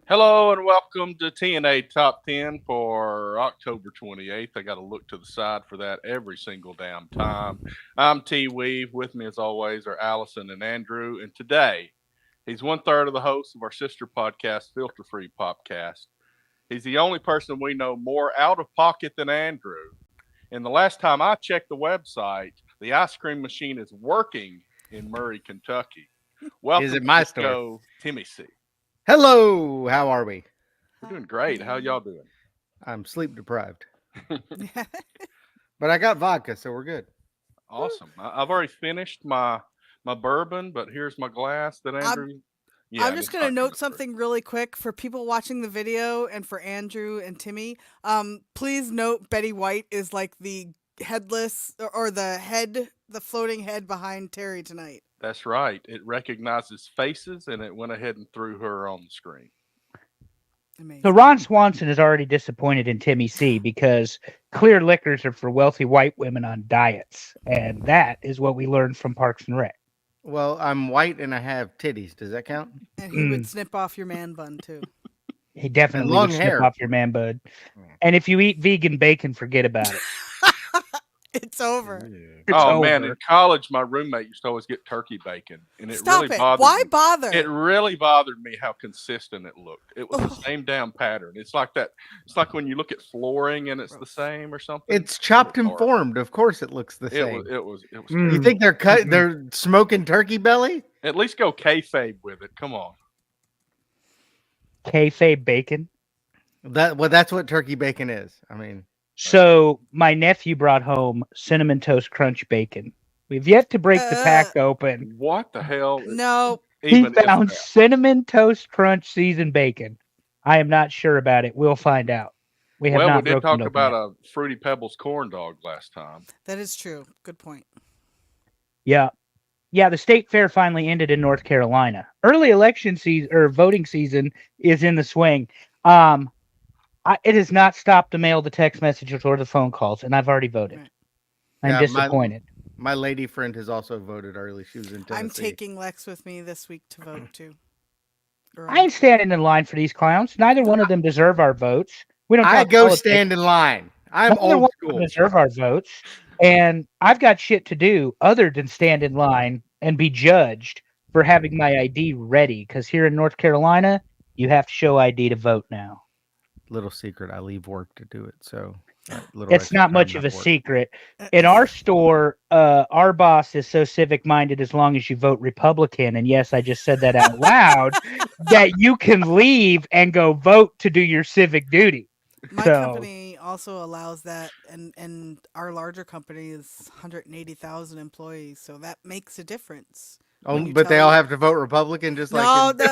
Hello and welcome to TNA Top 10 for October 28th. I got to look to the side for that every single damn time. I'm T Weave. With me, as always, are Allison and Andrew. And today, he's one third of the host of our sister podcast, Filter Free Popcast. He's the only person we know more out of pocket than Andrew. And the last time I checked the website, the ice cream machine is working in Murray, Kentucky. Welcome Is it my to the store? show, Timmy C. Hello, how are we? We're doing great. How y'all doing? I'm sleep deprived, but I got vodka, so we're good. Awesome. I've already finished my bourbon, but here's my glass that Andrew. I'm just going to note something really quick for people watching the video and for Andrew and Timmy. Please note Betty White is like the headless or the floating head behind Terry tonight. That's right. It recognizes faces and it went ahead and threw her on the screen. Amazing. So Ron Swanson is already disappointed in Timmy C because clear liquors are for wealthy white women on diets. And that is what we learned from Parks and Rec. Well, I'm white and I have titties. Does that count? And he would snip off your man bun too. He definitely long would hair. snip off your man bud. And if you eat vegan bacon, forget about it. It's over. It's Oh man, over. in college my roommate used to always get turkey bacon. And it Stop really it. bothered Why me. bother? It really bothered me how consistent it looked. It was the same damn pattern. It's like that. It's like when you look at flooring and it's the same or something. It's chopped and horrible. formed. Of course, it looks the same. It was. You think they're smoking turkey belly? At least go kayfabe with it. Come on. Kayfabe bacon. That's what turkey bacon is. I mean, So my nephew brought home cinnamon toast crunch bacon. We've yet to break the pack open. What the hell? No. He Even if found that- cinnamon toast crunch seasoned bacon. I am not sure about it. We'll find out. We have Well, not we did broken talk it about open a Fruity Pebbles corn dog last time. That is true. Good point. yet. Yeah, the state fair finally ended in North Carolina. Early election season or voting season is in the swing. It has not stopped to mail the text messages or the phone calls, and I've already voted. Right. I'm Yeah, disappointed. my lady friend has also voted early. She was in Tennessee. I'm taking Lex with me this week to vote too. I ain't standing in line for these clowns. Neither one of them deserve our votes. We don't. I talk go politics. stand in line. I'm Neither one old of them school. deserve our votes, and I've got shit to do other than stand in line and be judged for having my ID ready. Because here in North Carolina, you have to show ID to vote now. Little secret, I leave work to do it. So It's not much of a secret. In our store, our boss is so civic minded as long as you vote Republican. And yes, I just said that out loud, that you can leave and go vote to do your civic duty. My company also allows that, and our larger company is 180,000 employees, so that makes a difference. Oh, but they all have to vote Republican, just like they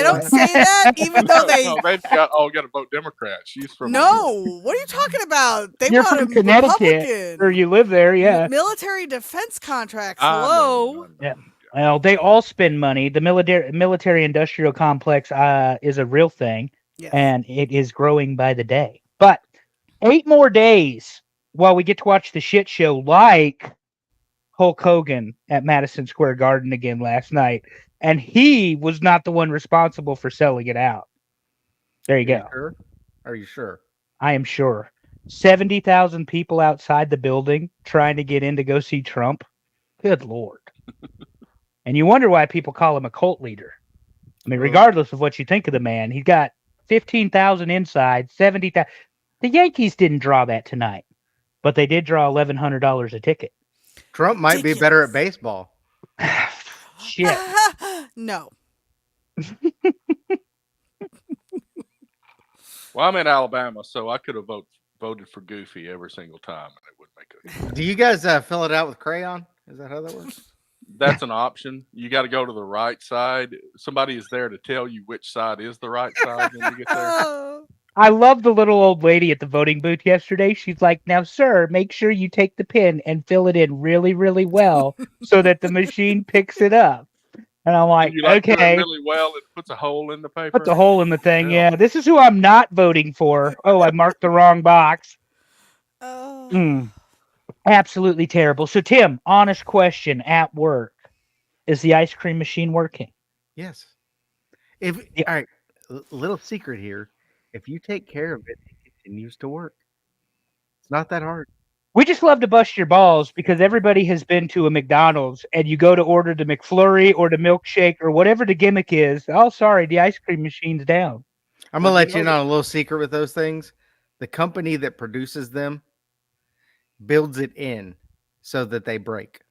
don't say that, even though they. No, they've got to vote Democrat. She's from No, what are you talking about? They You're want from a Connecticut, Republican. or you live there, yeah. Military defense contracts. No. Yeah. Well, they all spend money. The military industrial complex is a real thing, Yes. and it is growing by the day. But 8 more days while we get to watch the shit show like Hulk Hogan at Madison Square Garden again last night, and he was not the one responsible for selling it out. There you go. Sure? Are you sure? I am sure. 70,000 people outside the building trying to get in to go see Trump. Good Lord. And you wonder why people call him a cult leader. I mean, regardless of what you think of the man, he's got 15,000 inside, 70,000. The Yankees didn't draw that tonight, but they did draw $1,100 a ticket. Trump might be better at baseball. Shit. No. Well, I'm in Alabama, so I could have voted for Goofy every single time, and it wouldn't make a difference. Do you guys fill it out with crayon? Is that how that works? That's an option. You got to go to the right side. Somebody is there to tell you which side is the right side when you get there. I love the little old lady at the voting booth yesterday. She's like, now, sir, make sure you take the pen and fill it in really, really well so that the machine picks it up. And I'm like, You like do it okay. really well. It puts a hole in the paper. Puts a hole in the thing. Yeah. Yeah, this is who I'm not voting for. Oh, I marked the wrong box. Oh. Absolutely terrible. So, Tim, honest question at work. Is the ice cream machine working? Yes. All right, little secret here. If you take care of it, it continues to work. It's not that hard. We just love to bust your balls because everybody has been to a McDonald's and you go to order the McFlurry or the milkshake or whatever the gimmick is. Oh, sorry, the ice cream machine's down. I'm Well, gonna you let you in know on a little secret with those things. The company that produces them builds it in so that they break.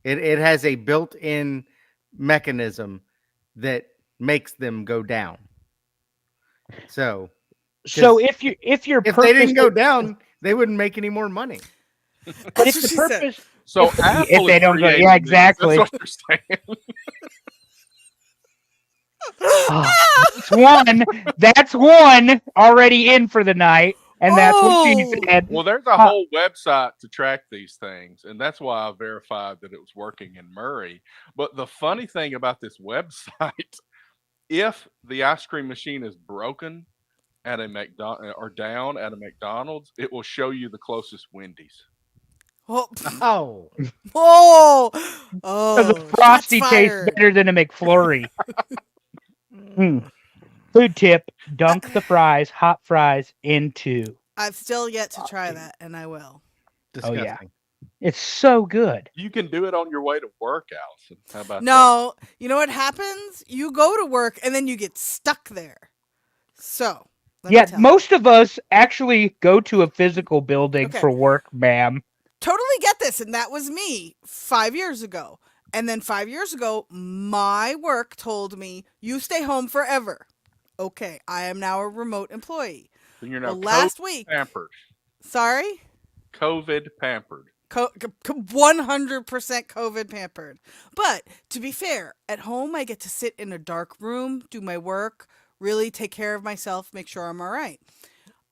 It has a built-in mechanism that makes them go down. So So 'cause if your if purpose they didn't go down, they wouldn't make any more money. but That's if what the she said. purpose So if Apple they is don't go, creating yeah, these. exactly. That's what you're saying. Oh, that's one already in for the night, and that's what she Oh, said. Well, there's a Huh. whole website to track these things, and that's why I verified that it was working in Murray. But the funny thing about this website, if the ice cream machine is broken at a McDonald's or down at a McDonald's, it will show you the closest Wendy's. oh, Oh, oh, So the oh, shots Frosty tastes fired. better than a McFlurry. Food tip: dunk the hot fries into. I've still yet to try Frosty. that, and I will. Oh yeah, disgusting. it's so good. You can do it on your way to work, Allison. How about that? No, you know what happens? You go to work and then you get stuck there. So, let me Yeah, tell you. most of us actually go to a physical building Okay. for work, ma'am. Totally get this, and that was me 5 years ago. And then 5 years ago, my work told me, you stay home forever. Okay, I am now a remote employee. Then you're now Well, last week, pampered. sorry? COVID pampered. 100% COVID pampered. But to be fair, at home I get to sit in a dark room, do my work, really take care of myself, make sure I'm all right.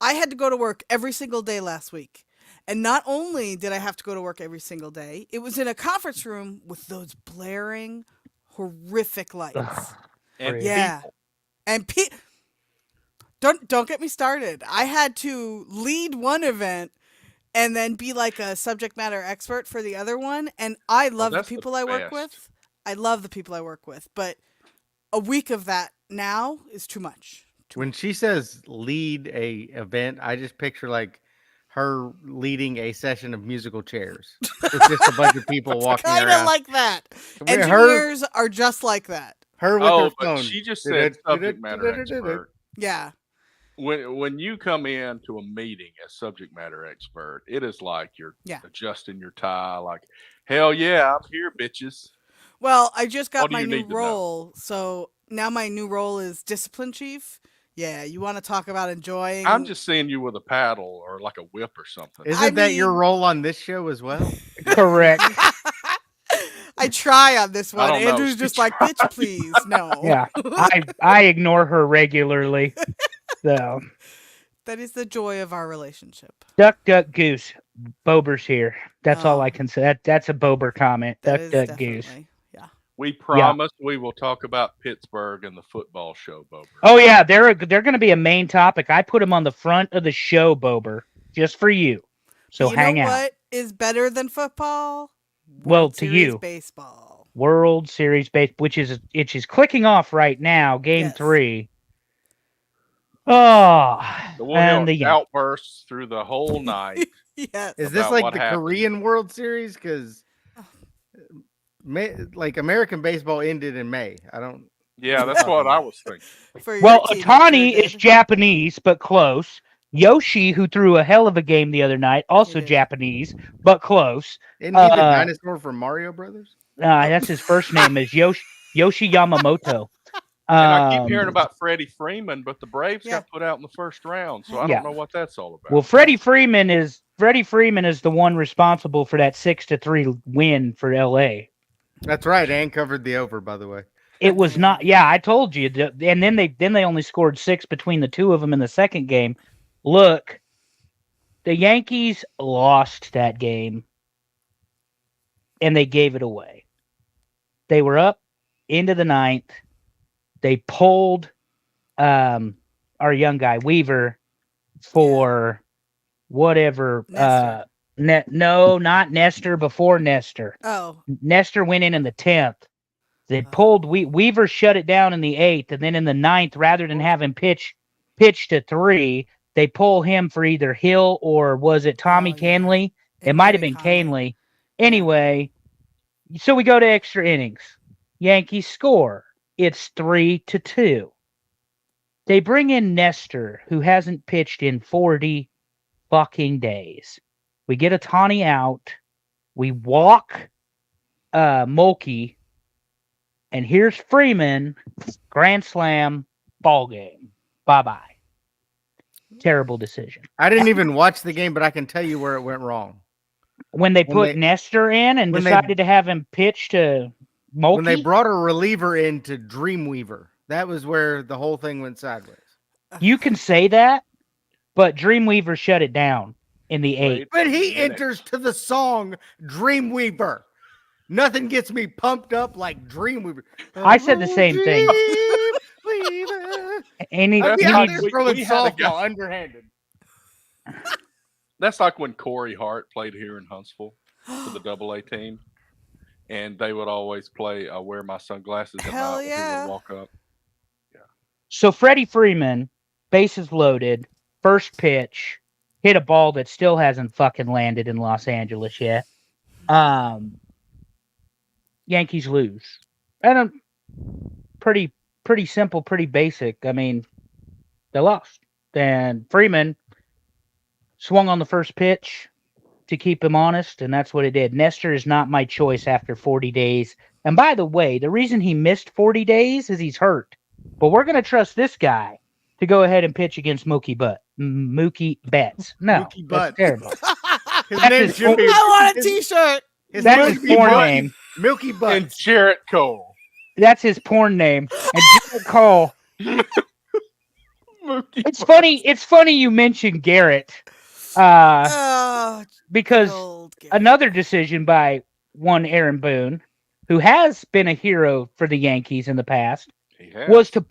I had to go to work every single day last week. And not only did I have to go to work every single day, it was in a conference room with those blaring, horrific lights. And Yeah. And don't get me started. I had to lead one event and then be like a subject matter expert for the other one. And I love the that's the people I work best. with. I love the people I work with. But a week of that now is too much. When she says lead a event, I just picture like her leading a session of musical chairs with just a bunch of people walking Kind of around. like that. Her, Engineers are just like that. her with Oh, her but phone. she just said subject matter expert. Yeah. When you come into a meeting as subject matter expert, it is like you're Yeah. adjusting your tie. Like, hell yeah, I'm here, bitches. Well, I just got What do my you new need to know? role. So now my new role is discipline chief. Yeah, you want to talk about enjoying. I'm just seeing you with a paddle or like a whip or something. Isn't that your mean- role on this show as well? Correct. I try on this one. don't know. Andrew's She just like, bitch, please. No. Yeah, I ignore her regularly. So That is the joy of our relationship. duck, duck, goose. Bober's here. That's all Oh. I can say. That's a Bober comment. That Duck, is duck, definitely. goose. Yeah. We promise we will talk about Pittsburgh and the football show, Bober. Oh yeah, they're going to be a main topic. I put them on the front of the show, Bober, just for you. So But you hang know out. what is better than football? Well, World to Series you. baseball. World Series base, which is clicking off right now. Game Yes. 3. Oh, So we'll and hear the outbursts through the whole night. Yes. Is this About like what the happened. Korean World Series? Because like American baseball ended in May. I don't. Yeah, that's what I was thinking. For your well, team, it Otani sure is did. Japanese, but close. Yoshi, who threw a hell of a game the other night, also did. Japanese, but close. Isn't he the dinosaur from Mario Brothers? That's his first name is Yoshi Yamamoto. And I keep hearing about Freddie Freeman, but the Braves Yeah. got put out in the first round, so I Yeah. don't know what that's all about. Well, Freddie Freeman is the one responsible for that 6-3 win for LA. That's right. And covered the over, by the way. It was not. Yeah, I told you. And then they only scored 6 between the two of them in the second game. Look, the Yankees lost that game, and they gave it away. They were up into the ninth. They pulled our young guy Weaver for whatever. Nestor. No, not Nestor. Before Nestor. Oh, Nestor went in the 10th. They pulled Weaver shut it down in the 8th, and then in the 9th, rather than have him pitch to 3, they pull him for either Hill or was it Tommy Canley? It might have been Canley. Anyway, so we go to extra innings. Yankees score. It's 3-2. They bring in Nestor, who hasn't pitched in 40 fucking days. We get Ohtani out. We walk Mulkey. And here's Freeman, grand slam, ball game. Bye-bye. Terrible decision. I didn't even watch the game, but I can tell you where it went wrong. When they put Nestor in and decided to have him pitch to Mulkey? When they brought a reliever in to Dreamweaver, that was where the whole thing went sideways. You can say that, but Dreamweaver shut it down in the 8th. But he enters to the song Dreamweaver. Nothing gets me pumped up like Dreamweaver. I said the same thing. I'd be out there throwing softball underhanded. That's like when Corey Hart played here in Huntsville for the AA team, and they would always play "Wear My Sunglasses" at Hell night when he would walk up. Yeah. So Freddie Freeman, bases loaded, first pitch, hit a ball that still hasn't fucking landed in Los Angeles yet. Yankees lose. And pretty simple, pretty basic. I mean, they lost. And Freeman swung on the first pitch to keep him honest, and that's what it did. Nestor is not my choice after 40 days. And by the way, the reason he missed 40 days is he's hurt. But we're going to trust this guy to go ahead and pitch against Mookie Betts. No, Mookie that's Butts. terrible. I want a T-shirt. That's his porn name. Milky Butts. And Jarrett Cole. That's his porn name. And Jarrett Cole. It's funny you mentioned Garrett. Because another decision by one Aaron Boone, who has been a hero for the Yankees in the past, was to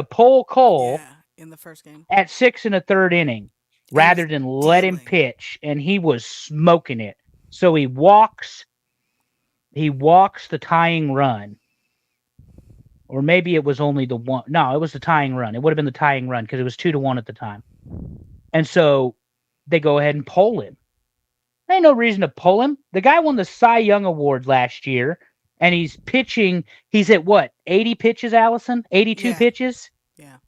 pull Cole in the first game at 6 1/3 inning rather than let him pitch, and he was smoking it. So he walks the tying run. Or maybe it was only the one. No, it was the tying run. It would have been the tying run because it was 2-1 at the time. And so they go ahead and pull him. There ain't no reason to pull him. The guy won the Cy Young Award last year, and he's pitching. He's at what, 80 pitches, Allison? 82 pitches? Yeah.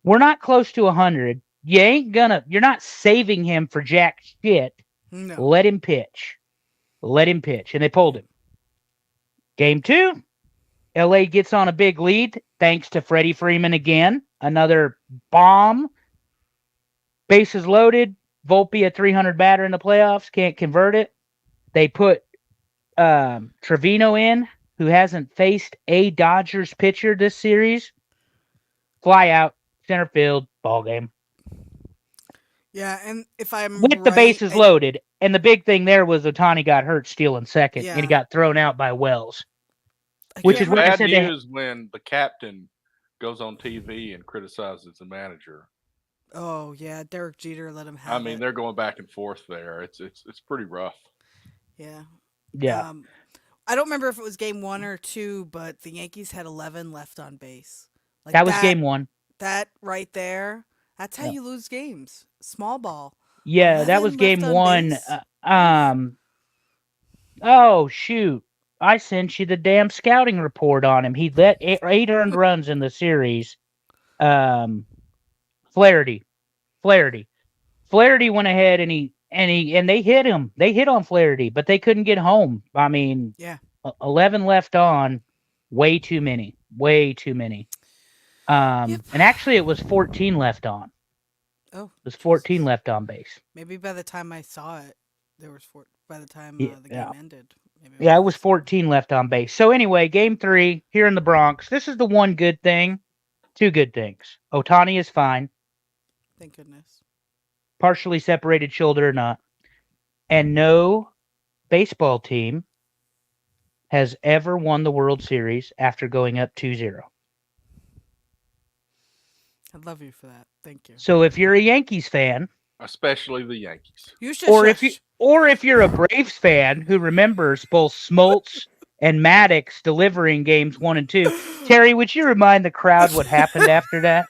We're not close to 100. You're not saving him for jack shit. No. Let him pitch. And they pulled him. Game 2. LA gets on a big lead thanks to Freddie Freeman again. Another bomb. Bases loaded. Volpe at 300 batter in the playoffs. Can't convert it. They put Trevino in, who hasn't faced a Dodgers pitcher this series. Fly out. Center field. Ball game. Yeah, and if I'm with the bases loaded. And the big thing there was Ohtani got hurt stealing second. And he got thrown out by Wells. Which is what I said. Bad news when the captain goes on TV and criticizes the manager. Oh yeah, Derek Jeter let him have it. They're going back and forth there. It's pretty rough. Yeah. Yeah. I don't remember if it was game 1 or 2, but the Yankees had 11 left on base. Like that was game 1. That right there. That's how you lose games. Small ball. Yeah, that was game 1. Oh shoot. I sent you the damn scouting report on him. He let 8 earned runs in the series. Flaherty went ahead and they hit him. They hit on Flaherty, but they couldn't get home. I mean, 11 left on, way too many. And actually it was 14 left on. Oh, it was 14 left on base. Maybe by the time I saw it, there was by the time the game ended. It was 14 left on base. So anyway, game 3 here in the Bronx. This is the one good thing. 2 good things. Ohtani is fine. Thank goodness. Partially separated shoulder or not. And no baseball team has ever won the World Series after going up 2-0. I love you for that. Thank you. So if you're a Yankees fan, especially the Yankees, you should or if you're a Braves fan who remembers both Smoltz and Maddox delivering games 1 and 2. Terry, would you remind the crowd what happened after that?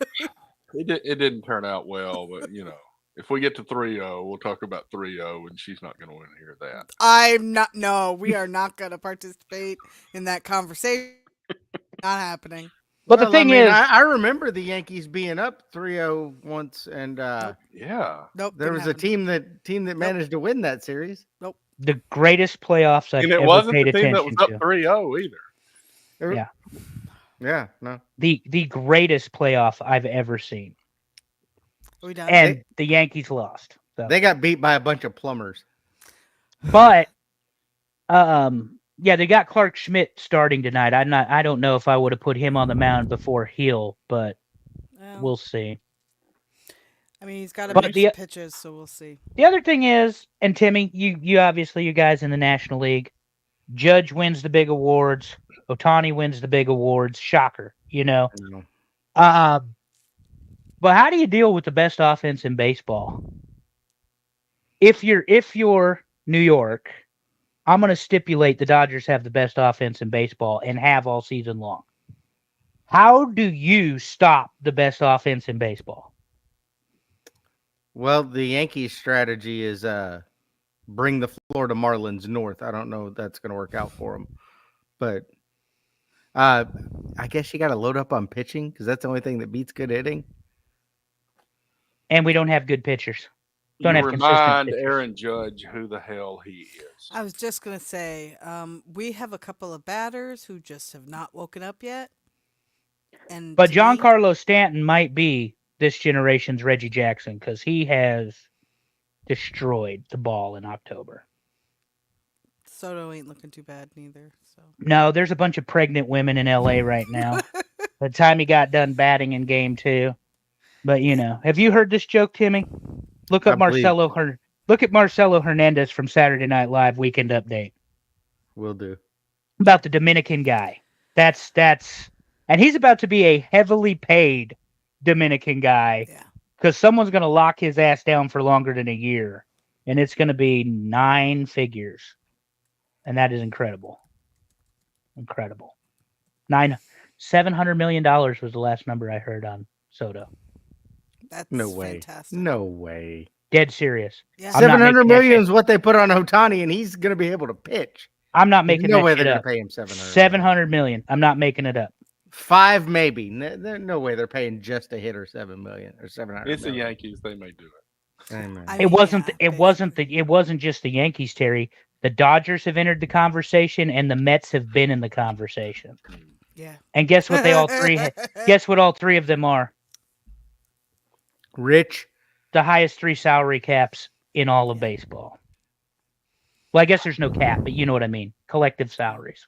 It didn't turn out well, but if we get to 3-0, we'll talk about 3-0, and she's not going to want to hear that. I'm not. No, we are not going to participate in that conversation. Not happening. But the thing is, I remember the Yankees being up 3-0 once, and Yeah. Nope. there was a team that managed to win that series. Nope. the greatest playoffs I've And it ever wasn't paid the team that attention was up to. 3-0 either. Yeah. Yeah, no. The greatest playoff I've ever seen. Are we done? And the Yankees lost. So. They got beat by a bunch of plumbers. But yeah, they got Clark Schmidt starting tonight. I don't know if I would have put him on the mound before Hill, but we'll see. I mean, he's got to make some pitches, so we'll see. The other thing is, and Timmy, you obviously, you guys in the National League, Judge wins the big awards, Ohtani wins the big awards. Shocker, But how do you deal with the best offense in baseball? If you're New York, I'm going to stipulate the Dodgers have the best offense in baseball and have all season long. How do you stop the best offense in baseball? Well, the Yankees' strategy is bring the Florida Marlins north. I don't know if that's going to work out for them, but I guess you got to load up on pitching because that's the only thing that beats good hitting. And we don't have good pitchers. Don't you have remind consistent Aaron Judge who the hell he is. I was just going to say, we have a couple of batters who just have not woken up yet. But Giancarlo Stanton might be this generation's Reggie Jackson because he has destroyed the ball in October. Soto ain't looking too bad neither. So no, there's a bunch of pregnant women in LA right now. By the time he got done batting in game 2. But have you heard this joke, Timmy? Look up Look at Marcelo Hernandez from Saturday Night Live Weekend Update. Will do. About the Dominican guy. That's and he's about to be a heavily paid Dominican guy. Yeah. Because someone's going to lock his ass down for longer than a year. And it's going to be 9 figures. And that is incredible. Incredible. $700 million was the last number I heard on Soto. That's fantastic. No way. Dead serious. Yeah. 700 million is what they put on Ohtani, and he's going to be able to pitch. I'm not making no way they're going to pay him 700. 700 million. I'm not making it up. 5 maybe. No way they're paying just a hitter 7 million or 700. It's the Yankees. They may do it. Amen. It wasn't just the Yankees, Terry. The Dodgers have entered the conversation, and the Mets have been in the conversation. Yeah. And guess what? Guess what? All 3 of them are rich. The highest 3 salary caps in all of baseball. Well, I guess there's no cap, but you know what I mean. Collective salaries.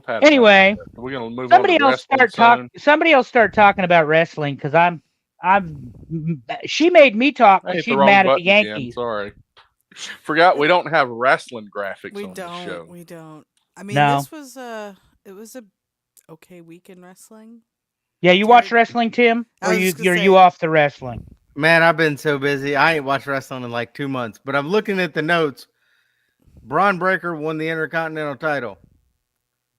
Anyway, we're gonna move somebody on to somebody else start talking about wrestling because she made me talk because she's mad at the Yankees. Again. Sorry. Forgot we don't have wrestling graphics on the show. We don't. I mean, No. this was it was a okay week in wrestling. Yeah, you watch wrestling, Tim? Or you off the wrestling? Man, I've been so busy. I ain't watched wrestling in like 2 months, but I'm looking at the notes. Braun Breaker won the Intercontinental title.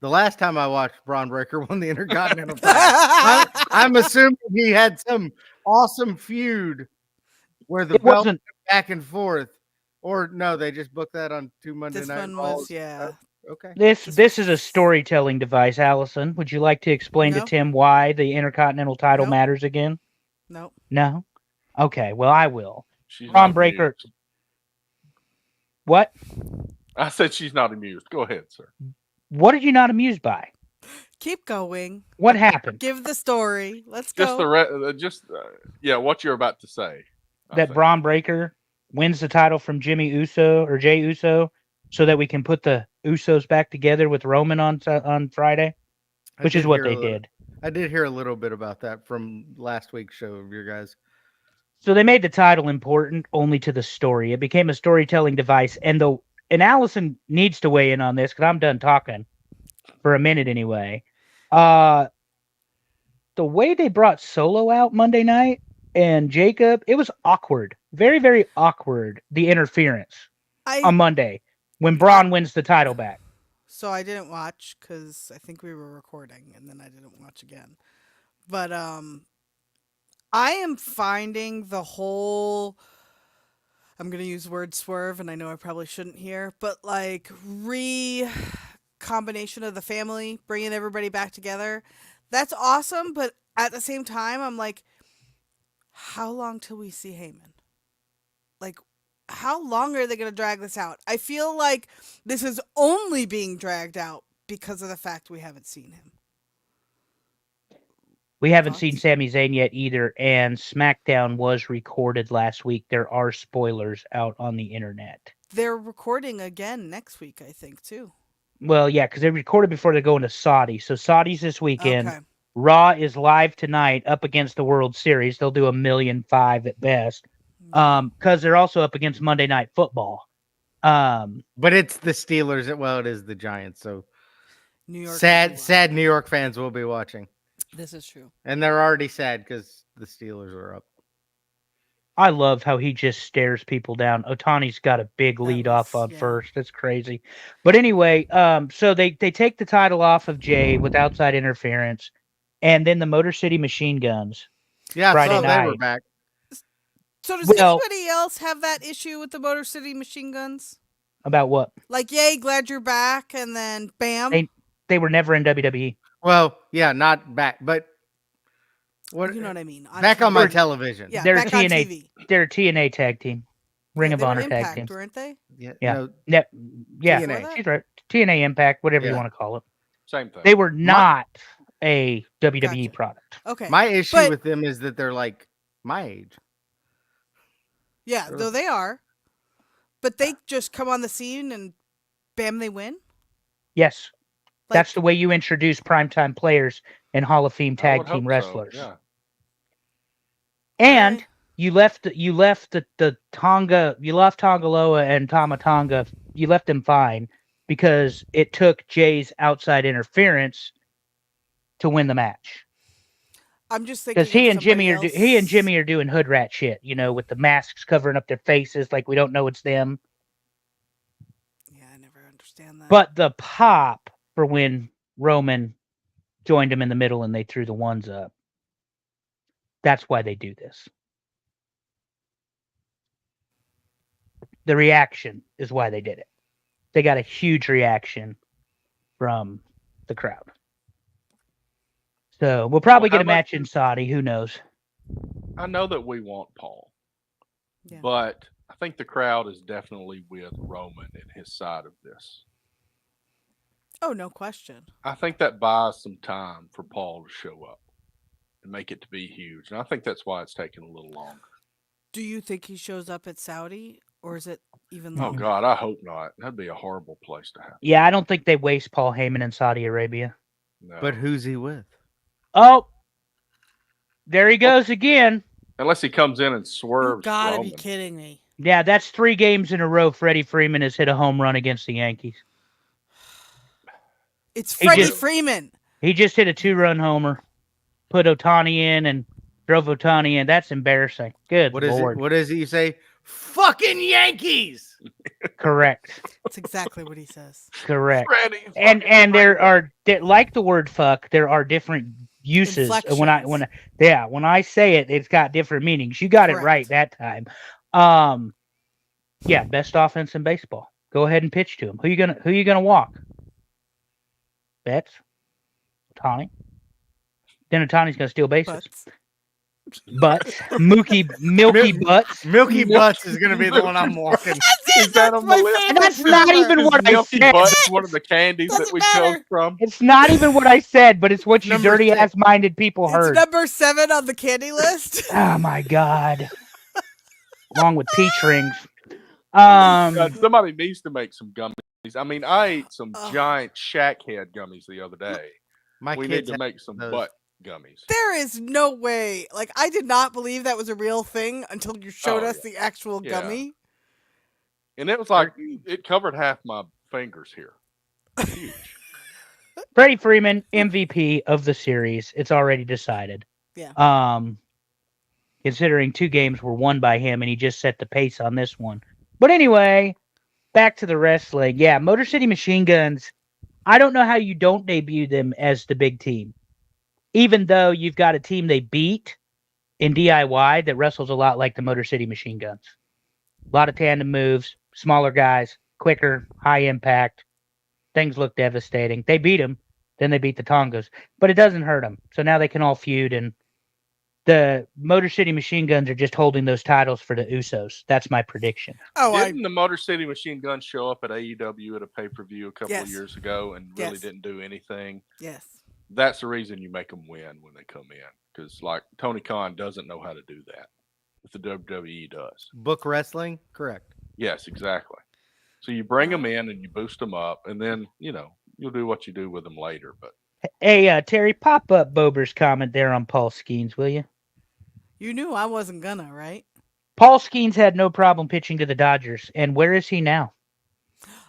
The last time I watched Braun Breaker won the Intercontinental title. I'm assuming he had some awesome feud where the belt went back and forth. Or no, they just booked that on 2 Monday this night. One was, yeah. Okay. This is a storytelling device, Allison. Would you like to explain to Tim why the Intercontinental title matters again? No. No? Okay, well, I will. Braun Breaker. Amused. What? I said she's not amused. Go ahead, sir. What are you not amused by? Keep going. What happened? Give the story. Let's go. What you're about to say. That Braun Breaker wins the title from Jey Uso, so that we can put the Usos back together with Roman on Friday, which is what they did. I did hear a little bit about that from last week's show of your guys. So they made the title important only to the story. It became a storytelling device, and Allison needs to weigh in on this because I'm done talking for a minute anyway. The way they brought Solo out Monday night and Jacob, it was awkward. Very, very awkward, the interference on Monday when Braun wins the title back. so I didn't watch because I think we were recording, and then I didn't watch again. But I am finding the whole. I'm gonna use word swerve, and I know I probably shouldn't here, but like combination of the family, bringing everybody back together. That's awesome, but at the same time, I'm like, how long till we see Heyman? Like, how long are they going to drag this out? I feel like this is only being dragged out because of the fact we haven't seen him. We haven't seen Thoughts? Sami Zayn yet either, and SmackDown was recorded last week. There are spoilers out on the internet. They're recording again next week, I think, too. Well, yeah, because they recorded before they go into Saudi. So Saudi's this weekend. Okay. Raw is live tonight up against the World Series. They'll do 1.5 million at best. Because they're also up against Monday Night Football. But it's the Steelers. Well, it is the Giants. So New York. sad New York fans will be watching. This is true. And they're already sad because the Steelers are up. I love how he just stares people down. Otani's got a big lead off on first. That's crazy. But anyway, so they take the title off of Jay with outside interference, and then the Motor City Machine Guns. Yeah, Friday so night. they were back. So does anybody else have that issue with the Motor City Machine Guns? About what? Like, yay, glad you're back, and then bam. They were never in WWE. Well, yeah, not back, but what you know what I mean? Back on my television. Yeah, they're back TNA, on TV. They're a TNA tag team. Ring Yeah, of they were Honor Impact, tag team. weren't they? Yeah. Yeah. No, Yeah. TNA. She's right. TNA Impact, whatever you Yeah. want to call it. Same thing. They were not a WWE Gotcha. product. Okay. my issue But- with them is that they're like my age. Yeah, Sure. though they are. But they just come on the scene and bam, they win. Yes. Like, That's the way you introduce primetime players and Hall of Fame I tag would team hope so, wrestlers. Yeah. And Okay. you left the Tonga, you left Tongaloa and Tamatonga, you left them fine because it took Jay's outside interference to win the match. I'm just thinking Because he of and Jimmy somebody are doing hood rat shit, with the masks covering up their faces like we don't know it's them. Yeah, I never understand that. But the pop for when Roman joined him in the middle and they threw the ones up. That's why they do this. The reaction is why they did it. They got a huge reaction from the crowd. So we'll probably Well, get a how match in Saudi. Who knows? I know that we want Paul, Yeah. but I think the crowd is definitely with Roman and his side of this. Oh, no question. I think that buys some time for Paul to show up and make it to be huge. And I think that's why it's taking a little longer. Do you think he shows up at Saudi, or is it even Oh, longer? God, I hope not. That'd be a horrible place to have. Yeah, I don't think they waste Paul Heyman in Saudi Arabia. No. But who's he with? Oh, there he goes again. Unless he comes in and You swerves gotta Roman. be kidding me. Yeah, that's 3 games in a row Freddie Freeman has hit a home run against the Yankees. It's He Freddie just- Freeman. He just hit a 2-run homer, put Otani in, and drove Otani in. That's embarrassing. Good What is Lord. it? What does he say? Fucking Yankees. Correct. That's exactly what he says. Correct. Freddie, And fucking there are like the word fuck, there are different uses. And when I say it, it's got different meanings. You got it Correct. right that time. Yeah, best offense in baseball. Go ahead and pitch to him. Who you gonna walk? Betts? Otani? Then Otani's gonna steal bases. But Butts. Milky Butts. Milky Butts is gonna be the one I'm walking. Is that on the list? And that's not even Is what I Milky said. Butt one of the candies that Doesn't we matter. chose from? It's not even what I said, but it's what you Number dirty 6. ass minded people It's heard. number 7 on the candy list. Oh my god. Along with peach rings. God, somebody needs to make some gummies. I mean, I ate some Ugh. giant shack head gummies the other day. My We need kids to have make some those. butt gummies. There is no way. Like, I did not believe that was a real thing until you showed Oh, us the actual Yeah. gummy. And it was like, it covered half my fingers here. Huge. Freddie Freeman, MVP of the series. It's already decided. Yeah. Considering 2 games were won by him and he just set the pace on this one. But anyway, back to the wrestling. Yeah, Motor City Machine Guns. I don't know how you don't debut them as the big team, even though you've got a team they beat in DIY that wrestles a lot like the Motor City Machine Guns. A lot of tandem moves, smaller guys, quicker, high impact. Things look devastating. They beat them, then they beat the Tongas, but it doesn't hurt them. So now they can all feud, and the Motor City Machine Guns are just holding those titles for the Usos. That's my prediction. Oh, Didn't the Motor City Machine Gun show up at AEW at a pay per view a couple of Yes. years ago and really Yes. didn't do anything? yes. That's the reason you make them win when they come in, because like Tony Khan doesn't know how to do that, but the WWE does. Book wrestling, correct? Yes, exactly. So you bring them in and you boost them up, and then you'll do what you do with them later. But Hey, Terry, pop up Bober's comment there on Paul Skeens, will you? You knew I wasn't gonna, right? Paul Skeens had no problem pitching to the Dodgers, and where is he now?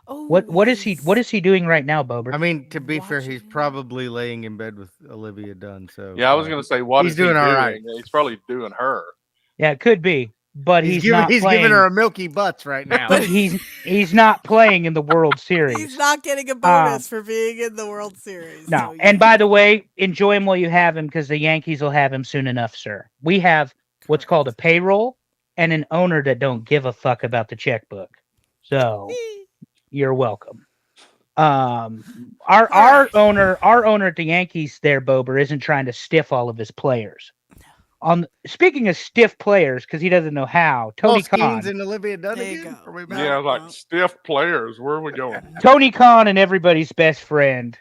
Oh, What is he doing right now, Bober? I mean, to be fair, he's Watching. probably laying in bed with Olivia Dunn. So yeah, I was going to say, what he's is he doing all doing? right. He's probably doing her. Yeah, it could be, but he's not he's playing. giving her a milky butts right now. But he's not playing in the World Series. He's not getting a bonus for being in the World Series. No. So, And yeah. by the way, enjoy him while you have him, because the Yankees will have him soon enough, sir. We have what's called a payroll and an owner that don't give a fuck about the checkbook. So you're welcome. Our owner at the Yankees there, Bober, isn't trying to stiff all of his players. Speaking of stiff players, because he doesn't know how, Tony Khan Skeens and Olivia Dunn There you again? go. Are we back? Yeah, like no. stiff players. Where are we going? Tony Khan and everybody's best friend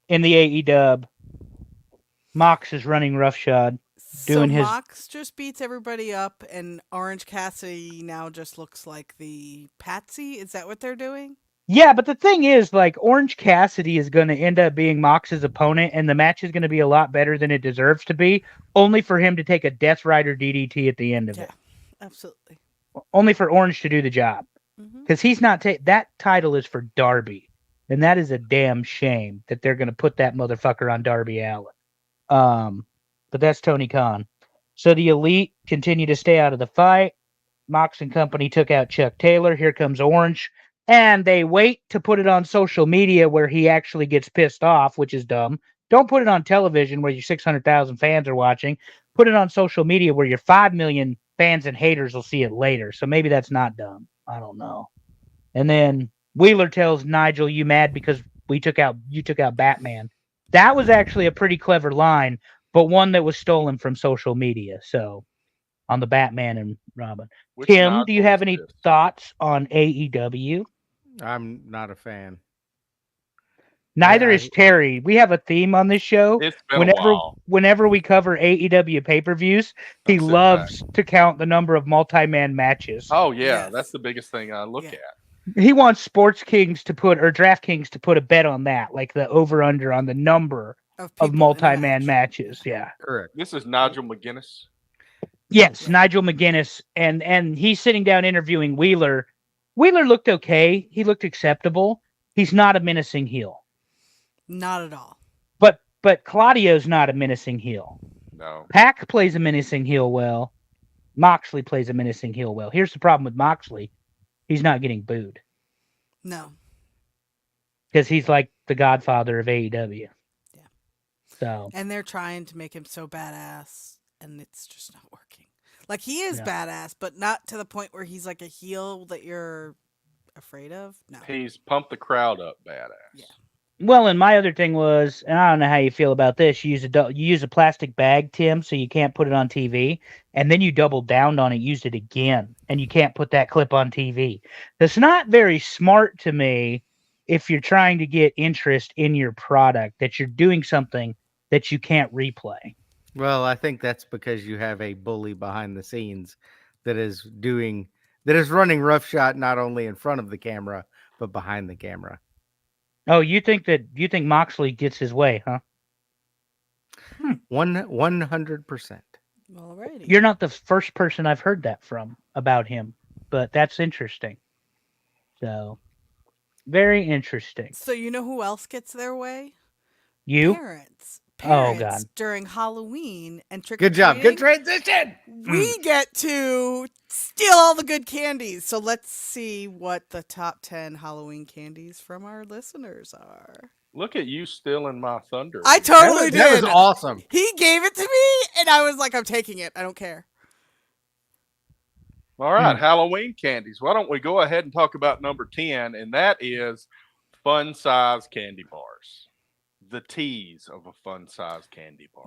in the AEW, Mox is running roughshod. Doing so his- Mox just beats everybody up, and Orange Cassidy now just looks like the patsy. Is that what they're doing? Yeah, but the thing is, like, Orange Cassidy is going to end up being Mox's opponent, and the match is going to be a lot better than it deserves to be, only for him to take a Death Rider DDT at the end of Yeah, it. absolutely. Only for Orange to do the job. hmm Because he's not that title is for Darby. And that is a damn shame that they're going to put that motherfucker on Darby Allin. But that's Tony Khan. So the Elite continue to stay out of the fight. Mox and company took out Chuck Taylor. Here comes Orange. And they wait to put it on social media where he actually gets pissed off, which is dumb. Don't put it on television where your 600,000 fans are watching. Put it on social media where your 5 million fans and haters will see it later. So maybe that's not dumb. I don't know. And then Wheeler tells Nigel, "You mad because you took out Batman?" That was actually a pretty clever line, but one that was stolen from social media. So on the Batman and Robin. Which Tim, do you Nigel have is any this? thoughts on AEW? I'm not a fan. Neither I- is Terry. We have a theme on this show. It's been a while. Whenever we cover AEW pay-per-views, he I'm sitting loves to count the number of multi-man matches. Oh yeah, Yes. that's the biggest thing I look Yeah. at. He wants Sports Kings to put, or DraftKings to put, a bet on that, like the over/under on the number Of, people of in a multi-man match. matches. Yeah. Correct. This is Nigel McGuinness. Yes, Yeah. Nigel McGuinness, and he's sitting down interviewing Wheeler. Wheeler looked okay. He looked acceptable. He's not a menacing heel. Not at all. But Claudio's not a menacing heel. No. Pac plays a menacing heel well. Moxley plays a menacing heel well. Here's the problem with Moxley. He's not getting booed No. because he's like the godfather of AEW. Yeah. So, And they're trying to make him so badass, and it's just not working. Like, he is Yeah. badass, but not to the point where he's like a heel that you're afraid of. No. He's pumped the crowd up badass. Yeah. well, and my other thing was, and I don't know how you feel about this. You use a plastic bag, Tim, so you can't put it on TV, and then you doubled down on it, used it again, and you can't put that clip on TV. That's not very smart to me if you're trying to get interest in your product, that you're doing something that you can't replay. Well, I think that's because you have a bully behind the scenes that is running roughshod not only in front of the camera but behind the camera. Oh, you think Moxley gets his way, huh? 100%. Alrighty. You're not the first person I've heard that from about him, but that's interesting. So, very interesting. So you know who else gets their way? You? Parents. Oh, parents God. during Halloween and trick or Good job. Good treating, transition. we get to steal all the good candies. So let's see what the top 10 Halloween candies from our listeners are. Look at you stealing my thunder. I again. totally That was did. awesome. He gave it to me, and I was like, I'm taking it. I don't care. All right, Halloween candies. Why don't we go ahead and talk about number 10, and that is fun size candy bars. The tease of a fun size candy bar.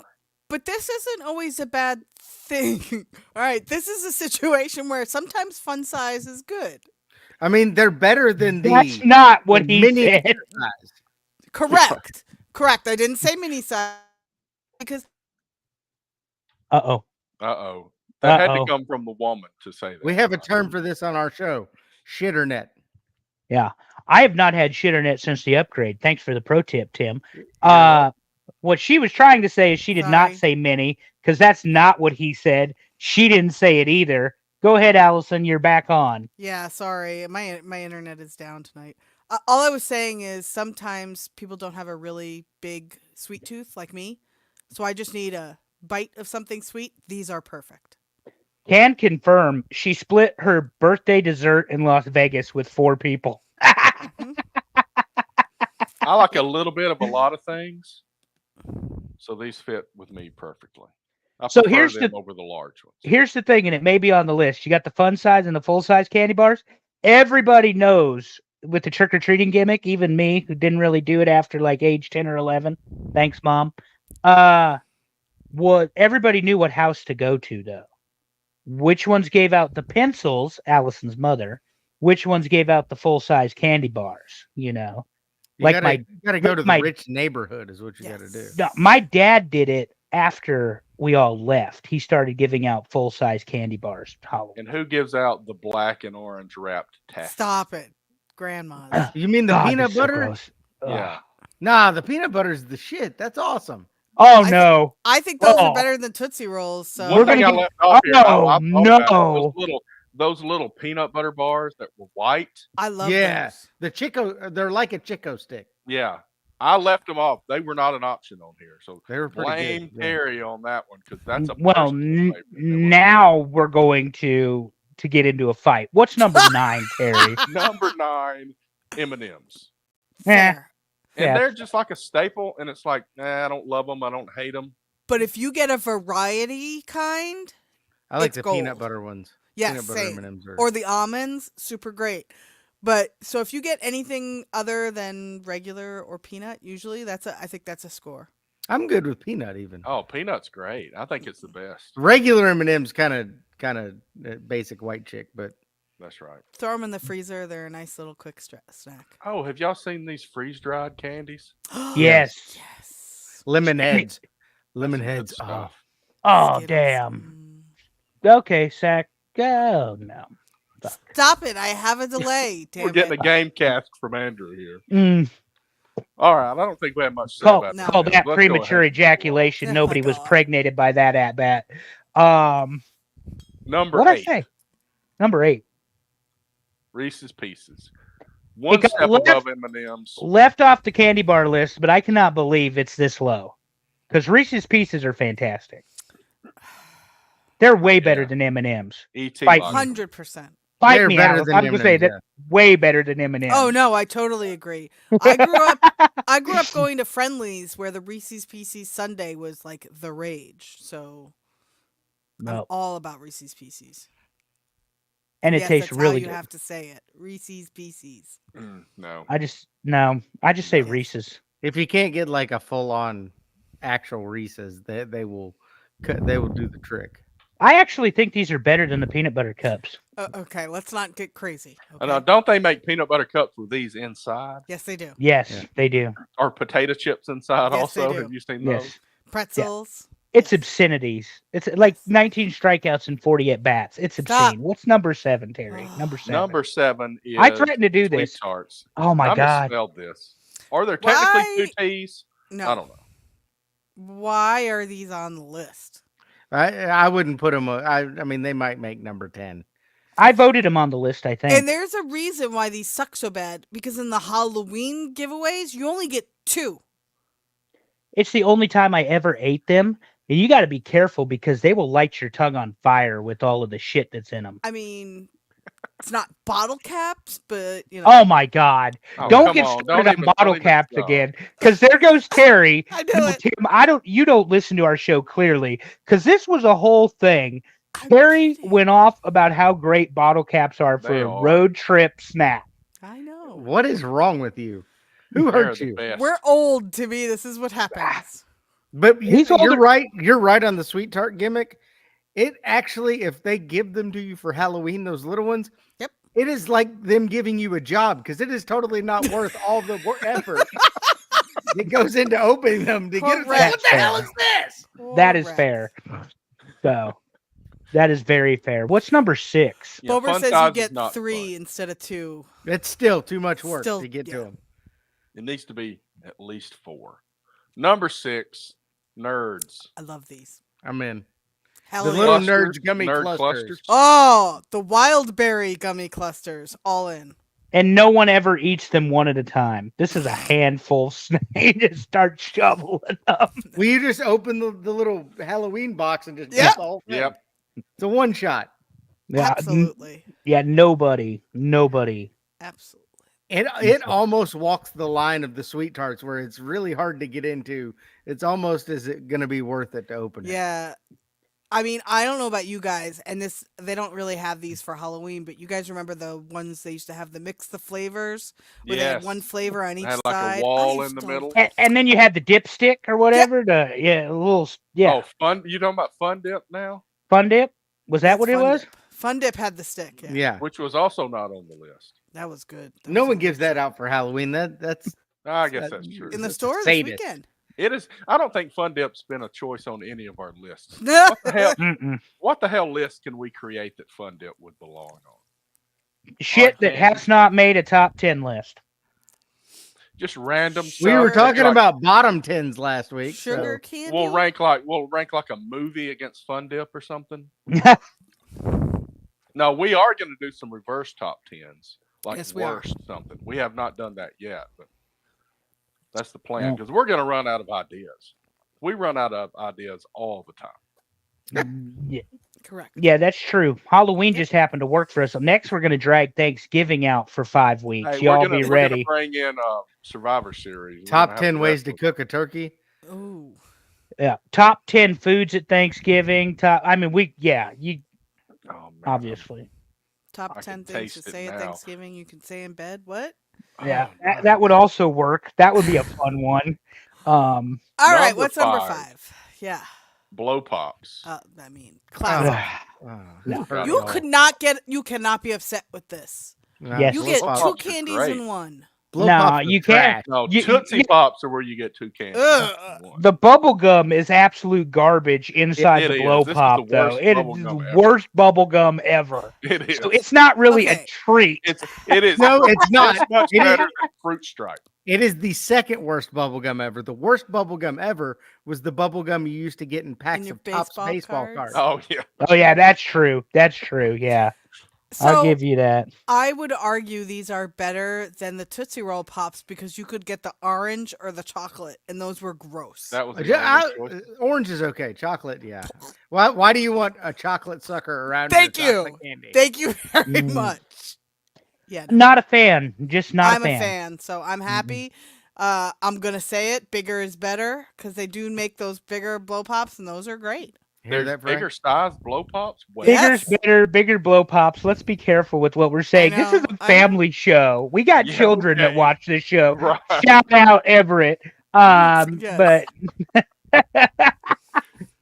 But this isn't always a bad thing. All right, this is a situation where sometimes fun size is good. I mean, they're better than That's the not what he miniature said. size. Correct. Correct. I didn't say mini size because Uh-oh. Uh-oh. That had to Uh-oh. come from the woman to say that. We have a term for this on our show. Shitternet. Yeah. I have not had shitternet since the upgrade. Thanks for the pro tip, Tim. welcome. What she was trying to say is she did not Sorry. say mini, because that's not what he said. She didn't say it either. Go ahead, Allison. You're back on. yeah, sorry, my internet is down tonight. All I was saying is sometimes people don't have a really big sweet tooth like me, so I just need a bite of something sweet. These are perfect. Can confirm she split her birthday dessert in Las Vegas with 4 people. Mhm. I like a little bit of a lot of things, so these fit with me perfectly. I So prefer here's them the- over the large ones. Here's the thing, and it may be on the list. You got the fun size and the full size candy bars. Everybody knows with the trick or treating gimmick, even me who didn't really do it after like age 10 or 11. Thanks, Mom. What everybody knew what house to go to though. Which ones gave out the pencils, Allison's mother, which ones gave out the full size candy bars, You Like gotta go to the my- rich neighborhood is what you gotta do. Yes. No, my dad did it after we all left. He started giving out full size candy bars. Halloween. And who gives out the black and orange wrapped taffy? Stop it, grandmas. You mean the God, peanut that's so butter? gross. Ugh. Yeah. Nah, the peanut butter's the shit. That's awesome. Oh I no. I think those Oh. are better than Tootsie Rolls. So One thing I gonna left off here. Oh, no. Those little peanut butter bars that were white. I love Yeah. those. The Chico, they're like a Chico stick. Yeah. I left them off. They were not an option on here. So They were pretty blame good. Yeah. Terry on that one because that's a Well, personal favorite. now we're going to get into a fight. What's number 9, Terry? Number 9, M&Ms. Fair. And Yeah. they're just like a staple. And it's like, I don't love them. I don't hate them. But if you get a variety kind, I like It's the peanut gold. butter ones. yes, Peanut butter same. M&Ms are. Or the almonds, super great. But so if you get anything other than regular or peanut, usually I think that's a score. I'm good with peanut even. Oh, peanut's great. I think it's the best. Regular M&Ms kind of basic white chick, but That's right. Throw them in the freezer. They're a nice little quick snack. Oh, have y'all seen these freeze dried candies? Yes. Yes. lemon heads. That's Lemon some good heads. Oh, stuff. Oh, Skittles. damn. Mm. Okay, Zach. Oh, no. Fuck. Stop it. I have a delay. Damn We're getting it. a game cast from Andrew here. Mm, All right. I don't think we have much to say call about No. call M&Ms. that Let's go premature ahead. ejaculation. Oh my Nobody was God. pregnated by that at bat. Number What'd I 8, say? Number 8. Reese's Pieces. One got step left- above M&M's. Left off the candy bar list, but I cannot believe it's this low. Because Reese's Pieces are fantastic. They're way better Yeah. than M&M's. E.T. Fight box. 100%. Fight They're me, better Alice. than I'm going to say M&Ms, that way better than M&M's. Oh no, I totally agree. I grew up going to Friendlies where the Reese's Pieces sundae was like the rage. So I'm No. all about Reese's Pieces. And it Yes, tastes that's really how you good. have to say it. Reese's Pieces. No. I just say Yes. Reese's. if you can't get like a full on actual Reese's, they will do the trick. I actually think these are better than the peanut butter cups. Okay, let's not get crazy. And Okay? don't they make peanut butter cups with these inside? Yes, they do. Yes, Yeah. they do. Or potato chips inside Yes, they also? do. Have you seen those? Yes. Pretzels. It's Yes. obscenities. It's like 19 strikeouts and 40 at bats. It's obscene. Stop. What's number 7, Terry? Number 7. Number 7 is I threatened to do Sweet this. Tarts. Oh my I god. misspelled this. Are there technically Why? 2 T's? No. I don't know. Why are these on the list? I wouldn't put them. I mean, they might make number 10. I voted him on the list, I think. And there's a reason why these suck so bad because in the Halloween giveaways, you only get 2. It's the only time I ever ate them. And you got to be careful because they will light your tongue on fire with all of the shit that's in them. I mean, it's not bottle caps, but Oh my God! Oh, Don't come get on. started on Don't bottle even caps start. again, because there goes Terry. I know No, it. Tim, you don't listen to our show clearly, because this was a whole thing. I'm Terry kidding. went off about how great bottle caps are for They a are. road trip snack. I know. What is wrong with you? Who They're hurt the you? best. We're old, Timmy. This is what happens. But He's you're older. right. You're right on the sweet tart gimmick. It actually, if they give them to you for Halloween, those little ones, Yep. it is like them giving you a job because it is totally not worth all the effort that goes into opening them to get it. Like, Correct. what the hell is this? That is Correct. fair. So that is very fair. What's number 6? Yeah, Bober fun says size you is get not 3 fun. instead of 2. It's still too much work Still, to get yeah. to them. It needs to be at least 4. Number 6, nerds. I love these. I'm in. Hell The yeah. little Clusters, nerds gummy nerd clusters. Oh, the wild berry gummy clusters. All in. And no one ever eats them one at a time. This is a handful. You just start shoveling them. Will you just open the little Halloween box and just Yep. dump the whole thing? Yep. It's a one shot. Yeah, Absolutely. yeah, nobody. Absolutely. It almost walks the line of the sweet tarts where it's really hard to get into. It's almost is it going to be worth it to open it? Yeah. I mean, I don't know about you guys, and they don't really have these for Halloween, but you guys remember the ones they used to have the mix the flavors where they had Yes. one flavor on each Had like side. a wall I in used the to middle. love And then you had the dipstick or whatever. A little Oh, fun. You talking about Fun Dip now? fun dip. Was that That's what it Fun was? Dip. Fun Dip had the stick. Yeah. Yeah. Which was also not on the list. That was good. That No was one some gives good that shit. out for Halloween. That's I guess that's true. In the It's a store this sadist. weekend. It is. I don't think Fun Dip's been a choice on any of our lists. No. What the hell? Mm-mm. What the hell list can we create that Fun Dip would belong on? Shit that candy. has not made a top 10 list. Just random. we stuff were that, talking like, about bottom tens last week. Sugar so- candy. We'll rank like a movie against Fun Dip or something. No, we are going to do some reverse top tens, like Yes, we are. worst something. We have not done that yet, but that's the plan Yeah. because we're going to run out of ideas. We run out of ideas all the time. yeah, Correct. yeah, that's true. Halloween Yep. just happened to work for us. So next, we're going to drag Thanksgiving out for 5 weeks. Hey, Y'all we're gonna be ready. bring in Survivor Series. We're Top gonna have 10 to ways to wrestle. cook a turkey. Ooh. Yeah, top 10 foods at Thanksgiving. You Oh, man. obviously. Top I 10 can things to taste it say at now. Thanksgiving you can say in bed. What? Yeah, Oh, that would also work. That would be a fun one. All right. Number What's number 5. 5? Yeah. blow pops. I mean, classic. Oh, No. hurt You me. you cannot be upset with this. No, Yes. You blow get pops- two Pops are candies great. in one. blow No, pops are you can't. trash. No, You- Tootsie you- Pops are where you get 2 candies. Ugh. One. The bubble gum is absolute garbage inside It the is. blow This is pop, the though. worst It bubble is gum the ever. worst bubble gum ever. It is. So it's not really Okay. a treat. It is. No, it's not. It's much It is- better than Fruit Stripe. It is the second worst bubble gum ever. The worst bubble gum ever was the bubble gum you used to get in packs your of Topps baseball baseball cards? cards. Oh yeah. Oh yeah, that's true. That's true. Yeah, I'll So give you that. I would argue these are better than the Tootsie Roll Pops because you could get the orange or the chocolate, and those were gross. That was the Yeah, only choice. orange is okay. Chocolate, yeah. Why do you want a chocolate sucker around Thank your chocolate you. candy? Thank you very Mm. much. Yeah, no, Not a fan. Just not I'm a fan. so I'm happy. I'm gonna say it. Bigger is better because they do make those bigger blow pops, and those are great. Hear There's that, Frank? bigger size blow pops. Wait, Yes. Bigger's better. Bigger blow pops. Let's be careful with what we're saying. This is know, a I know. family show. We got Yeah, children that okay. watch this show. Right. Shout out Everett. Yes. But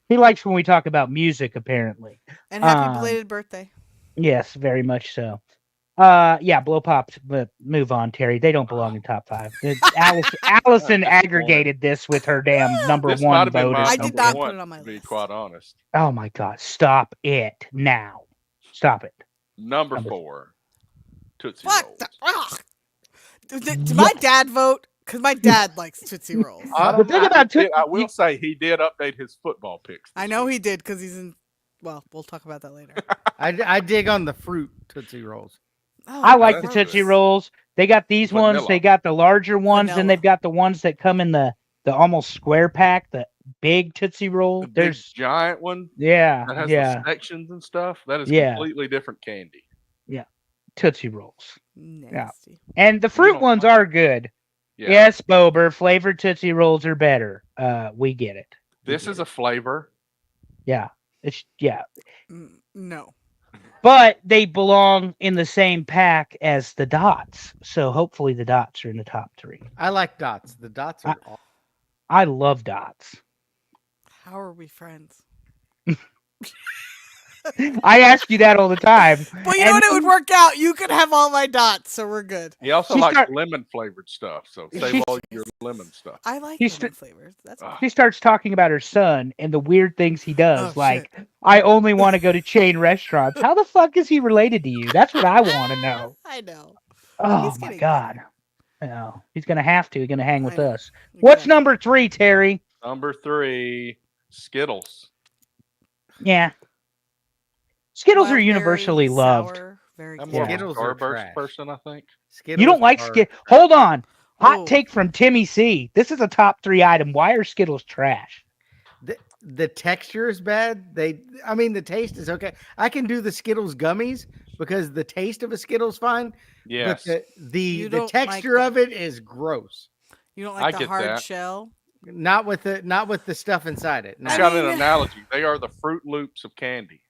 he likes when we talk about music. Apparently. And happy Um, belated birthday. Yes, very much so. Yeah, blow pops, but move on, Terry. They don't belong in top 5. Allison aggregated this with her damn number This might one have been voted. my I did number not put one, it on my to be list. quite honest. Oh my god, stop it now. Stop it. Number Number 4, Tootsie Fuck. Rolls. Ugh. Did my dad vote? Because my dad likes Tootsie Rolls. The thing about Tootsie- I will say he did update his football picks. I know he did because he's in. Well, we'll talk about that later. I dig on the fruit Tootsie Rolls. Oh, I like the that's Tootsie good. Rolls. They got these ones. Vanilla. They got the larger ones, Vanilla. and they've got the ones that come in the the almost square pack, the big Tootsie Roll. The big There's giant one yeah, that has yeah, the sections and stuff. That is yeah, completely different candy. yeah. Tootsie Rolls. Yeah. Nasty. And the You fruit don't ones like are good. Yeah. Yes, Bober, flavored Tootsie Rolls are better. We get it. This is a flavor. Yeah. Yeah. No. But they belong in the same pack as the dots. So hopefully the dots are in the top 3. I like dots. The dots are awesome. I love dots. How are we friends? I ask you that all the time. Well, you know what? It would work out. You could have all my dots, so we're good. He also She likes start- lemon flavored stuff. So save She's- all your lemon stuff. I like He's lemon flavors. That's fine. She starts talking about her son and the weird things he does. Oh, like, I only want to go to chain restaurants. How the fuck is he related to you? That's what I want to know. I know. Oh He's my getting god. No, he's gonna have to. He's gonna hang with I know. us. What's Exactly. number 3, Terry? Number 3, Skittles. Yeah. Skittles are Wild universally berry, loved. sour, very I'm good. more of a Skittles are Starburst trash. person, I think. Skittles You don't like are Skittles? trash. Hold on. Hot Oh. take from Timmy C. This is a top 3 item. Why are Skittles trash? The texture is bad. I mean, the taste is okay. I can do the Skittles gummies because the taste of a Skittles fine. Yes. But the You don't like texture that. of it is gross. You don't I like the get hard that. shell? Not with the stuff inside it. No. I've I got mean- an analogy. They are the Fruit Loops of candy.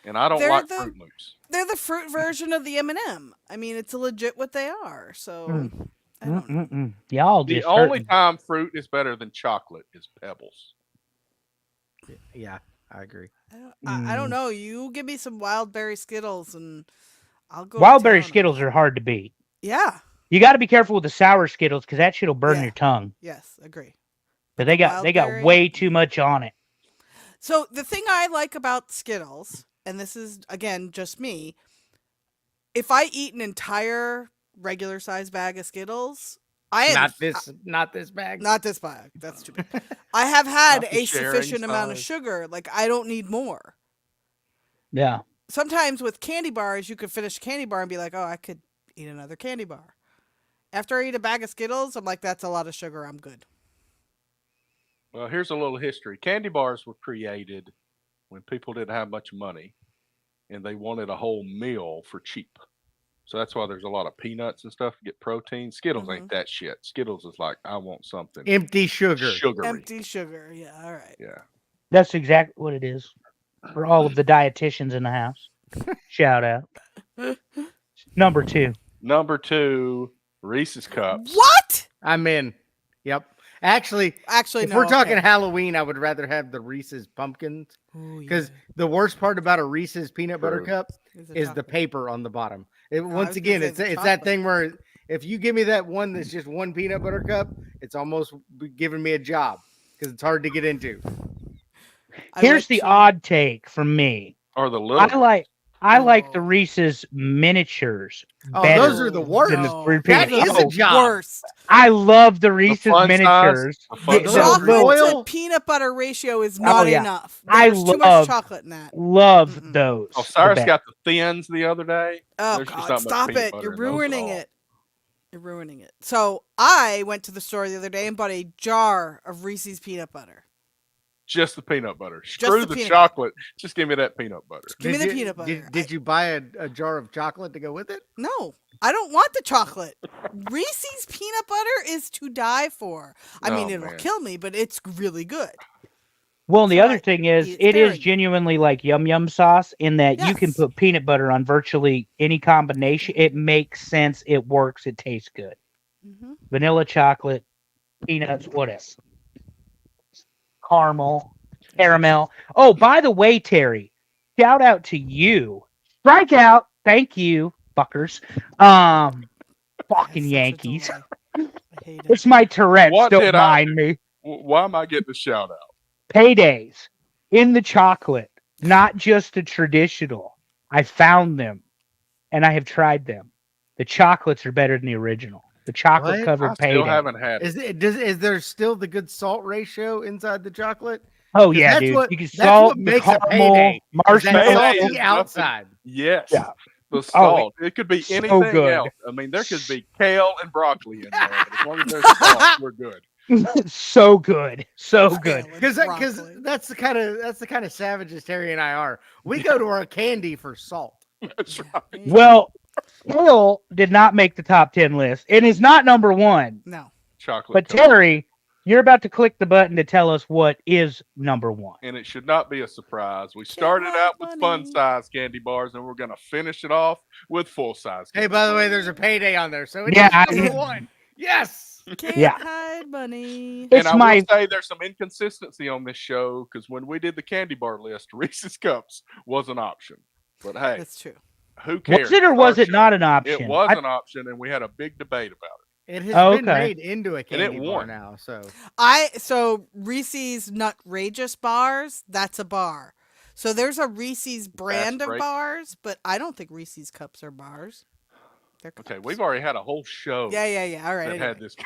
And I don't They're like the- Fruit Loops. They're the fruit version of the M&M. I mean, it's legit what they are. So I don't know. Mm-mm-mm. Y'all The just only hurting. time fruit is better than chocolate is Pebbles. Yeah, I agree. I don't know. You give me some wild berry Skittles and I'll go. Wild to berry town on Skittles it. are hard to beat. Yeah. You got to be careful with the sour Skittles because that shit'll burn Yeah. your tongue. Yes. Agree. But they got Wildberry? way too much on it. So the thing I like about Skittles, and this is again just me, if I eat an entire regular size bag of Skittles, I am Not this bag. not this bag. That's too big. I have had Not the a sharing sufficient amount of size. sugar. Like I don't need more. Yeah. Sometimes with candy bars, you could finish a candy bar and be like, "Oh, I could eat another candy bar." After I eat a bag of Skittles, I'm like, "That's a lot of sugar. I'm good." Well, here's a little history. Candy bars were created when people didn't have much money and they wanted a whole meal for cheap. So that's why there's a lot of peanuts and stuff to get protein. Skittles ain't that shit. Skittles is like, I want something Empty sugar. sugary. Empty sugar. Yeah. All right. Yeah. That's exactly what it is. For all of the dietitians in the house. Shout out. Number 2. Number 2, Reese's Cups. What? I'm in. Yep. Actually, if no. we're talking okay. Halloween, I would rather have the Reese's pumpkins Ooh, because yeah. the worst part about a Reese's peanut butter True. cup Is is the chocolate. paper on the bottom. I Once was again, gonna say it's the that chocolate. thing where if you give me that one that's just one peanut butter cup, it's almost giving me a job because it's hard to get into. I Here's let the you- odd take from me. Or the little. I like the Oh. Reese's miniatures Oh, better. those are the worst. than the No, fruit That those peanut. is are a the job. Worst. I love the Reese's fun size, miniatures. the fun The size. little Chocolate foil? to peanut butter ratio is not yeah. enough. I There's too much love- chocolate in that. Love Mm-mm. those. Oh, the Cyrus best. got the thins the other day. Oh There's just God, not much stop peanut it! butter You're in those at ruining all. it. You're ruining it. So I went to the store the other day and bought a jar of Reese's peanut butter. Just the peanut butter. Screw the the peanut chocolate. Just give me that peanut butter. Give me Did the you- peanut butter. Did you buy a jar of chocolate to go with it? No, I don't want the chocolate. Reese's peanut butter is to die for. I mean, Oh, it'll man. kill me, but it's really good. Well, and the So other I thing is, eat it is sparingly. genuinely like yum yum sauce in that you can Yes. put peanut butter on virtually any combination. It makes sense. It works. It tastes good. Hmm Vanilla chocolate, peanuts, whatever. Caramel, caramel. Oh, by the way, Terry, shout out to you. Strike out. Thank you, fuckers. Fucking Yankees. I hate it. It's my Tourette's. What Don't did I mind do? me. Why am I getting a shout out? Paydays in the chocolate, not just the traditional. I found them and I have tried them. The chocolates are better than the original. The chocolate What? covered I still payday. haven't had it. Is there still the good salt ratio inside the chocolate? Oh 'Cause yeah, that's dude. what- You can that's salt, what the makes a caramel, payday, Is that marshmallow. Payday is salty nothing. outside? Yes. Yeah. The salt. It could be so anything good. else. I mean, there could be kale and broccoli in there. But as long as there's salt, we're good. So good. So good. Salad, Because broccoli. that's the kind of savages Terry and I are. We go to our candy for salt. That's right. There you go. Well, Kale did not make the top 10 list. It is not number one. No. Chocolate But covered. Terry, you're about to click the button to tell us what is number one. And it should not be a surprise. We started Can't out hide with money. fun size candy bars, and we're going to finish it off with full size. Hey, by the way, there's a payday on there, so it Yeah, is number one. Yes. Can't Yeah. hide money. And It's I my will say there's some inconsistency on this show because when we did the candy bar list, Reese's Cups was an option. But hey, That's true. who cares? was it or It's was our it show. not an option? It was an option, and we had a big debate about it. It has Oh, been okay. made into a candy bar won. now, so So Reese's Nutrageous bars, that's a bar. So there's a Reese's brand of break. bars, but I don't think Reese's cups are bars. They're cups. Okay, we've already had a whole show Yeah. All right. that Anyway. had this.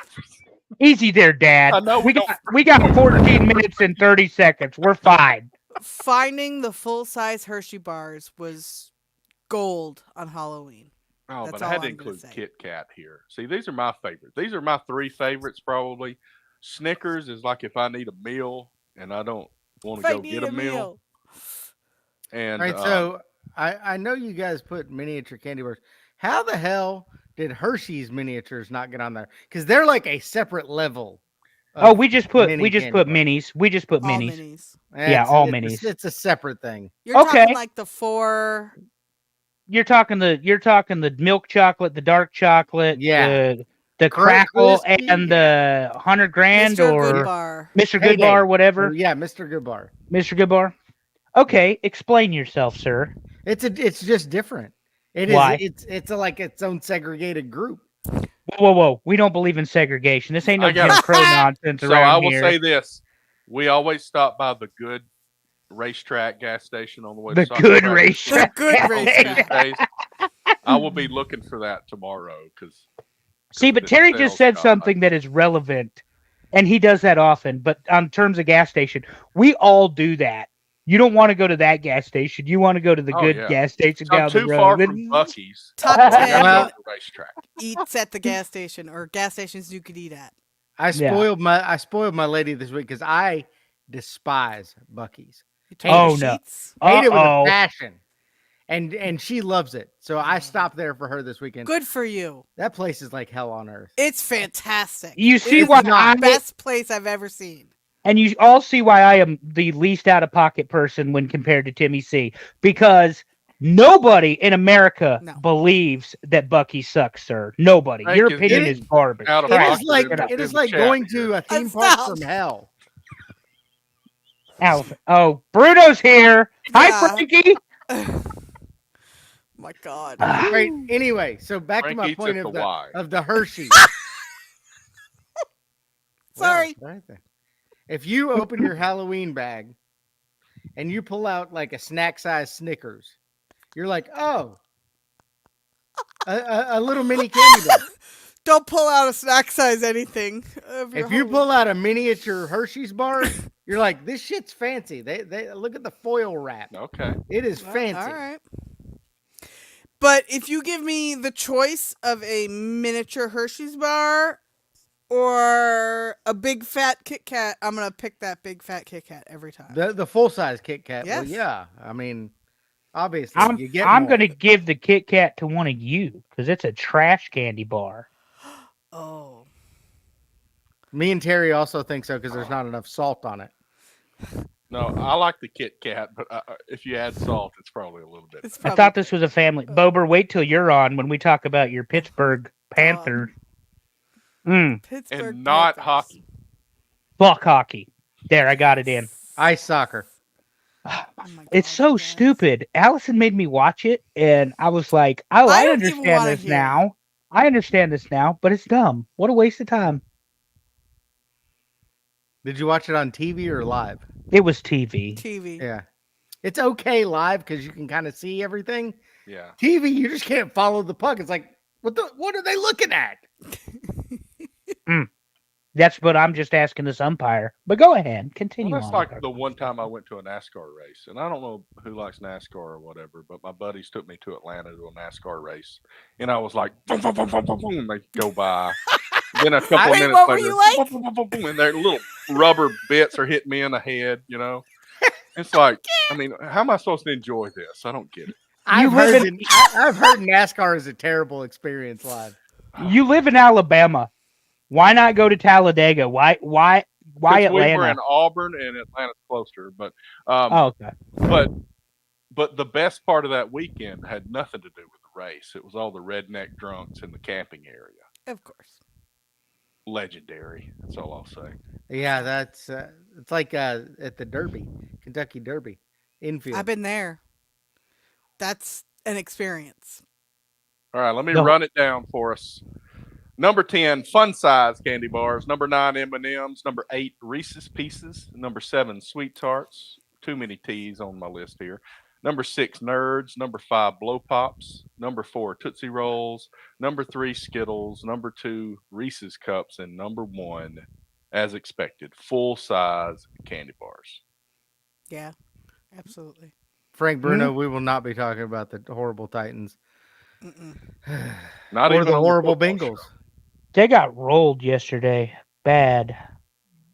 Easy there, Dad. I know we got 14 minutes and 30 seconds. We're fine. Finding the full-size Hershey bars was gold on Halloween. Oh, That's but I had all to I'm gonna include say. Kit Kat here. See, these are my favorites. These are my three favorites probably. Snickers is like if I need a meal and I don't want If to I go need get a a meal. meal. And all right. So I know you guys put miniature candy bars. How the hell did Hershey's miniatures not get on there? Because they're like a separate level. Oh, we just put mini candy bars. minis. We just put All minis. minis. Yeah, all minis. It's a separate thing. You're Okay. talking like the 4. You're talking the milk chocolate, the dark chocolate, Yeah. the crackle, Crispy, and the 100 grand Mr. or Good Bar. Mr. Heyday. Good Bar, whatever. Yeah, Mr. Goodbar. Mr. Good Bar. Okay, explain yourself, sir. It's just different. It is. Why? It's like its own segregated group. Whoa. We don't believe in segregation. This ain't no I got Jim it. Crow nonsense so around I will here. say this. We always stop by the good racetrack gas station on the way The to soccer good practice. racetrack. The good On racetrack. Tuesdays. I will be looking for that tomorrow because See, but the Terry sales just said guy. something that is relevant, and he does that often. But on terms of gas station, we all do that. You don't want to go to that gas station. You want to go to the Oh, good yeah. gas station I'm down the too road. far But- from Bucky's. Top I gotta 10 go to the racetrack. eats at the gas station or gas stations you could eat at. I Yeah. spoiled my lady this week because I despise Bucky's. You Hate turn Oh, the no. sheets. Hate it with a Uh-oh. passion. And she loves it. So I stopped there for her this weekend. Good for you. That place is like hell on earth. It's fantastic. You It see is why the I- best place I've ever seen. And you all see why I am the least out of pocket person when compared to Timmy C. Because nobody in America No. believes that Bucky sucks, sir. Nobody. Thank Your you. opinion It is garbage. Out of It pocket is like in the- it is in the like chat going here. to a theme park Stop. from hell. Alf. Oh, Bruno's here. Hi, Yeah. Frankie. My God. Ah. Right. Anyway, so back Frank to my eats point at of the Y. the Hershey. Sorry. Well, right there. If you open your Halloween bag and you pull out like a snack size Snickers, you're like, oh, a little mini candy bar. Don't pull out a snack size anything. of your If you whole- pull out a miniature Hershey's bar, you're like, this shit's fancy. They look at the foil wrap. Okay. It is fancy. All right. But if you give me the choice of a miniature Hershey's bar or a big fat Kit Kat, I'm gonna pick that big fat Kit Kat every time. The full size Kit Kat. Yes. Well, yeah. I mean, obviously, you get. I'm more. going to give the Kit Kat to one of you because it's a trash candy bar. Oh, Me and Terry also think so because there's not enough salt on it. No, I like the Kit Kat, but if you add salt, it's probably a little bit. it's I probably thought this was a family. Bober, wait till you're on when we talk about your Pittsburgh Panthers. Pittsburgh and not Panthers. hockey. Fuck hockey. There, I got it in. Ice soccer. Oh my It's God, so guys. stupid. Allison made me watch it, and I was like, I I don't even understand wanna this hear now. I understand this now, but it's dumb. What a waste of time. Did you watch it on TV or live? It was TV. TV. Yeah. It's okay live because you can kind of see everything. Yeah. TV, you just can't follow the puck. It's like, what are they looking at? That's what I'm just asking this umpire. But go ahead, continue Well, that's on. like the one time I went to a NASCAR race, and I don't know who likes NASCAR or whatever, but my buddies took me to Atlanta to a NASCAR race, and I was like, boom, boom, boom, boom, boom, boom, and they go by, Then a couple of I, Wait, minutes what were later, you like? boom, boom, boom, boom, boom, and their little rubber bits are hitting me in the head. It's like, I mean, how am I supposed to enjoy this? I don't get it. You I've live heard in I've heard NASCAR is a terrible experience live. you live in Alabama. Why not go to Talladega? Why Because we were Atlanta? in Auburn and Atlanta's closer, Oh, okay. but but the best part of that weekend had nothing to do with the race. It was all the redneck drunks in the camping area. Of course. Legendary. That's all I'll say. Yeah, that's it's like at the Derby, Kentucky Derby, infield. I've been there. That's an experience. All right, let me No. run it down for us. Number 10, fun size candy bars. Number 9, M&Ms. Number 8, Reese's Pieces. Number 7, Sweet Tarts. Too many T's on my list here. Number 6, Nerds. Number 5, Blow Pops. Number 4, Tootsie Rolls. Number 3, Skittles. Number 2, Reese's Cups. And number 1, as expected, full size candy bars. Yeah, absolutely. Frank Bruno, we will not be talking about the horrible Titans Mm-mm. Not or even the on horrible football Bengals. show. They got rolled yesterday. Bad.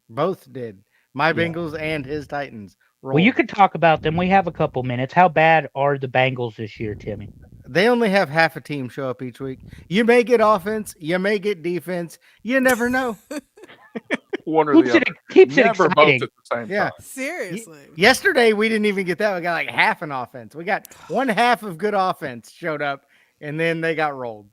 Both did. My Yeah. Bengals and his Titans. Well, you rolled. could talk about them. We have a couple minutes. How bad are the Bengals this year, Timmy? They only have half a team show up each week. You may get offense, you may get defense. You never know. One or Keeps the it other. keeps it Never both exciting. at the same Yeah. time. Seriously. Yesterday we didn't even get that. We got like half an offense. We got one half of good offense showed up, and then they got rolled.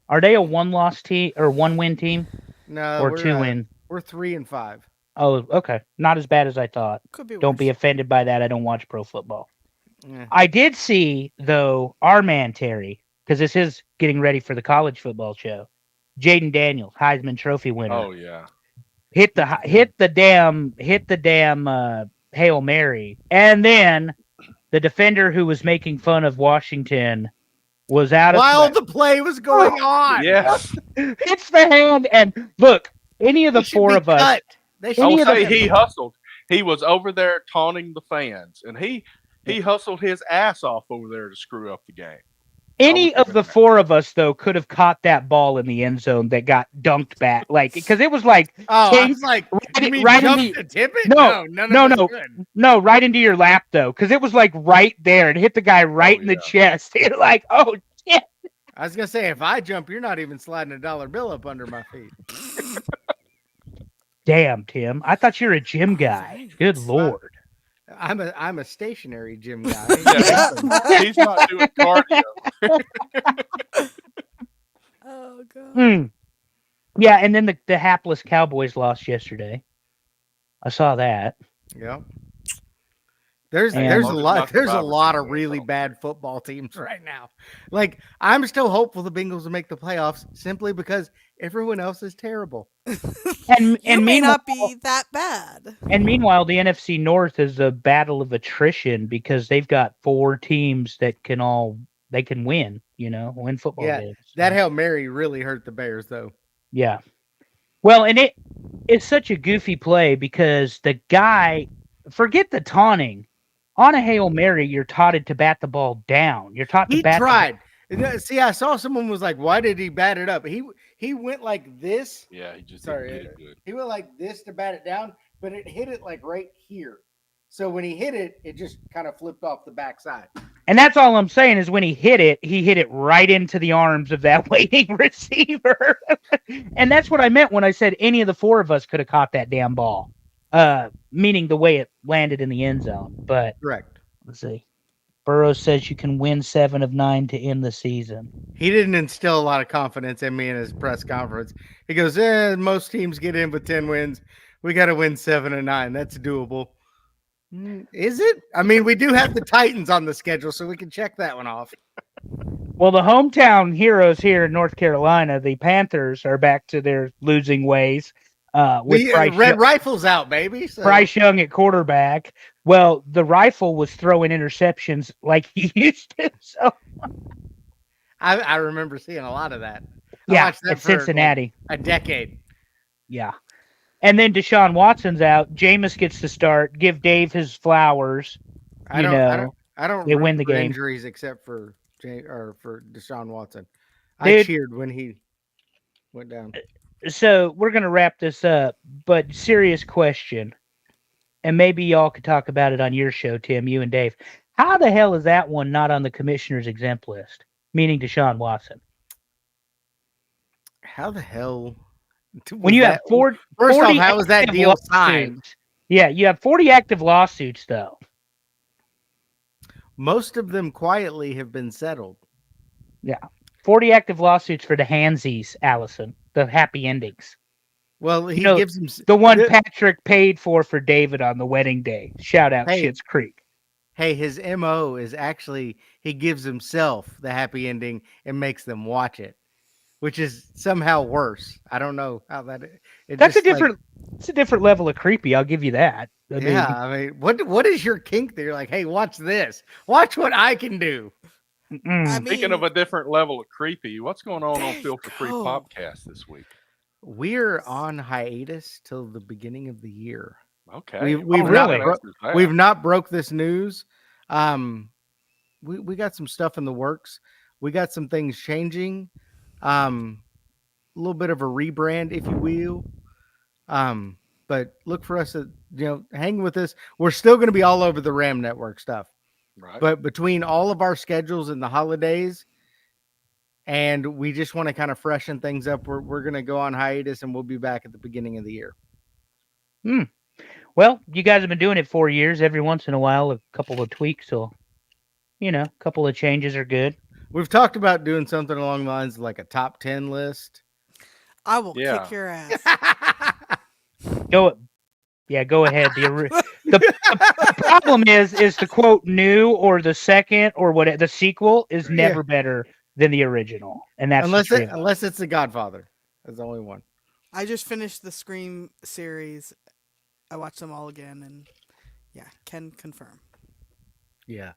Are they a one-loss team or one-win team No, or we're two-win? we're 3-5. Oh, okay. Not as bad as I thought. Could be Don't worse. be offended by that. I don't watch pro football. Yeah. I did see, though, our man Terry, because this is getting ready for the college football show. Jaden Daniels, Heisman Trophy winner, Oh, yeah. hit the damn Hail Mary, and then the defender who was making fun of Washington was out of While play. the play was going on. Yes. Hits the hand, and look, any of the They should four be of us. cut. They should I Any will of the- say he hustled. He was over there taunting the fans, and he hustled his ass off over there to screw up the game. Any I was of the thinking four of us, though, could have caught that ball in the end zone that got dunked back, like because it was like Oh, I King- was like, right- you mean right jump into- to tip it? No, none no, of us no. could. no, right into your lap though, because it was like right there and hit the guy right in the yeah. chest. You're like, oh shit! I was gonna say, if I jump, you're not even sliding $1 bill up under my feet. Damn, Tim, I thought you were a gym guy. Good lord. I'm a stationary gym guy. Yeah, he's not doing cardio. Oh god. Hmm. Yeah, and then the hapless Cowboys lost yesterday. I saw that. Yeah. There's And- there's a Well, lot not there's a survivor lot team, of though, really so. bad football teams right now. Like I'm still hopeful the Bengals will make the playoffs simply because everyone else is terrible. And You may meanwhile, not be that bad. and meanwhile, the NFC North is a battle of attrition because they've got four teams that can win. Win football Yeah, games. That Hail Mary really hurt the Bears though. Yeah. Well, and it's such a goofy play because the guy, forget the taunting. On a Hail Mary, you're taught to bat the ball down. You're taught to He bat tried. See, I saw someone was like, "Why did he bat it up?" He went like this. Yeah, he just Sorry, didn't get it good. he went like this to bat it down, but it hit it like right here. So when he hit it, it just kind of flipped off the backside. And that's all I'm saying is when he hit it right into the arms of that waiting receiver. And that's what I meant when I said any of the four of us could have caught that damn ball. Meaning the way it landed in the end zone. But Correct. let's see. Burrow says you can win 7 of 9 to end the season. He didn't instill a lot of confidence in me in his press conference. He goes, most teams get in with 10 wins. We got to win 7 of 9. That's doable. Is it? I mean, we do have the Titans on the schedule, so we can check that one off. Well, the hometown heroes here in North Carolina, the Panthers, are back to their losing ways. With Red Rifle's out, baby. So. Bryce Young at quarterback. Well, the Rifle was throwing interceptions like he used to. So I remember seeing a lot of that. I yeah, watched that at for, like, Cincinnati. a decade. Yeah. And then Deshaun Watson's out. Jameis gets to start. Give Dave his flowers. I don't they win the remember game. injuries except for for Deshaun Watson. Dude. I cheered when he went down. So we're gonna wrap this up, but serious question, and maybe y'all could talk about it on your show, Tim, you and Dave. How the hell is that one not on the commissioner's exempt list? Meaning Deshaun Watson. How the hell When was you have that? 40, First off, 40 how was that active deal signed? lawsuits. Yeah, you have 40 active lawsuits though. Most of them quietly have been settled. Yeah. 40 active lawsuits for the handsies, Allison. The happy endings. Well, You he know, gives him. the one Patrick paid for David on the wedding day. Shout out Hey, Schitt's Creek. hey, his MO is actually he gives himself the happy ending and makes them watch it, which is somehow worse. I don't know how that. It That's a just like, different it's a different level of creepy, I'll give you that. I yeah. mean, I mean, what is your kink? There, like, hey, watch this. Watch what I can do. I Speaking of mean, a different level of creepy, what's going on there you Filter Free go. Podcast this week? We're on hiatus till the beginning of the year. Okay. We've Well, not really? that answers that. we've not broke this news. Um, we got some stuff in the works. We got some things changing. A little bit of a rebrand, if you will. But look for us to hang with us. We're still going to be all over the Ram Network stuff, Right. but between all of our schedules and the holidays, and we just want to kind of freshen things up. We're going to go on hiatus, and we'll be back at the beginning of the year. Well, you guys have been doing it 4 years. Every once in a while, a couple of tweaks will, a couple of changes are good. We've talked about doing something along the lines of like a top 10 list. I will Yeah. kick your ass. Go ahead. The problem is the quote new or the second or what the sequel is never better than the original, and that's unless it's The Godfather. That's the only one. I just finished the Scream series. I watched them all again, and yeah, can confirm. Yeah.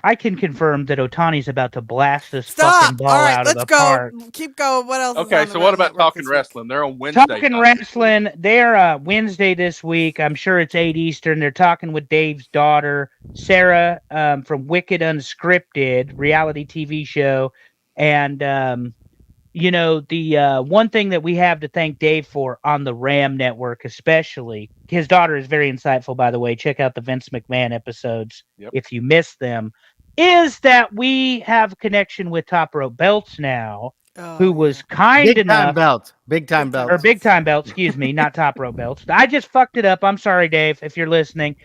I can confirm that Otani's about to blast this Stop! fucking ball All right, out let's of the go. park. Keep going. What else? Is Okay, on the so what Ram about Network Talking this week? Wrestling? They're on Wednesday. Talking night this week. Wrestling, they're Wednesday this week. I'm sure it's 8 Eastern. They're talking with Dave's daughter, Sarah, from Wicked Unscripted, reality TV show. And, the one thing that we have to thank Dave for on the Ram Network, especially, his daughter is very insightful, by the way. Check out the Vince McMahon episodes if you missed them, is that we have a connection with Top Rope Belts now. Oh, Who was kind Big enough, time belts. Big time belts. or big time belts, excuse me, not top rope belts. I just fucked it up. I'm sorry, Dave, if you're listening.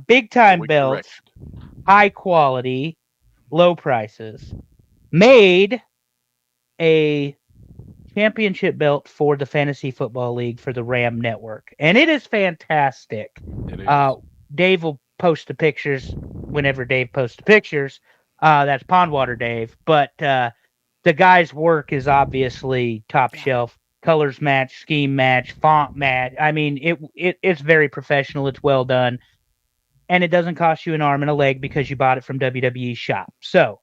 Big time We belts, correct. high quality, low prices, made a championship belt for the Fantasy Football League for the Ram Network, and it is fantastic. It is. Dave will post the pictures whenever Dave posts the pictures. That's Pondwater Dave, but the guy's work is obviously top shelf. Colors match, scheme match, font match. I mean, it's very professional. It's well done, and it doesn't cost you an arm and a leg because you bought it from WWE shop. So,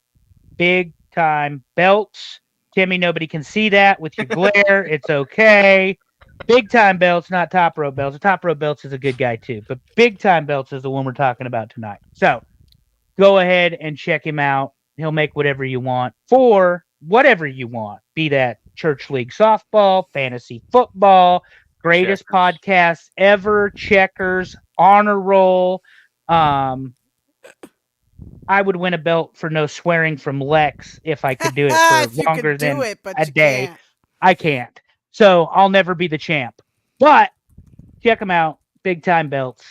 big time belts. Timmy, nobody can see that with your glare. It's okay. Big time belts, not top rope belts. The top rope belts is a good guy too, but big time belts is the one we're talking about tonight. So, go ahead and check him out. He'll make whatever you want for whatever you want, be that church league softball, fantasy football, greatest podcast ever, checkers, honor roll. I would win a belt for no swearing from Lex if I could do it for If you longer could do than it, but a you day. can't. I can't. So I'll never be the champ. But check them out, big time belts.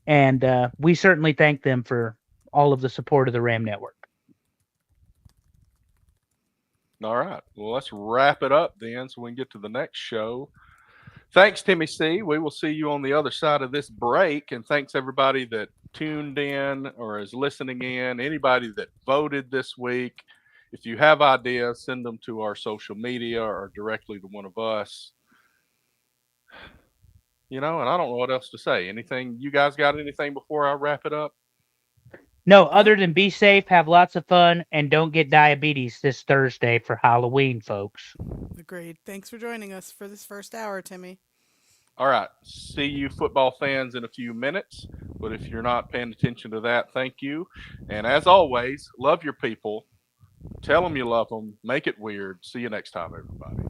And we certainly thank them for all of the support of the Ram Network. All right. Well, let's wrap it up then so we can get to the next show. Thanks, Timmy C. We will see you on the other side of this break. And thanks, everybody that tuned in or is listening in, anybody that voted this week. If you have ideas, send them to our social media or directly to one of us. And I don't know what else to say. Anything, you guys got anything before I wrap it up? No, other than be safe, have lots of fun, and don't get diabetes this Thursday for Halloween, folks. Agreed. Thanks for joining us for this first hour, Timmy. All right. See you football fans in a few minutes. But if you're not paying attention to that, thank you. And as always, love your people. Tell them you love them. Make it weird. See you next time, everybody.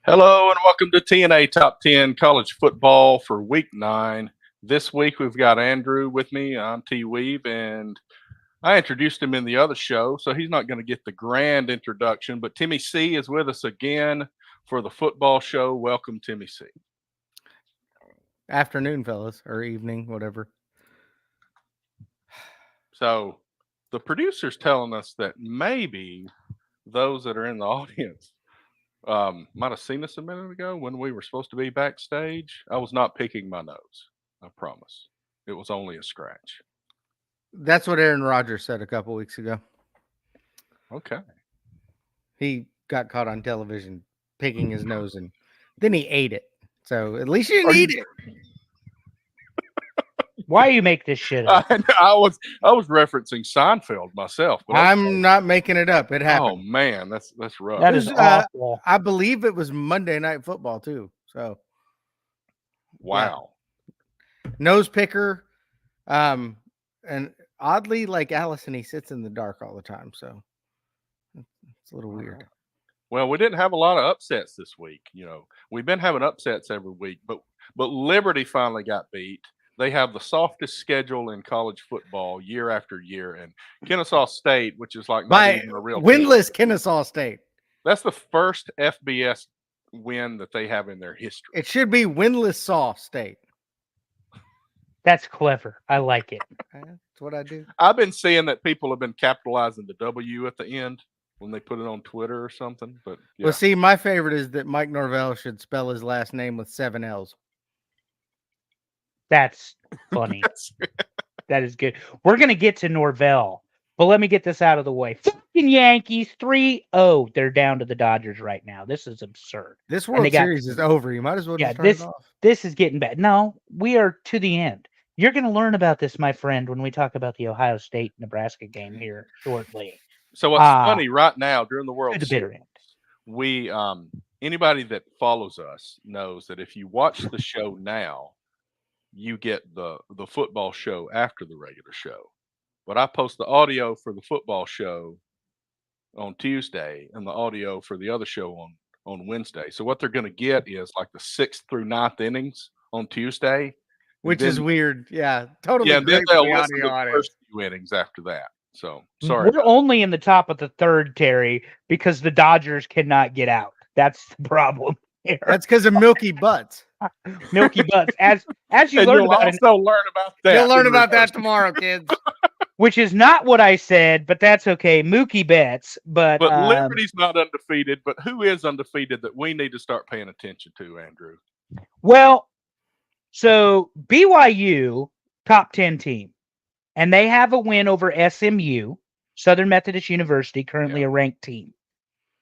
Hello and welcome to TNA Top 10 College Football for Week 9. This week we've got Andrew with me. I'm T Weave, and I introduced him in the other show, so he's not going to get the grand introduction. But Timmy C is with us again for the football show. Welcome, Timmy C. Afternoon, fellas, or evening, whatever. So the producer's telling us that maybe those that are in the audience might have seen us a minute ago when we were supposed to be backstage. I was not picking my nose. I promise. It was only a scratch. That's what Aaron Rodgers said a couple weeks ago. Okay. He got caught on television picking his nose, and then he ate it. So at least you didn't eat it. Why you make this shit up? I was referencing Seinfeld myself. But I'm not making it up. It Oh happened. man, that's rough. That It is was, awful. I believe it was Monday Night Football too. So Wow. nose picker, and oddly, like Allison, he sits in the dark all the time. So it's a little weird. Well, we didn't have a lot of upsets this week. You know, we've been having upsets every week, but Liberty finally got beat. They have the softest schedule in college football year after year, and Kennesaw State, which is like not By even a real team. winless Kennesaw State. That's the first FBS win that they have in their history. It should be winless Saw State. That's clever. I like it. That's what I do. I've been seeing that people have been capitalizing the W at the end when they put it on Twitter or something. But yeah. Well, see, my favorite is that Mike Norvell should spell his last name with 7 L's. That's funny. That is good. We're going to get to Norvell, but let me get this out of the way. Fucking Yankees 3-0. They're down to the Dodgers right now. This is absurd. This World Series is over. You might as well just turn it off. This is getting bad. No, we are to the end. You're going to learn about this, my friend, when we talk about the Ohio State-Nebraska game here shortly. So what's funny right now during the World To the bitter Series, end. we anybody that follows us knows that if you watch the show now, you get the football show after the regular show. But I post the audio for the football show on Tuesday and the audio for the other show on Wednesday. So what they're going to get is like the 6th through 9th innings on Tuesday, which is weird. Yeah, totally. Yeah, and then great they'll for the listen to the audio first few innings after that. So sorry. We're only in the top of the third, Terry, because the Dodgers cannot get out. That's the problem here. That's because of Milky Butts. Milky Butts. As you And learn you'll about also learn about that. You'll learn about that tomorrow, kids. which is not what I said, but that's okay. Mookie Betts, but Liberty's not undefeated. But who is undefeated that we need to start paying attention to, Andrew? Well, so BYU top 10 team, and they have a win over SMU, Southern Methodist University, currently a ranked team.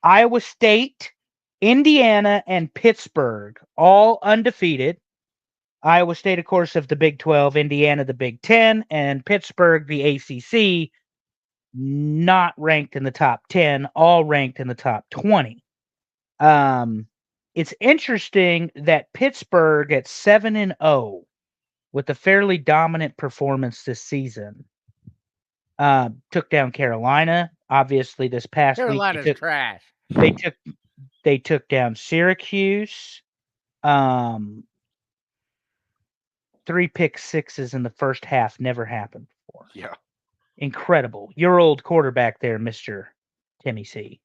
Iowa State, Indiana, and Pittsburgh, all undefeated. Iowa State, of course, of the Big 12, Indiana, the Big 10, and Pittsburgh, the ACC, not ranked in the top 10, all ranked in the top 20. It's interesting that Pittsburgh at 7-0 with a fairly dominant performance this season took down Carolina. Obviously, this past Carolina's week trash. They took down Syracuse. 3 pick sixes in the first half never happened before. Yeah. Incredible. Your old quarterback there, Mr. Timmy C.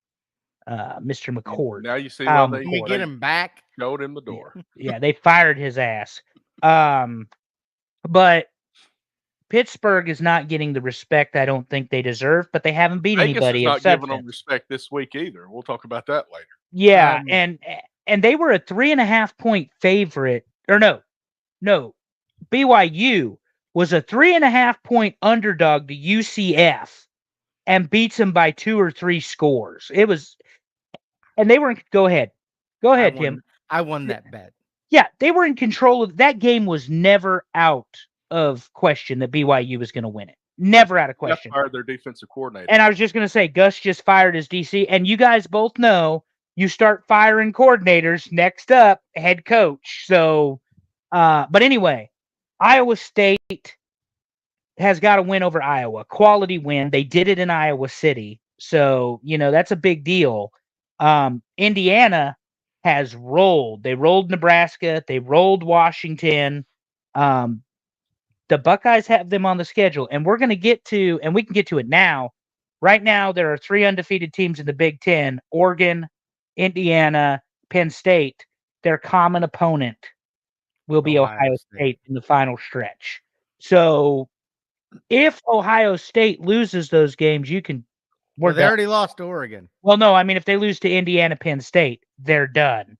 Mr. McCord. Now you see how they get him back. Showed him the door. Yeah, they fired his ass. But Pittsburgh is not getting the respect I don't think they deserve, but they haven't beat anybody. Vegas is not giving them respect this week either. We'll talk about that later. Yeah, and they were a 3.5 point favorite. Or no. BYU was a 3.5 point underdog to UCF and beats them by 2 or 3 scores. It was, and they were. Go ahead, Tim. I won that bet. Yeah, they were in control of that game. Was never out of question that BYU was going to win it. Never out of question. Gus fired their defensive coordinator. And I was just going to say, Gus just fired his DC, and you guys both know you start firing coordinators. Next up, head coach. So, but anyway. Iowa State has got to win over Iowa. Quality win. They did it in Iowa City. So, that's a big deal. Indiana has rolled. They rolled Nebraska. They rolled Washington. Um, the Buckeyes have them on the schedule, and we're going to get to, and we can get to it now. Right now, there are 3 undefeated teams in the Big Ten: Oregon, Indiana, Penn State. Their common opponent will be Ohio State in the final stretch. So if Ohio State loses those games, we're Well, they done. already lost to Oregon. Well, no, I mean, if they lose to Indiana, Penn State, they're done.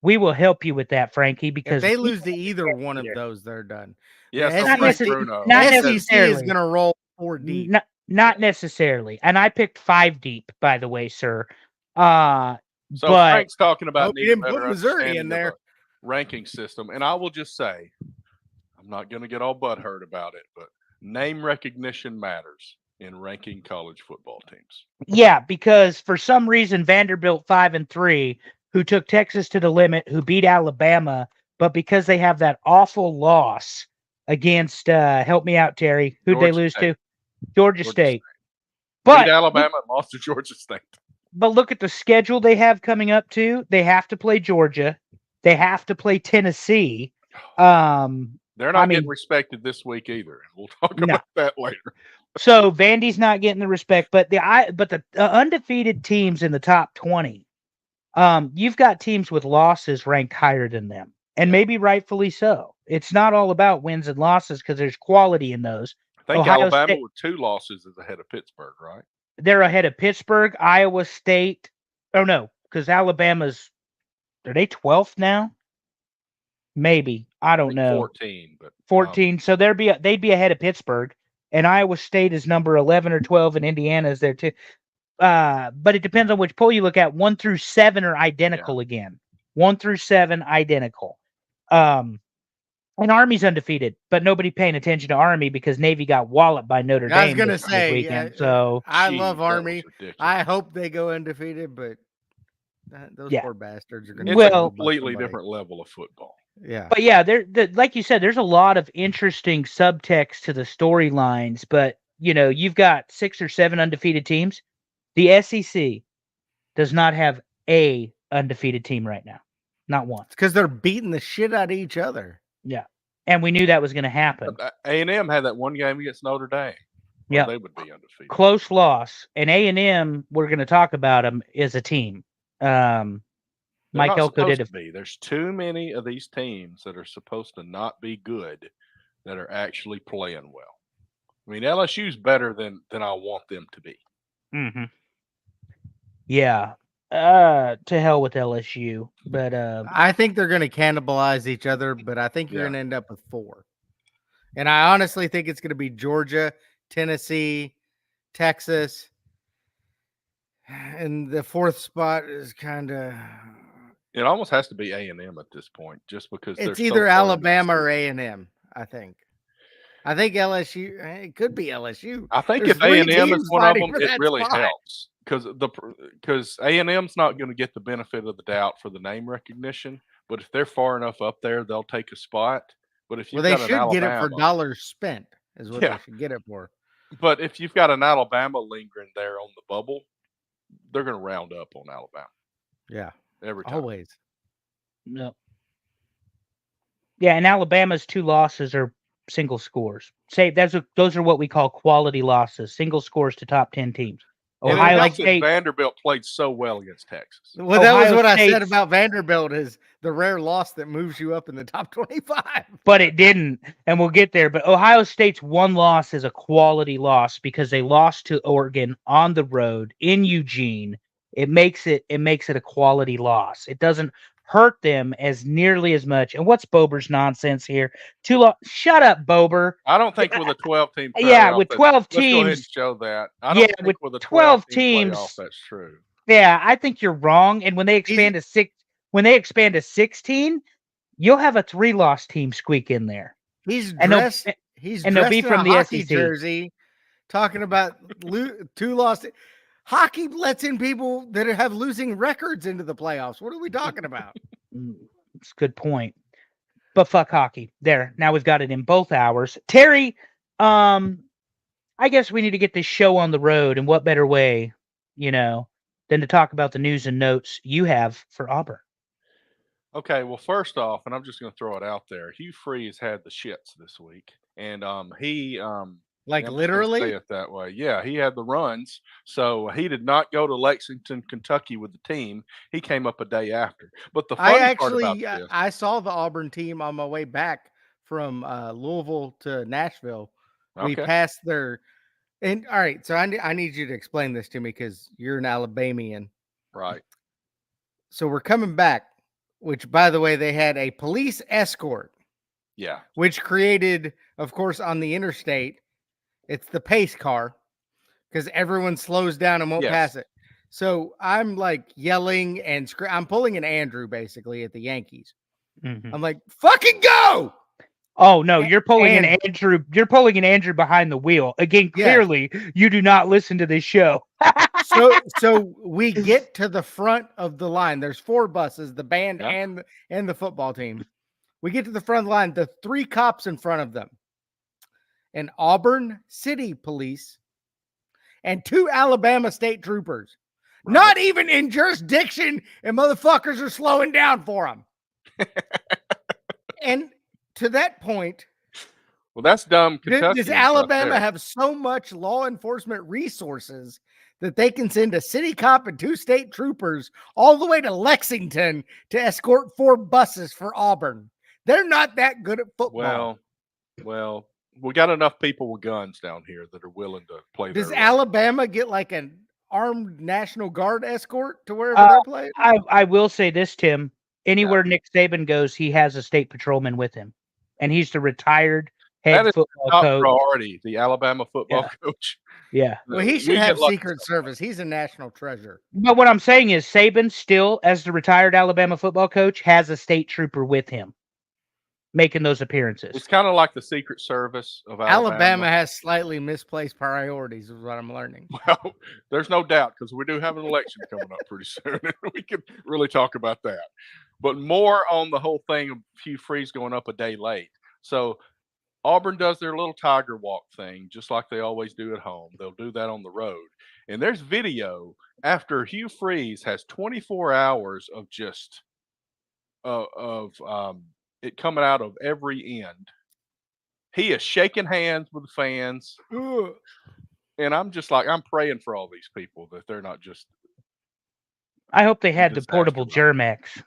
We will help you with that, Frankie, If because they we lose to won't either get one of either. those, they're done. Yeah, The so Not, Frank SEC, Bruno. not he said- SEC is necessarily. going to roll 4 deep. Not necessarily. And I picked 5 deep, by the way, sir. So But Frank's talking about Hope you needing didn't put better Missouri in understanding there. of a ranking system. And I will just say, I'm not going to get all butthurt about it, but name recognition matters in ranking college football teams. yeah, because for some reason Vanderbilt 5-3, who took Texas to the limit, who beat Alabama, but because they have that awful loss against help me out, Terry, who'd they Georgia lose State. to? Georgia Georgia State. Beat But Alabama and lost to Georgia State. but look at the schedule they have coming up too. They have to play Georgia. They have to play Tennessee. They're not I mean, getting respected this week either. We'll talk No. about that later. so Vandy's not getting the respect, but the undefeated teams in the top 20, you've got teams with losses ranked higher than them, and Yeah. maybe rightfully so. It's not all about wins and losses because there's quality in those. I think Ohio Alabama State, with 2 losses is ahead of Pittsburgh, right? they're ahead of Pittsburgh, Iowa State. Oh no, because Alabama's, are they 12th now? Maybe, I I don't think know. 14, but 14. So they'd be ahead of Pittsburgh, and Iowa State is number 11 or 12, and Indiana is there too. But it depends on which poll you look at. 1 through 7 are identical again. 1 through 7 identical. And Army's undefeated, but nobody paying attention to Army because Navy got walloped by Notre I was Dame going to this say, weekend. So I Jeez, love that was Army. ridiculous. I hope they go undefeated, but those Yeah. poor bastards are going to It's a Well- completely different level of football. Yeah. But yeah, like you said, there's a lot of interesting subtext to the storylines. But you've got 6 or 7 undefeated teams. The SEC does not have a undefeated team right now, not one. It's because they're beating the shit out of each other. Yeah, and we knew that was going to happen. A&M had that one game against Notre Dame. Where Yeah, they would be undefeated. close loss. And A&M, we're going to talk about them as a team. They're Mike not Elko supposed did to be. There's too many of these teams that are supposed to not be good that are actually playing well. I mean, LSU's better than I want them to be. Mm-hmm. Yeah. To hell with LSU. But I think they're going to cannibalize each other, but I think you're Yeah. going to end up with 4. And I honestly think it's going to be Georgia, Tennessee, Texas. And the 4th spot is kind of, It almost has to be A&M at this point, just because they're it's so either far into the Alabama or season. A&M, I think. I think LSU, it could be LSU. I think There's if 3 A&M is teams one of fighting them, for it that really spot. helps because A&M's not going to get the benefit of the doubt for the name recognition. But if they're far enough up there, they'll take a spot. But if Well, you've they got an should get it for Alabama, dollars spent, is what Yeah. they should get it for. but if you've got an Alabama lingering there on the bubble, they're going to round up on Alabama Yeah, every time. always. no. Yeah, and Alabama's 2 losses are single scores. Those are what we call quality losses, single scores to top 10 teams. And it Ohio helps that State, Vanderbilt played so well against Texas. Well, that was Ohio what I said State's- about Vanderbilt is the rare loss that moves you up in the top 25. but it didn't, and we'll get there. But Ohio State's 1 loss is a quality loss because they lost to Oregon on the road in Eugene. It makes it a quality loss. It doesn't hurt them as nearly as much. And what's Bober's nonsense here? Shut up, Bober. I don't think with a 12-team playoff. Yeah, with 12 let's go ahead and teams. show that. I Yeah, don't think with with a 12 12-team playoff teams, that's true. Yeah, I think you're wrong. And when they expand to 16, you'll have a 3-loss team squeak in there. He's And they'll- dressed. He's and they'll dressed be in from a the hockey SEC. jersey, talking about 2 lost. Hockey lets in people that have losing records into the playoffs. What are we talking about? It's a good point. But fuck hockey. There. Now we've got it in both hours. Terry, I guess we need to get this show on the road, and what better way, than to talk about the news and notes you have for Auburn. Okay, well, first off, and I'm just going to throw it out there, Hugh Freeze had the shits this week, and Like I'm just going to say literally. it that way. Yeah, he had the runs, so he did not go to Lexington, Kentucky with the team. He came up a day after. But the I funny part about actually this, I saw the Auburn team on my way back from Louisville to Nashville. We okay, passed their and all right. So I need you to explain this to me because you're an Alabamian. right, So we're coming back, which by the way they had a police escort, yeah, which created, of course, on the interstate. It's the pace car because everyone slows down and won't yes, pass it. So I'm like yelling and I'm pulling an Andrew basically at the Yankees. Mhm. I'm like, fucking go! Oh no, you're pulling an And Andrew. You're pulling an Andrew behind the wheel. Again, yes. clearly you do not listen to this show. So we get to the front of the line. There's 4 buses, the band yeah, and the football team. We get to the front of the line, the 3 cops in front of them. An Auburn City Police and 2 Alabama State Troopers. right. Not even in jurisdiction, and motherfuckers are slowing down for them. And to that point, Well, that's dumb does Kentuckians right Alabama there. have so much law enforcement resources that they can send a city cop and 2 state troopers all the way to Lexington to escort 4 buses for Auburn? They're not that good at football. Well, we got enough people with guns down here that are willing to play Does their role. Alabama get like an armed National Guard escort to wherever Uh, they're playing? I will say this, Tim. Yeah, Anywhere Nick Saban goes, he has a state patrolman with him, and he's the retired that head is football top coach. priority. The Alabama football Yeah, coach. yeah. Well, he should We get have lucky Secret sometimes. Service. He's a national treasure. But what I'm saying is, Saban still, as the retired Alabama football coach, has a state trooper with him, making those appearances. It's kind of like the Secret Service of Alabama Alabama. has slightly misplaced priorities, is what I'm learning. Well, there's no doubt because we do have an election coming up pretty soon. We can really talk about that. But more on the whole thing of Hugh Freeze going up a day late. So Auburn does their little tiger walk thing, just like they always do at home. They'll do that on the road. And there's video after Hugh Freeze has 24 hours of just of it coming out of every end. He is shaking hands with the fans, Ugh. and I'm just like I'm praying for all these people that they're not just I hope they in had the disaster portable mode. Germex,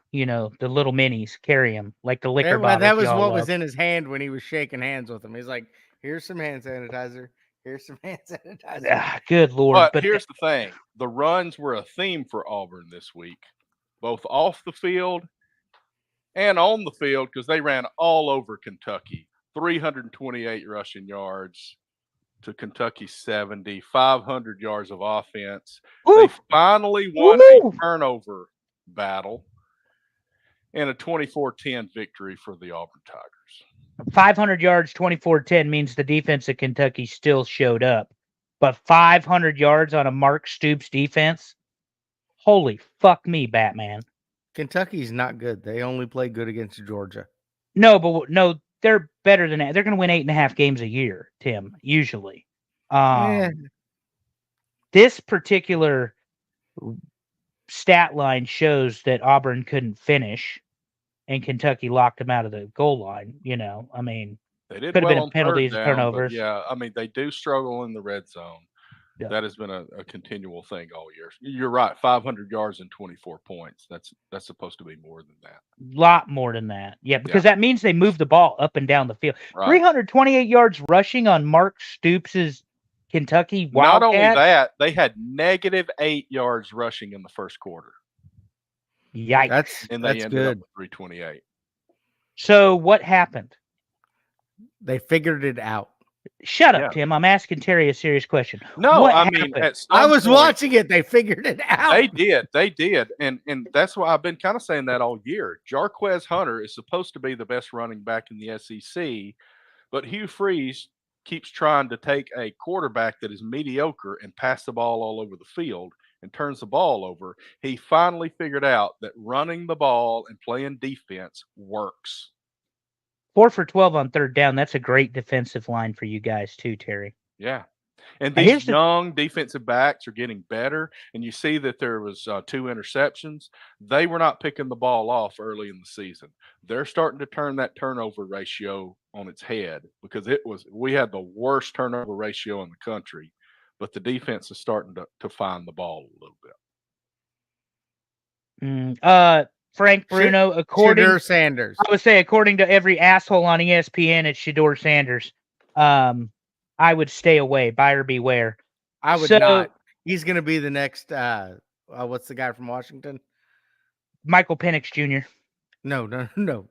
the little minis, carry them like the liquor Well, bottles. that was y'all what love. was in his hand when he was shaking hands with him. He's like, "Here's some hand sanitizer. Here's some hand sanitizer." Ah, good lord! But But here's the thing: the runs were a theme for Auburn this week, both off the field and on the field, because they ran all over Kentucky. 328 rushing yards to Kentucky 70, 500 yards of offense. They oof, finally won a oof. turnover battle and a 24-10 victory for the Auburn Tigers. 500 yards, 24-10 means the defense of Kentucky still showed up. But 500 yards on a Mark Stoops defense? Holy fuck me, Batman. Kentucky's not good. They only play good against Georgia. No, they're better than that. They're going to win 8.5 games a year, Tim, usually. Eh, This particular stat line shows that Auburn couldn't finish and Kentucky locked them out of the goal line. I mean, They did could have well been on penalties, third down, but turnovers. yeah, I mean, they do struggle in the red zone. Yeah. That has been a continual thing all year. You're right, 500 yards and 24 points. That's supposed to be more than that. Lot more than that. Yeah, because Yeah. that means they move the ball up and down the field. Right. 328 yards rushing on Mark Stoops' Kentucky Not only Wildcats. that, they had -8 yards rushing in the first quarter, Yikes. and they that's ended up good. with 328. So what happened? They figured it out. Shut up, Yeah. Tim. I'm asking Terry a serious question. No, What I mean, happened? at some I was point, watching it. They figured it out. They did, and that's why I've been kind of saying that all year. Jarquez Hunter is supposed to be the best running back in the SEC, but Hugh Freeze keeps trying to take a quarterback that is mediocre and pass the ball all over the field and turns the ball over. He finally figured out that running the ball and playing defense works. 4 for 12 on third down. That's a great defensive line for you guys too, Terry. Yeah. And Now, these here's the young defensive backs are getting better, and you see that there was 2 interceptions. They were not picking the ball off early in the season. They're starting to turn that turnover ratio on its head because we had the worst turnover ratio in the country, but the defense is starting to find the ball a little bit. Frank Bruno, according Shador Sanders. I would say according to every asshole on ESPN, it's Shador Sanders. I would stay away, buyer beware. I would So not. He's going to be the next. What's the guy from Washington? Michael Penix Jr., No, no, no.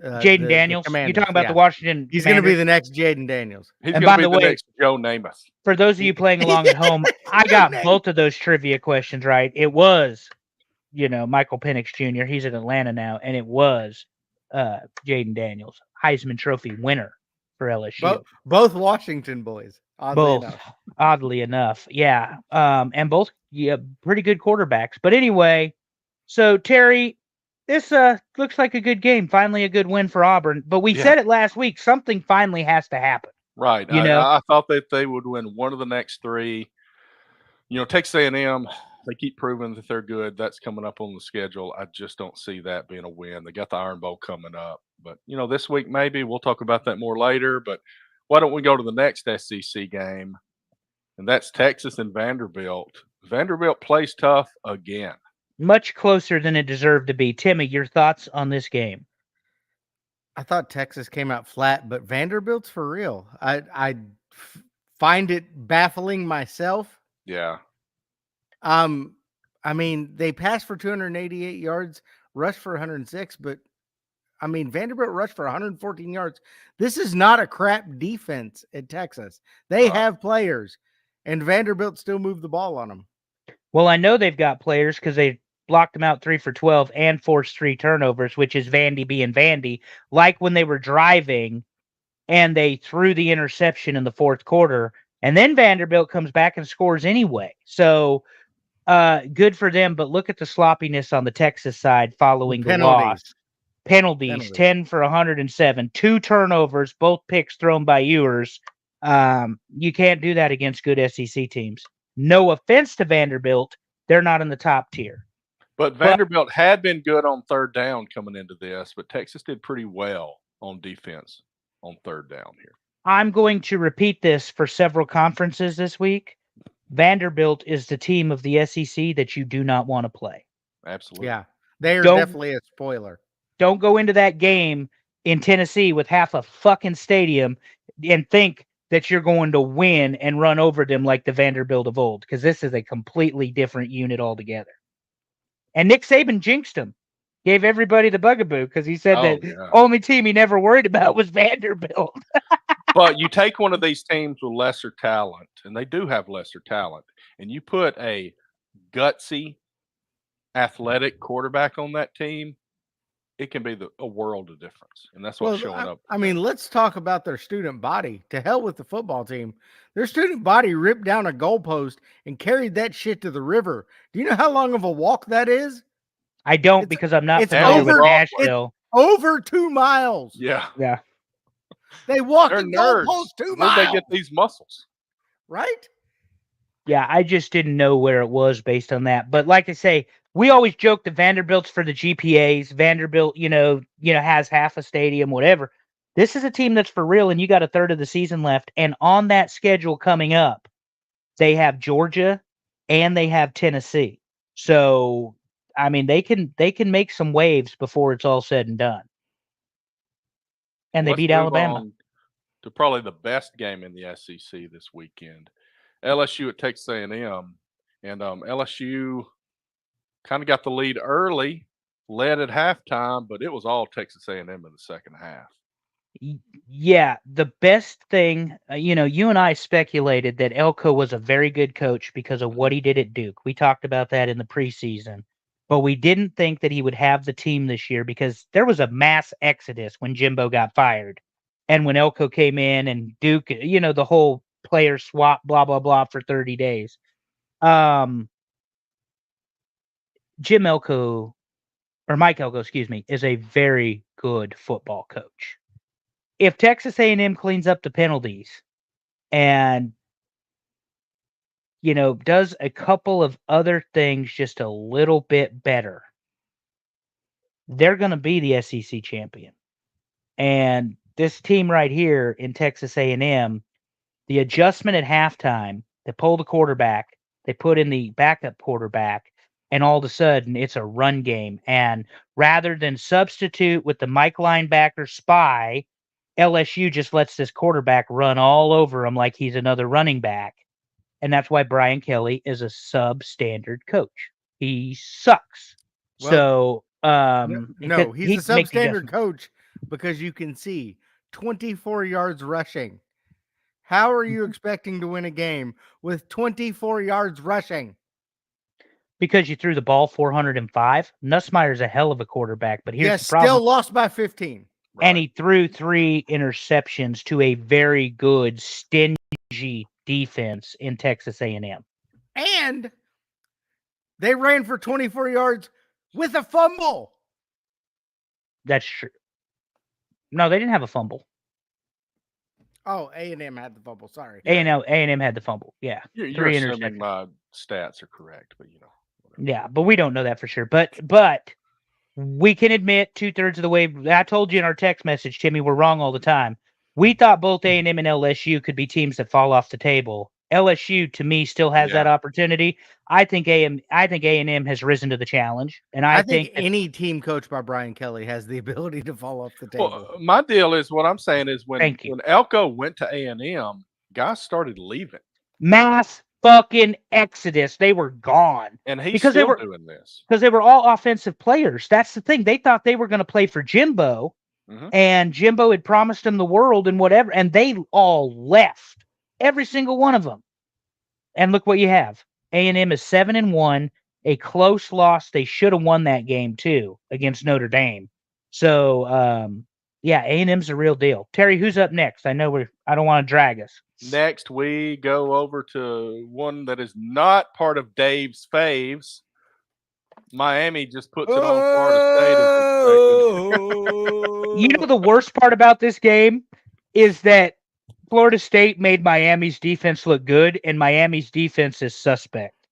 Jaden The Daniels. You're Commanders. talking about Yeah, the Washington he's going to be Commanders. the next Jaden Daniels. He's And going by to be the the way, next Joe Namath. for those of you playing along at home, I Joe got Namath. both of those trivia questions right. It was, Michael Penix Jr. He's in Atlanta now, and it was Jaden Daniels, Heisman Trophy winner for LSU. Both Washington boys. Both, oddly enough, yeah. And both, pretty good quarterbacks. But anyway, so Terry, this looks like a good game. Finally, a good win for Auburn. But we said it last week. Something finally has to happen. Right. I thought that they would win one of the next 3. Texas A&M, they keep proving that they're good. That's coming up on the schedule. I just don't see that being a win. They got the Iron Bowl coming up. But, this week maybe. We'll talk about that more later. But why don't we go to the next SEC game? And that's Texas and Vanderbilt. Vanderbilt plays tough again. Much closer than it deserved to be. Timmy, your thoughts on this game? I thought Texas came out flat, but Vanderbilt's for real. I find it baffling myself. Yeah. I mean, they passed for 288 yards, rushed for 106, but I mean, Vanderbilt rushed for 114 yards. This is not a crap defense at Texas. They have players, and Vanderbilt still moved the ball on them. Well, I know they've got players because they blocked them out 3 for 12 and forced 3 turnovers, which is Vandy being Vandy. Like when they were driving and they threw the interception in the 4th quarter, and then Vanderbilt comes back and scores anyway. So good for them, but look at the sloppiness on the Texas side following the loss. Penalties, 10 for 107, 2 turnovers, both picks thrown by Ewers. You can't do that against good SEC teams. No offense to Vanderbilt, they're not in the top tier. But Vanderbilt had been good on 3rd down coming into this, but Texas did pretty well on defense on 3rd down here. I'm going to repeat this for several conferences this week. Vanderbilt is the team of the SEC that you do not want to play. Absolutely. Yeah, they are definitely a spoiler. Don't go into that game in Tennessee with half a fucking stadium and think that you're going to win and run over them like the Vanderbilt of old, because this is a completely different unit altogether. And Nick Saban jinxed them, gave everybody the bugaboo because he said only team he never worried about was Vanderbilt. But you take one of these teams with lesser talent, and they do have lesser talent, and you put a gutsy, athletic quarterback on that team, it can be a world of difference. And that's what's showing up. I mean, let's talk about their student body. To hell with the football team. Their student body ripped down a goalpost and carried that shit to the river. Do you know how long of a walk that is? I don't, because I'm not familiar with Nashville. Over 2 miles. Yeah. Yeah. They walk the goalpost 2 miles. Where they get these muscles? Right? Yeah, I just didn't know where it was based on that. But like I say, we always joke that Vanderbilt's for the GPAs. Vanderbilt, has half a stadium, whatever. This is a team that's for real, and you got a third of the season left. And on that schedule coming up, they have Georgia and they have Tennessee. So, I mean, they can make some waves before it's all said and done. And they beat Alabama. To probably the best game in the SEC this weekend. LSU at Texas A&M. And LSU kind of got the lead early, led at halftime, but it was all Texas A&M in the second half. Yeah, the best thing, you and I speculated that Elko was a very good coach because of what he did at Duke. We talked about that in the preseason, but we didn't think that he would have the team this year because there was a mass exodus when Jimbo got fired and when Elko came in and Duke, the whole player swap, blah, blah, blah for 30 days. Jim Elko, or Mike Elko, is a very good football coach. If Texas A&M cleans up the penalties and does a couple of other things just a little bit better, they're going to be the SEC champion. And this team right here in Texas A&M, the adjustment at halftime, they pull the quarterback, they put in the backup quarterback, and all of a sudden it's a run game. And rather than substitute with the Mike linebacker spy, LSU just lets this quarterback run all over him like he's another running back. And that's why Brian Kelly is a substandard coach. He sucks. Well, So no, he's a he make the substandard adjustment. coach because you can see 24 yards rushing. How are you expecting to win a game with 24 yards rushing? Because you threw the ball 405. Nussmeier's a hell of a quarterback, but here's Yes, the problem. still lost by 15. And he threw 3 interceptions to a very good, stingy defense in Texas A&M. And they ran for 24 yards with a fumble. That's true. No, they didn't have a fumble. Oh, A&M had the fumble. Sorry. A&M had the fumble. Yeah. You're 3 assuming interceptions. my stats are correct, but whatever. Yeah, but we don't know that for sure. But we can admit 2/3 of the way. I told you in our text message, Timmy, we're wrong all the time. We thought both A&M and LSU could be teams that fall off the table. LSU, to me, still has that opportunity. I think A&M has risen to the challenge, and I think any team coached by Brian Kelly has the ability to fall off the table. Well, my deal is what I'm saying is when Thank you. when Elko went to A&M, guys started leaving, mass fucking exodus. They were gone. and he's Because still doing this. Because they were all offensive players. That's the thing. They thought they were going to play for Jimbo, and Jimbo had promised them the world and whatever, and they all left. Every single one of them. And look what you have. A&M is 7-1, a close loss. They should have won that game too against Notre Dame. So, A&M's a real deal. Terry, who's up next? I don't want to drag us. Next, we go over to one that is not part of Dave's faves. Miami just puts it on Florida State. You know the worst part about this game is that Florida State made Miami's defense look good, and Miami's defense is suspect.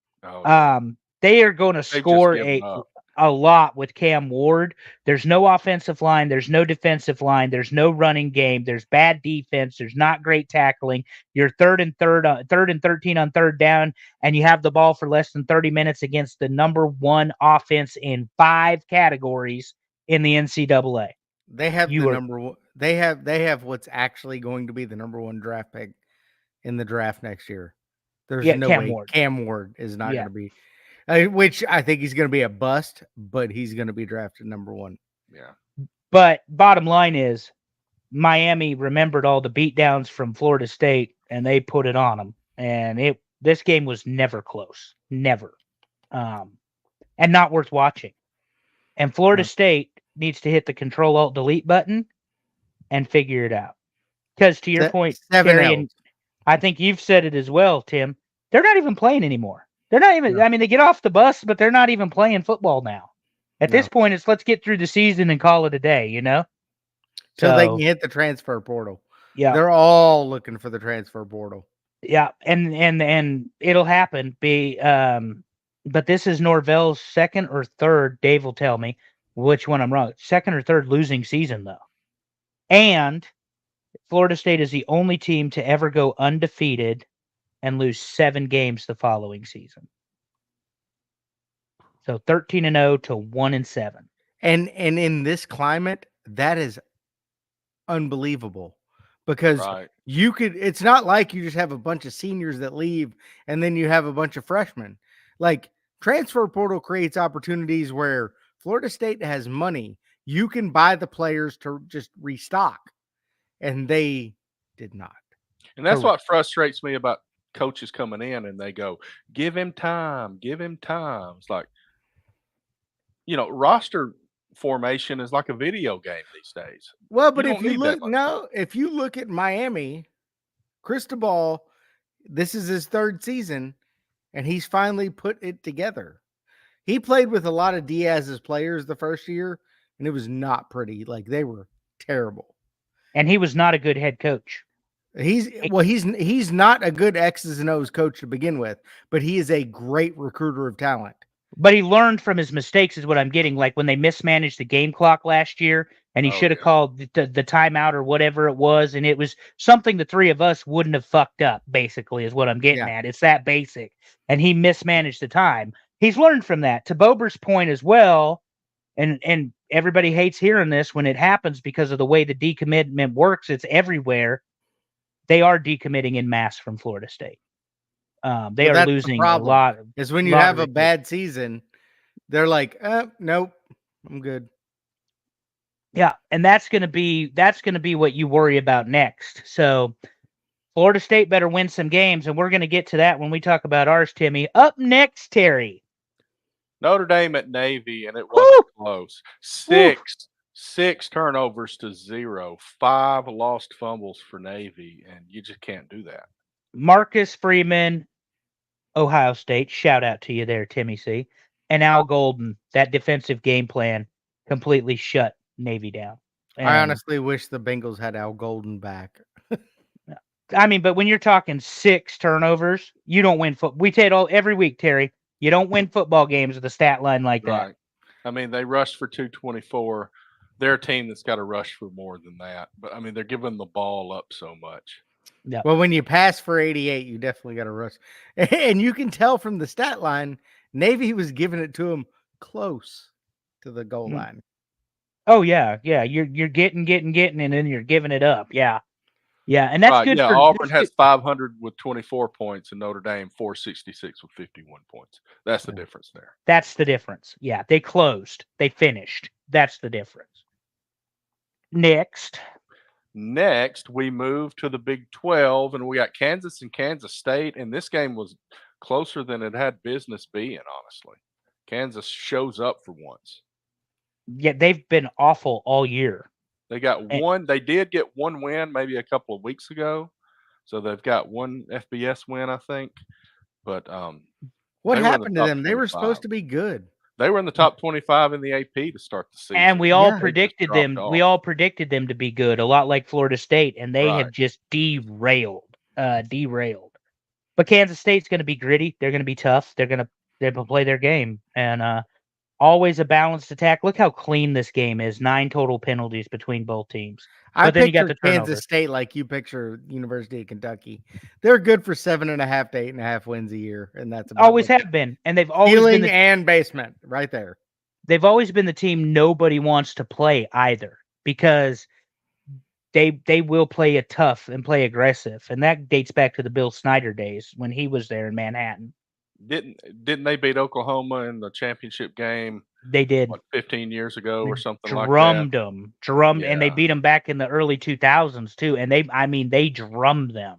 They are going to score a lot with Cam Ward. There's no offensive line. There's no defensive line. There's no running game. There's bad defense. There's not great tackling. You're third and 13 on third down, and you have the ball for less than 30 minutes against the number 1 offense in 5 categories in the NCAA. They have number 1. They have what's actually going to be the number 1 draft pick in the draft next year. There's no way Cam Ward is not going to be. Which I think he's going to be a bust, but he's going to be drafted number 1. Yeah. But bottom line is, Miami remembered all the beatdowns from Florida State, and they put it on them. And this game was never close, never, and not worth watching. And Florida State needs to hit the Control-Alt-Delete button and figure it out. Because to your point, Terry, and I think you've said it as well, Tim. They're not even playing anymore. They're not even. No. I mean, they get off the bus, but they're not even playing football now. At this point, it's let's get through the season and call it a day. So they can hit the transfer portal. Yeah, they're all looking for the transfer portal. Yeah, and it'll happen. But this is Norvell's second or third. Dave will tell me which one I'm wrong. Second or third losing season though, and Florida State is the only team to ever go undefeated and lose 7 games the following season. So 13-0 to 1-7. And in this climate, that is unbelievable because it's not like you just have a bunch of seniors that leave and then you have a bunch of freshmen. Like transfer portal creates opportunities where Florida State has money. You can buy the players to just restock, and they did not. And that's what frustrates me about coaches coming in and they go, give him time. It's like, roster formation is like a video game these days. Well, but if you look at Miami, Cristobal, this is his 3rd season, and he's finally put it together. He played with a lot of Diaz's players the first year, and it was not pretty. Like, they were terrible. And he was not a good head coach. He's not a good X's and O's coach to begin with, but he is a great recruiter of talent. But he learned from his mistakes, is what I'm getting. Like when they mismanaged the game clock last year, and he Oh should have yeah. called the timeout or whatever it was, and it was something the three of us wouldn't have fucked up. Basically, is what I'm getting Yeah. at. It's that basic, and he mismanaged the time. He's learned from that. To Bober's point as well, and everybody hates hearing this when it happens because of the way the decommitment works. It's everywhere. They are decommitting in mass from Florida State. They But are that's the losing a problem. lot. Is when you Lot have of a bad season, they're like, nope, I'm good. Yeah, and that's gonna be what you worry about next. So Florida State better win some games, and we're gonna get to that when we talk about ours, Timmy. Up next, Terry. Notre Dame at Navy, and it wasn't Woo! close. Woo! Six turnovers to 0. 5 lost fumbles for Navy, and you just can't do that. Marcus Freeman, Ohio State. Shout out to you there, Timmy C. And Al Golden. That defensive game plan completely shut Navy down. I And honestly wish the Bengals had Al Golden back. I mean, but when you're talking 6 turnovers, you don't win football. We say it all every week, Terry. You don't win football games with a stat line like that. Right. I mean, they rushed for 224. They're a team that's got to rush for more than that. But I mean, they're giving the ball up so much. Yeah. Well, when you pass for 88, you definitely got to rush. And you can tell from the stat line, Navy was giving it to him close to the goal line. Oh yeah. You're getting, and then you're giving it up. Yeah. And that's Right. good Yeah. for Auburn has 500 with 24 points, and Notre Dame 466 with 51 points. That's the difference there. That's the difference. Yeah, they closed. They finished. That's the difference. Next. Next, we move to the Big 12, and we got Kansas and Kansas State, and this game was closer than it had business being, honestly. Kansas shows up for once. Yeah, they've been awful all year. They got one. They did get one win maybe a couple of weeks ago, so they've got one FBS win, I think. But what they happened to top them? They were 25. supposed to be good. They were in the top 25 in the AP to start the season. And we all Yeah. predicted They just them. dropped We off. all predicted them to be good, a lot like Florida State, and they have Right. just derailed. Derailed. But Kansas State's going to be gritty. They're going to be tough. They're going to play their game, and always a balanced attack. Look how clean this game is. 9 total penalties between both teams. I But then you got picture the turnovers. Kansas State like you picture University of Kentucky. They're good for 7.5 to 8.5 wins a year, and that's about Always what have been, and they've always ceiling been and basement right there. they've always been the team nobody wants to play either, because they will play it tough and play aggressive, and that dates back to the Bill Snyder days when he was there in Manhattan. Didn't they beat Oklahoma in the championship game? They did. What, 15 years ago or something like that? Drummed them, and they Yeah. beat them back in the early 2000s too. And they drummed them.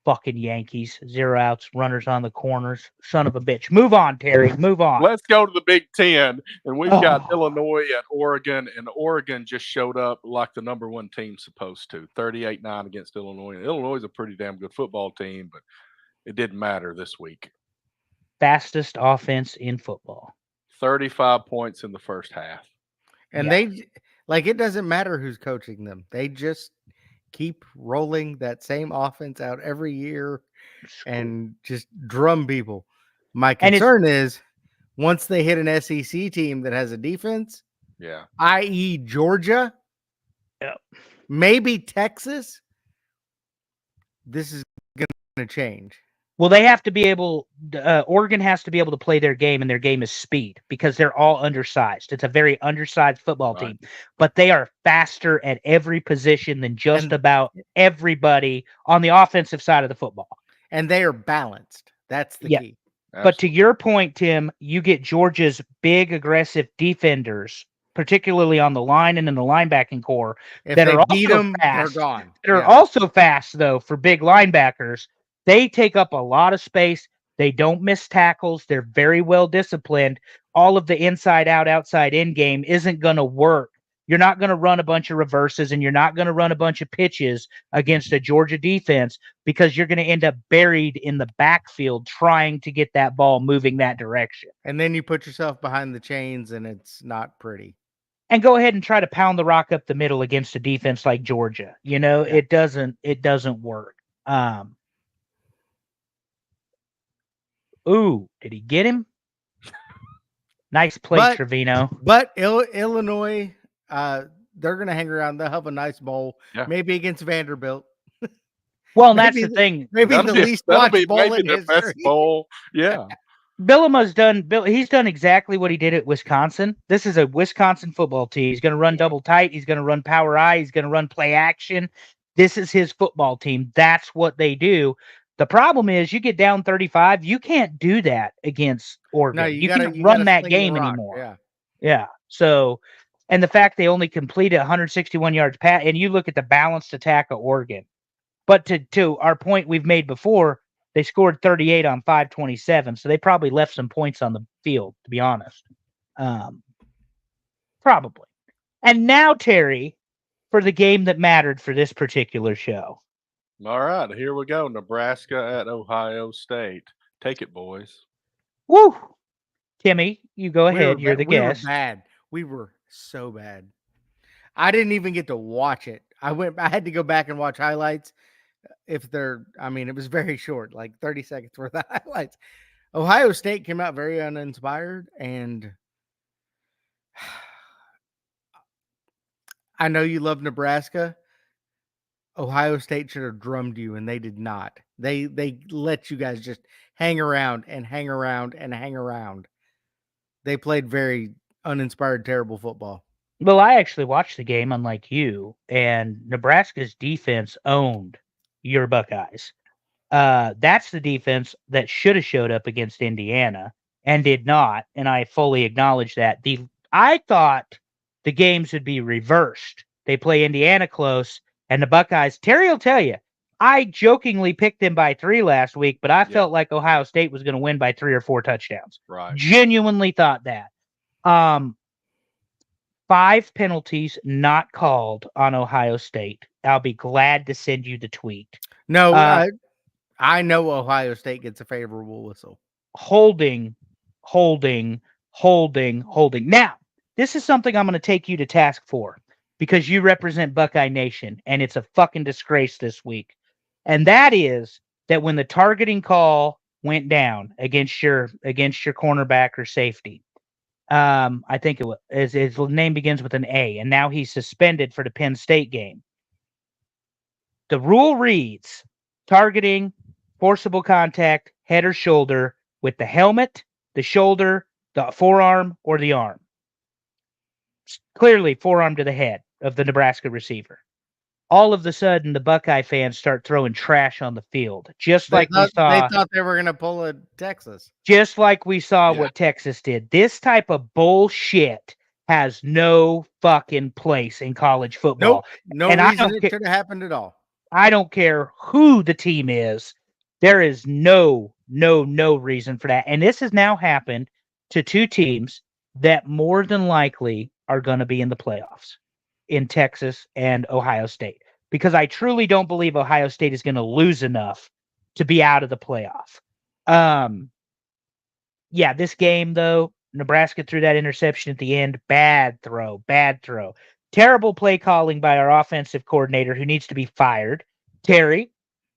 Fucking Yankees, 0 outs, runners on the corners, son of a bitch. Move on, Terry. Move on. Let's go to the Big Ten, and we've got Oh. Illinois at Oregon, and Oregon just showed up like the number one team supposed to, 38-9 against Illinois. And Illinois is a pretty damn good football team, but it didn't matter this week. Fastest offense in football. 35 points in the first half. And Yeah. they like it doesn't matter who's coaching them. They just keep rolling that same offense out every year and just drum people. My And it's- concern is once they hit an SEC team that has a defense, Yeah. i.e. Georgia, Yep. maybe Texas, this is going to change. Well, they have to be able. Oregon has to be able to play their game, and their game is speed because they're all undersized. It's a very undersized football Right. team, but they are faster at every position than just And- about everybody on the offensive side of the football. And they are balanced. That's the Yeah. key. But to your point, Tim, you get Georgia's big, aggressive defenders, particularly on the line and in the linebacking core, If that they are beat also them, fast. they're gone. that are Yeah. also fast, though, for big linebackers. They take up a lot of space. They don't miss tackles. They're very well disciplined. All of the inside out, outside in game isn't going to work. You're not going to run a bunch of reverses, and you're not going to run a bunch of pitches against a Georgia defense, because you're going to end up buried in the backfield trying to get that ball moving that direction. And then you put yourself behind the chains and it's not pretty. and go ahead and try to pound the rock up the middle against a defense like Georgia. Yeah. It doesn't work. Um, did he get him? Nice play, But Trevino. Illinois, they're gonna hang around. They'll have a nice bowl, Yeah. maybe against Vanderbilt. Well, and that's the thing. Maybe the least that'll be watched bowl maybe in their best history. bowl. Yeah. He's done exactly what he did at Wisconsin. This is a Wisconsin football team. He's going to run double tight. He's going to run power I. He's going to run play action. This is his football team. That's what they do. The problem is you get down 35. You can't do that against Oregon. No, you gotta, can't you run gotta that sling the game rock. anymore. Yeah. Yeah. So, and the fact they only completed 161 yards pass, and you look at the balanced attack of Oregon. But to our point we've made before, they scored 38 on 527, so they probably left some points on the field, to be honest. Probably. And now, Terry, for the game that mattered for this particular show. All right, here we go. Nebraska at Ohio State. Take it, boys. Woo! Timmy, you go ahead. You're the guest. We were bad. We were so bad. I didn't even get to watch it. I had to go back and watch highlights. It was very short, like 30 seconds worth of highlights. Ohio State came out very uninspired, and I know you love Nebraska. Ohio State should have drummed you, and they did not. They let you guys just hang around and hang around and hang around. They played very uninspired, terrible football. Well, I actually watched the game, unlike you, and Nebraska's defense owned your Buckeyes. That's the defense that should have showed up against Indiana and did not, and I fully acknowledge that. I thought the games would be reversed. They play Indiana close, and the Buckeyes. Terry will tell you, I jokingly picked them by 3 last week, but I felt like Ohio State was going to win by 3 or 4 touchdowns. Right. Genuinely thought that. 5 penalties not called on Ohio State. I'll be glad to send you the tweet. No, I know Ohio State gets a favorable whistle. Holding. Now, this is something I'm going to take you to task for because you represent Buckeye Nation, and it's a fucking disgrace this week. And that is that when the targeting call went down against your cornerback or safety, I think his name begins with an A, and now he's suspended for the Penn State game. The rule reads targeting, forcible contact, head or shoulder with the helmet, the shoulder, the forearm, or the arm. Clearly, forearm to the head of the Nebraska receiver. All of a sudden, the Buckeye fans start throwing trash on the field, just like we saw. They thought they were going to pull a Texas. Just like we saw what Texas did. This type of bullshit has no fucking place in college football. Nope. No reason it should have happened at all. I don't care who the team is. There is no reason for that. And this has now happened to 2 teams that more than likely are going to be in the playoffs in Texas and Ohio State. Because I truly don't believe Ohio State is going to lose enough to be out of the playoff. Yeah, this game, though, Nebraska threw that interception at the end. Bad throw. Terrible play calling by our offensive coordinator who needs to be fired. Terry,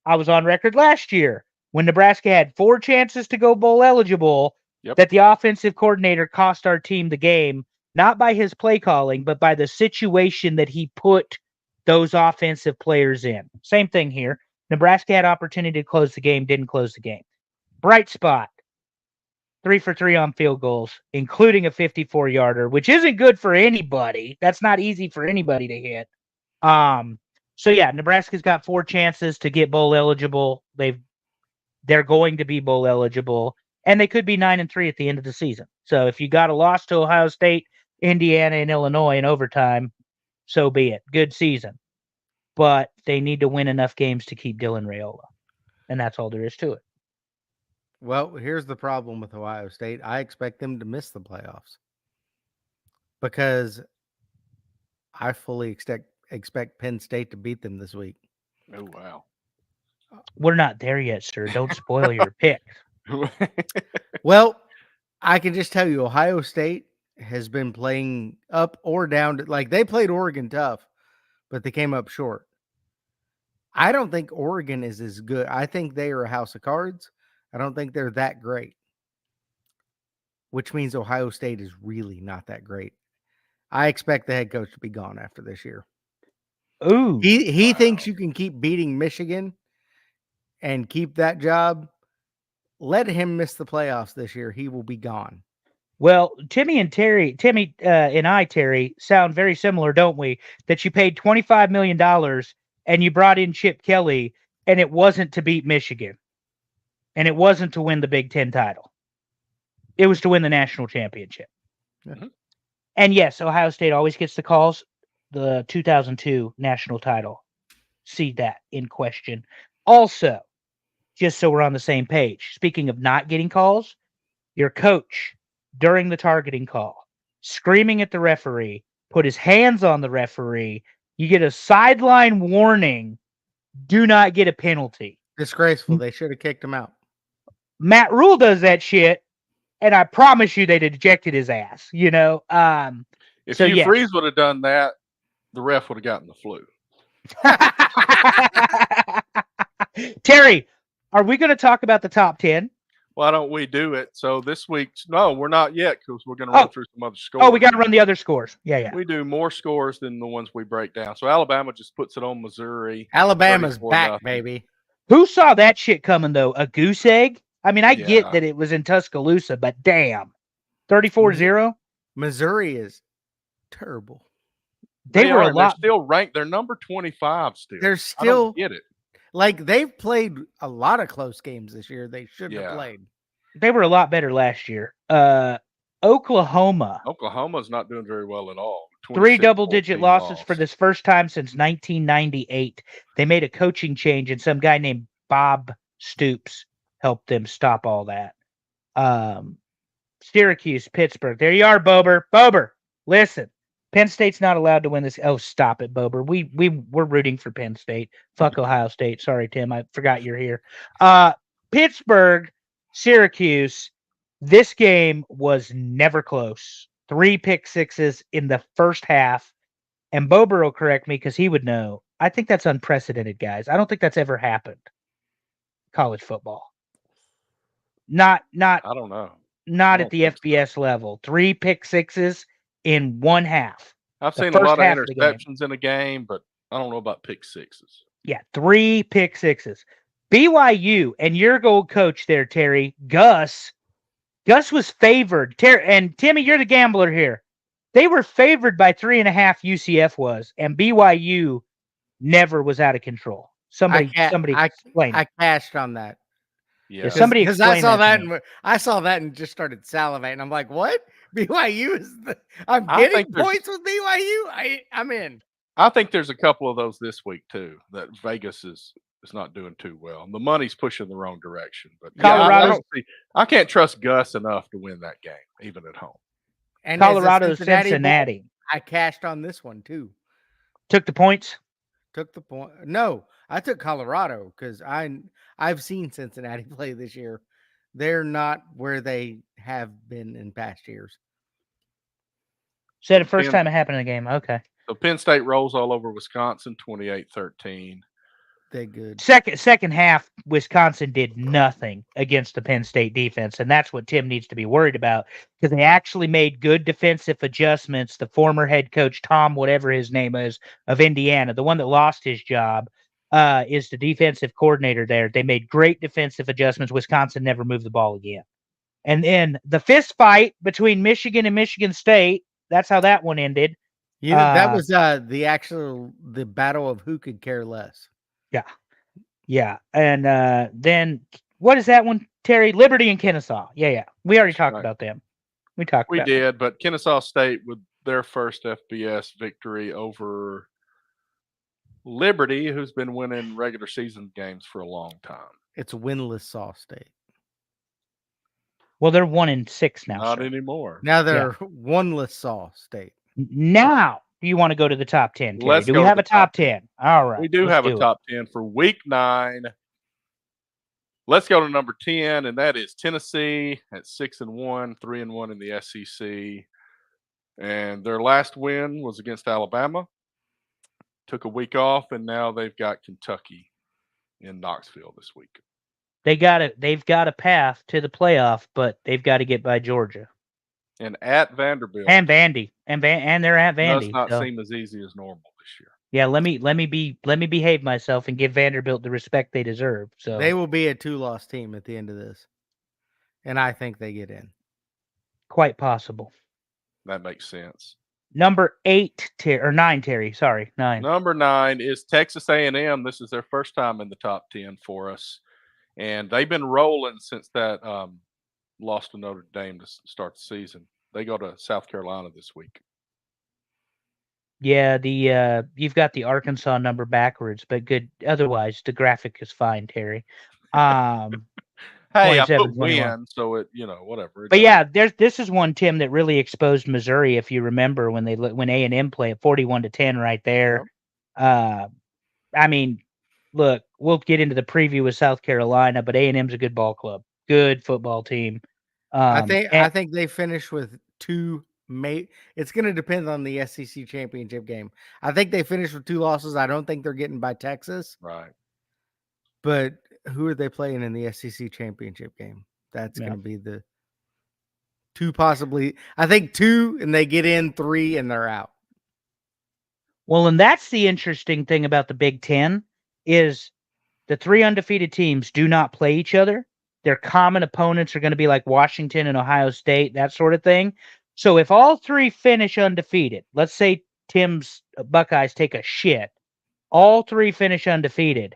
I was on record last year when Nebraska had 4 chances to go bowl eligible that the offensive coordinator cost our team the game, not by his play calling, but by the situation that he put those offensive players in. Same thing here. Nebraska had opportunity to close the game, didn't close the game. Bright spot. 3 for 3 on field goals, including a 54-yarder, which isn't good for anybody. That's not easy for anybody to hit. So yeah, Nebraska's got 4 chances to get bowl eligible. They're going to be bowl eligible, and they could be 9-3 at the end of the season. So if you got a loss to Ohio State, Indiana, and Illinois in overtime, so be it. Good season. But they need to win enough games to keep Dylan Raiola. And that's all there is to it. Well, here's the problem with Ohio State. I expect them to miss the playoffs because I fully expect Penn State to beat them this week. Oh, wow. We're not there yet, sir. Don't spoil your pick. Well, I can just tell you, Ohio State has been playing up or down. Like they played Oregon tough, but they came up short. I don't think Oregon is as good. I think they are a house of cards. I don't think they're that great, which means Ohio State is really not that great. I expect the head coach to be gone after this year. Ooh. He thinks Wow. you can keep beating Michigan and keep that job. Let him miss the playoffs this year. He will be gone. Well, Timmy and I, Terry, sound very similar, don't we? That you paid $25 million and you brought in Chip Kelly, and it wasn't to beat Michigan, and it wasn't to win the Big Ten title. It was to win the national championship. Yeah. Mhm. And yes, Ohio State always gets the calls. The 2002 national title. See that in question. Also, just so we're on the same page, speaking of not getting calls, your coach during the targeting call, screaming at the referee, put his hands on the referee. You get a sideline warning. Do not get a penalty. Disgraceful. They should have kicked him out. Matt Rule does that shit, and I promise you they'd ejected his ass. If So Hugh yes. Freeze would have done that, the ref would have gotten the flu. Terry, are we going to talk about the top 10? Why don't we do it? So this week's no, we're not yet because we're going to run through some other scores. Oh, we got to run the other scores. Yeah. We do more scores than the ones we break down. So Alabama just puts it on Missouri. Alabama's 34 back, nothing. baby. Who saw that shit coming, though? A goose egg? I mean, I get Yeah. that it was in Tuscaloosa, but damn. 34-0? Missouri is terrible. They were are. a And they're lot. still ranked. They're number 25 still. They're I still don't get it. like they've played a lot of close games this year. They shouldn't have Yeah. played. They were a lot better last year. Oklahoma. Oklahoma's not doing very well at all. 3 26-14 double-digit losses for loss. this first time since 1998. They made a coaching change, and some guy named Bob Stoops helped them stop all that. Syracuse, Pittsburgh. There you are, Bober. Bober, listen. Penn State's not allowed to win this. Oh, stop it, Bober. We're rooting for Penn State. Fuck Ohio State. Sorry, Tim. I forgot you're here. Pittsburgh, Syracuse. This game was never close. 3 pick sixes in the first half. And Bober will correct me because he would know. I think that's unprecedented, guys. I don't think that's ever happened. College football. Not I don't know. not I at the don't think so. FBS level. 3 pick sixes in one half. I've The seen a first lot of half of the game. interceptions in a game, but I don't know about pick sixes. Yeah, 3 pick sixes. BYU and your old coach there, Terry, Gus was favored. And Timmy, you're the gambler here. They were favored by 3.5 UCF was, and BYU never was out of control. Somebody explain. I cashed on that. Yeah. Somebody Because I explain saw that that to me. and I saw that and just started salivating. I'm like, what? BYU is I'm I getting think there's- points with BYU. I'm in. I think there's a couple of those this week too. That Vegas is not doing too well. The money's pushing the wrong direction. But yeah, I Colorado's- don't see. I can't trust Gus enough to win that game, even at home. And as a Colorado, Bowl, Cincinnati. I cashed on this one too. Took the points. Took the point. No, I took Colorado because I've seen Cincinnati play this year. They're not where they have been in past years. Said the first time it happened in the game. Okay. So Penn State rolls all over Wisconsin, 28-13. They good. Second half, Wisconsin did nothing against the Penn State defense, and that's what Tim needs to be worried about because they actually made good defensive adjustments. The former head coach, Tom, whatever his name is, of Indiana, the one that lost his job, is the defensive coordinator there. They made great defensive adjustments. Wisconsin never moved the ball again. And then the fist fight between Michigan and Michigan State, that's how that one ended. You know, that was the battle of who could care less. Yeah. And then what is that one, Terry? Liberty and Kennesaw. Yeah. We already talked about them. We did, but Kennesaw State with their first FBS victory over Liberty, who's been winning regular season games for a long time. It's winless Saw State. Well, they're 1-6 now. Not sir. anymore. Now they're winless Saw State. Now, do you want to go to the top 10? Terry? Let's Do go we to have the a top top 10? All right. We do let's have a it. top 10 for week 9. Let's go to number 10, and that is Tennessee at 6-1, 3-1 in the SEC. And their last win was against Alabama. Took a week off, and now they've got Kentucky in Knoxville this week. They've got a path to the playoff, but they've got to get by Georgia And at Vanderbilt and Vandy, and they're at does Vandy. not So seem as easy as normal this year. yeah, let me behave myself and give Vanderbilt the respect they deserve. So They will be a 2-loss team at the end of this, and I think they get in. quite possible. That makes sense. Number 9, Terry. Sorry, 9. Number 9 is Texas A&M. This is their first time in the top 10 for us, and they've been rolling since that lost to Notre Dame to start the season. They go to South Carolina this week. Yeah, the you've got the Arkansas number backwards, but good. Otherwise, the graphic is fine, Terry. Hey, I 27, put 21. win, so it whatever. But yeah, this is one, Tim, that really exposed Missouri. If you remember when A&M played 41-10 right there. Yep. I mean, look, we'll get into the preview with South Carolina, but A&M's a good ball club, good football team. I think they finish with 2. It's going to depend on the SEC championship game. I think they finish with 2 losses. I don't think they're getting by Texas. Right. But who are they playing in the SEC championship game? That's Yeah. going to be the 2 possibly. I think 2, and they get in 3, and they're out. Well, and that's the interesting thing about the Big Ten is the 3 undefeated teams do not play each other. Their common opponents are going to be like Washington and Ohio State, that sort of thing. So if all 3 finish undefeated, let's say Tim's Buckeyes take a shit, all 3 finish undefeated,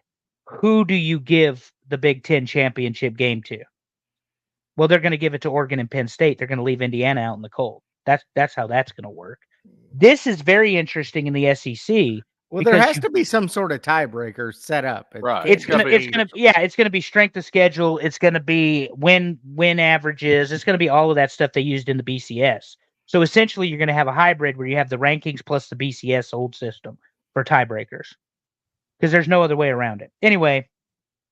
who do you give the Big Ten championship game to? Well, they're going to give it to Oregon and Penn State. They're going to leave Indiana out in the cold. That's how that's going to work. This is very interesting in the SEC. Well, there has to be some sort of tiebreaker set up. Right. It's gonna be strength of schedule. It's gonna be win averages. It's gonna be all of that stuff they used in the BCS. So essentially, you're gonna have a hybrid where you have the rankings plus the BCS old system for tiebreakers, because there's no other way around it. Anyway,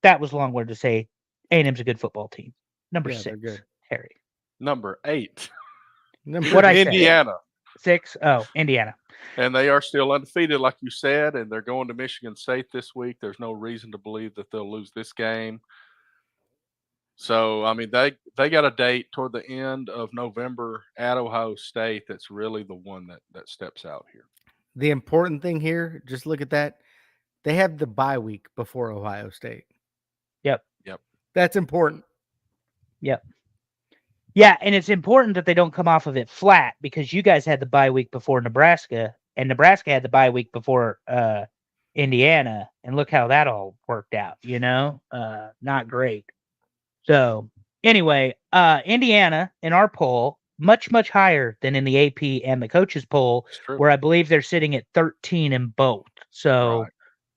that was long word to say A&M's a good football team. Number 6, Harry. Number 8. What'd I say? Indiana. 6. Oh, Indiana. And they are still undefeated, like you said, and they're going to Michigan State this week. There's no reason to believe that they'll lose this game. So, I mean, they got a date toward the end of November at Ohio State that's really the one that steps out here. The important thing here, just look at that. They have the bye week before Ohio State. Yep. That's important. Yep. Yeah, and it's important that they don't come off of it flat, because you guys had the bye week before Nebraska, and Nebraska had the bye week before Indiana, and look how that all worked out, not great. So anyway, Indiana in our poll, much, much higher than in the AP and the coaches poll, where I believe they're sitting at 13 in both. So Right.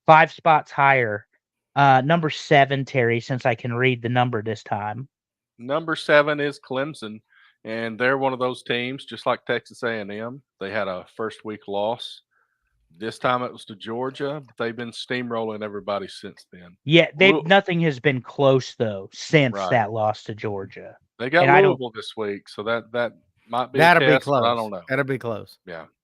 5 spots higher. Number 7, Terry, since I can read the number this time. Number 7 is Clemson, and they're one of those teams, just like Texas A&M. They had a first week loss. This time it was to Georgia, but they've been steamrolling everybody since then. Yeah, nothing has been close though since that loss to Georgia. They got Louisville this week, so that might be that'll a test, be close. but I don't know. That'll be close.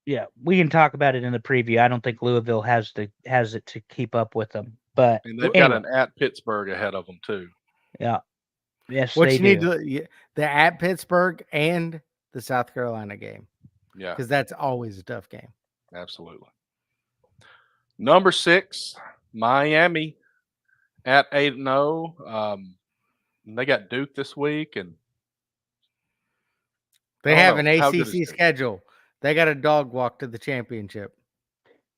Yeah, we can talk about it in the preview. I don't think Louisville has it to keep up with them, but and they've got an at Pittsburgh ahead of them too. Yeah. Yes, what they you need do. The at Pittsburgh and the South Carolina game. Yeah, because that's always a tough game. Absolutely. Number 6, Miami at 8-0. They got Duke this week, and they have an ACC schedule. They got a dog walk to the championship.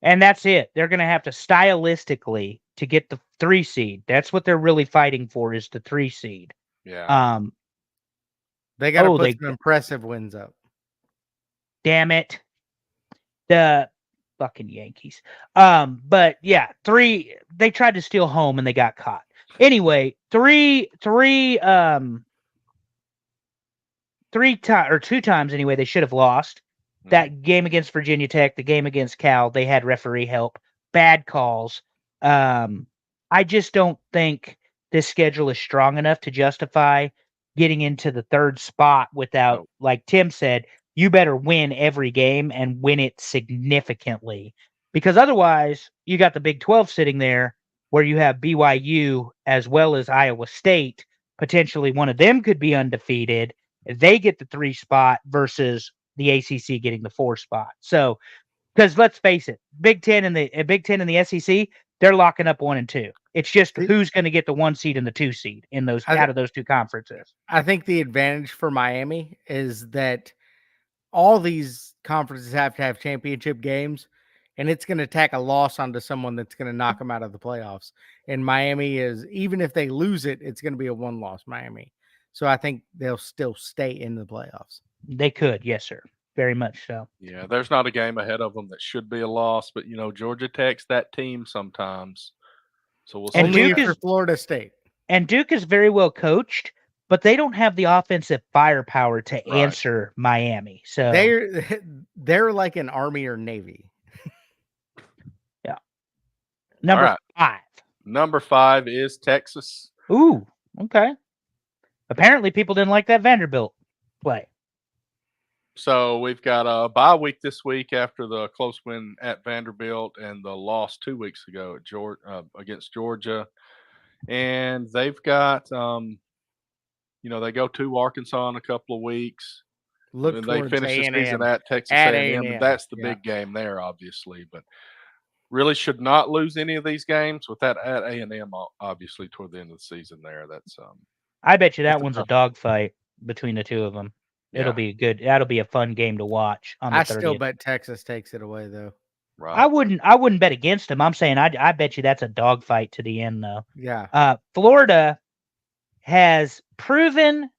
And that's it. They're going to have to stylistically to get the 3 seed. That's what they're really fighting for, is the 3 seed. Yeah. They got to put some impressive wins up. Damn it. The fucking Yankees. But yeah, 3, they tried to steal home and they got caught. Anyway, 2 times anyway, they should have lost. That game against Virginia Tech, the game against Cal, they had referee help, bad calls. I just don't think this schedule is strong enough to justify getting into the 3rd spot without, like Tim said, you better win every game and win it significantly. Because otherwise, you got the Big 12 sitting there where you have BYU as well as Iowa State. Potentially one of them could be undefeated. They get the 3 spot versus the ACC getting the 4 spot. So, because let's face it, Big 10 and the SEC, they're locking up 1 and 2. It's just See, who's going to get the 1 seed and the 2 seed in those I, out of those 2 conferences. I think the advantage for Miami is that all these conferences have to have championship games, and it's going to tack a loss onto someone that's going to knock them out of the playoffs. And Miami is, even if they lose it, it's going to be a 1-loss Miami. So I think they'll still stay in the playoffs. They could, yes, sir. Very much so. Yeah, there's not a game ahead of them that should be a loss, but Georgia Tech's that team sometimes. So we'll see. And Only Duke if you're is Florida State. and Duke is very well coached, but they don't have the offensive firepower to Right. answer Miami. So They're like an Army or Navy. number All right. 5. Number 5 is Texas. Ooh, okay. Apparently, people didn't like that Vanderbilt play. So we've got a bye week this week after the close win at Vanderbilt and the loss 2 weeks ago at against Georgia. And they've got, they go to Arkansas in a couple of weeks. Look And they towards finish the season A&M. at Texas At A&M, A&M, and that's the yeah. big game there, obviously. But really should not lose any of these games with that at A&M, obviously, toward the end of the season there. That's I bet you that That's a one's a tough dogfight between the two of them. It'll yeah, be good. That'll be a fun game to watch on the I 30th. still bet Texas takes it away, though. right. I wouldn't bet against them. I'm saying I bet you that's a dogfight to the end, though. Yeah. Florida has proven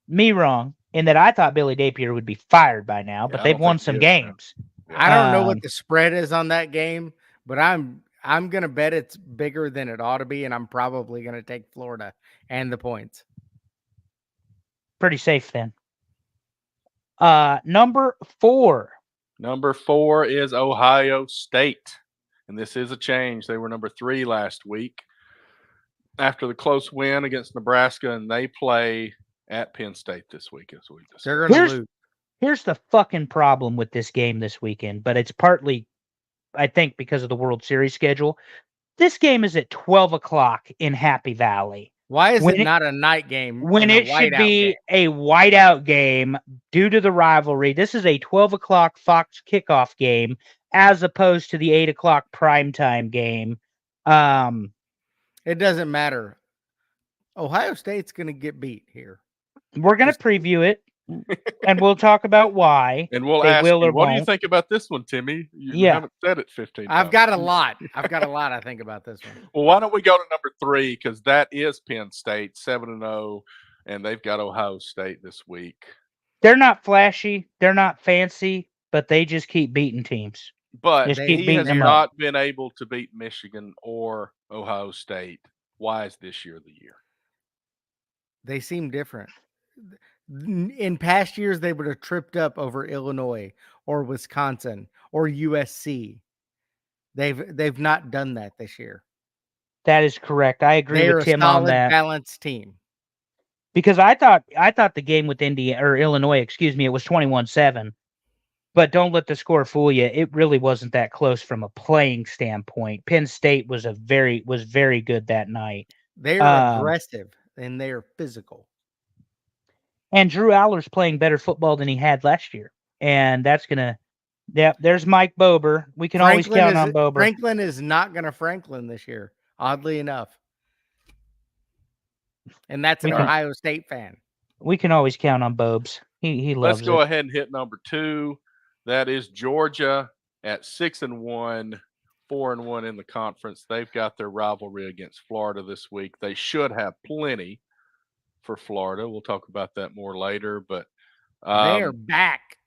me wrong in that I thought Billy Napier would be fired by now, but I they've don't won think he some is, man. games. I don't know Um, what the spread is on that game, but I'm going to bet it's bigger than it ought to be, and I'm probably going to take Florida and the points. Pretty safe then. Number 4. Number 4 is Ohio State. And this is a change. They were number 3 last week after the close win against Nebraska, and they play at Penn State this week, as we discussed. They're going to lose. Here's the fucking problem with this game this weekend, but it's partly, I think, because of the World Series schedule. This game is at 12 o'clock in Happy Valley. Why is it not a night game? When it should be a whiteout game due to the rivalry. This is a 12 o'clock Fox kickoff game as opposed to the 8 o'clock primetime game. It doesn't matter. Ohio State's going to get beat here. We're going to preview it, and we'll talk about why. And we'll they ask will you, or what do you won't. think about this one, Timmy? You Yeah. haven't said it 15 times. I've got a lot. I think about this one. Well, why don't we go to number 3, because that is Penn State, 7-0, and they've got Ohio State this week. They're not flashy. They're not fancy, but they just keep beating teams. But Just keep he beating has them not up. been able to beat Michigan or Ohio State. Why is this year the year? They seem different. In past years, they would have tripped up over Illinois or Wisconsin or USC. They've not done that this year. That is correct. I agree They're with a Tim on solid, that. balanced team. Because I thought the game with Illinois, it was 21-7. But don't let the score fool you. It really wasn't that close from a playing standpoint. Penn State was very good that night. They are aggressive and they are physical. And Drew Aller's playing better football than he had last year. And that's gonna there's Mike Bober. We can always count on Bober. Franklin is not gonna Franklin this year, oddly enough. And that's an Ohio State fan. We can always count on Bobes. He loves Let's go it. ahead and hit number 2. That is Georgia at 6-1, 4-1 in the conference. They've got their rivalry against Florida this week. They should have plenty for Florida. We'll talk about that more later, but they are back.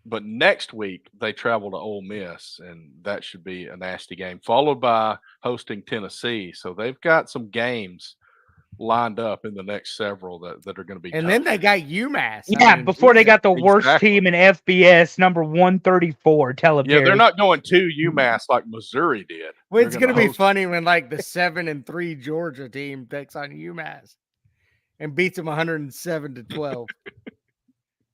But next week they travel to Ole Miss, and that should be a nasty game, followed by hosting Tennessee. So they've got some games lined up in the next several that are going to be and tough. then they got UMass. Before they got the worst Exactly. team in FBS, number 134, Telebary. Yeah, they're not going to UMass like Missouri did. Well, it's going to be host funny when like the 7-3 Georgia team takes on UMass and beats them 107-12.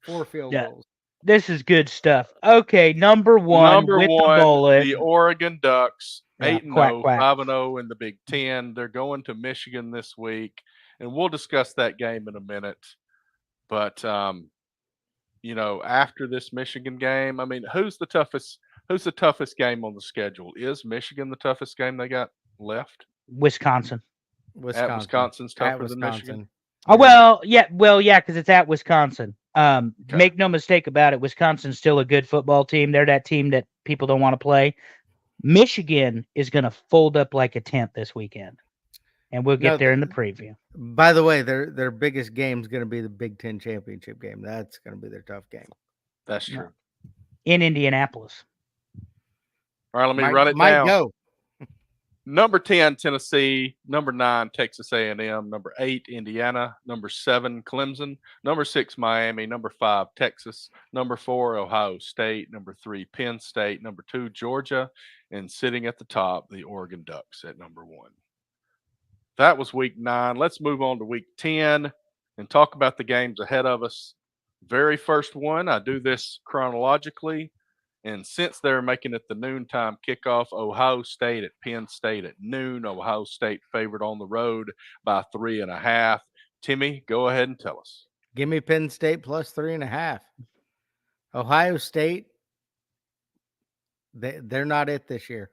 4 field Yeah, goals. this is good stuff. Okay, number one Number with the one, bullet. the Oregon Ducks, Yeah, 8 and quack 0, quack. 5 and 0 in the Big Ten. They're going to Michigan this week, and we'll discuss that game in a minute. But after this Michigan game, I mean, who's the toughest? Who's the toughest game on the schedule? Is Michigan the toughest game they got left? Wisconsin. At Wisconsin. Wisconsin's At tougher than Michigan. Wisconsin. Oh Yeah. well, yeah, because it's at Wisconsin. Okay, Make no mistake about it, Wisconsin's still a good football team. They're that team that people don't want to play. Michigan is going to fold up like a tent this weekend, and we'll No, get there in the preview. by the way, their biggest game is going to be the Big Ten championship game. That's going to be their tough game. that's No, true. in Indianapolis. All right, let me Might run it might down. go. Number 10, Tennessee. Number 9, Texas A&M. Number 8, Indiana. Number 7, Clemson. Number 6, Miami. Number 5, Texas. Number 4, Ohio State. Number 3, Penn State. Number 2, Georgia. And sitting at the top, the Oregon Ducks at number 1. That was week 9. Let's move on to week 10 and talk about the games ahead of us. Very first one, I do this chronologically. And since they're making it the noontime kickoff, Ohio State at Penn State at noon. Ohio State favored on the road by 3.5. Timmy, go ahead and tell us. Give me Penn State plus 3.5. Ohio State, they're not it this year.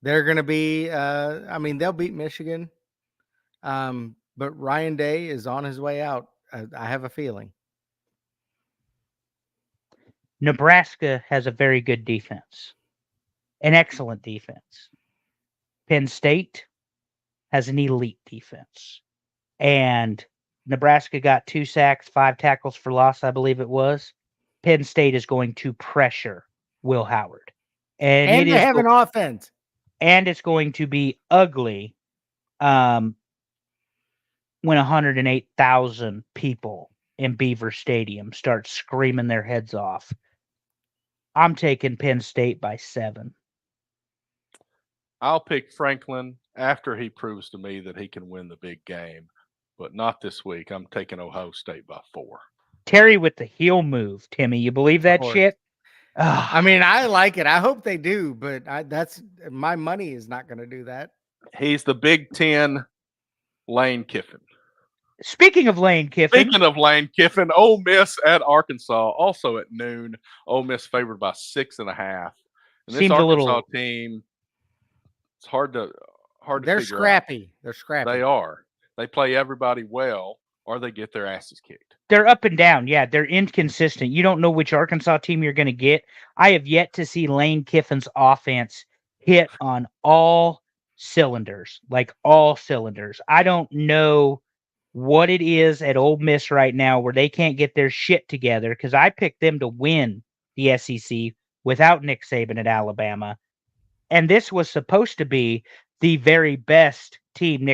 They're going to be. I mean, they'll beat Michigan. But Ryan Day is on his way out. I have a feeling. Nebraska has a very good defense, an excellent defense. Penn State has an elite defense. And Nebraska got 2 sacks, 5 tackles for loss, I believe it was. Penn State is going to pressure Will Howard. And they have an offense. And it's going to be ugly when 108,000 people in Beaver Stadium start screaming their heads off. I'm taking Penn State by 7. I'll pick Franklin after he proves to me that he can win the big game, but not this week. I'm taking Ohio State by 4. Terry with the heel move, Timmy. You believe that shit? Ugh. I mean, I like it. I hope they do, but that's my money is not going to do that. He's the Big Ten Lane Kiffin. Speaking of Lane Kiffin. Ole Miss at Arkansas, also at noon. Ole Miss favored by 6.5. And this Arkansas team, it's hard to They're figure scrappy. out. They're scrappy. They are. They play everybody well, or they get their asses kicked. They're up and down. Yeah, they're inconsistent. You don't know which Arkansas team you're going to get. I have yet to see Lane Kiffin's offense hit on all cylinders, like all cylinders. I don't know what it is at Ole Miss right now where they can't get their shit together, because I picked them to win the SEC without Nick Saban at Alabama. And this was supposed to be the very best team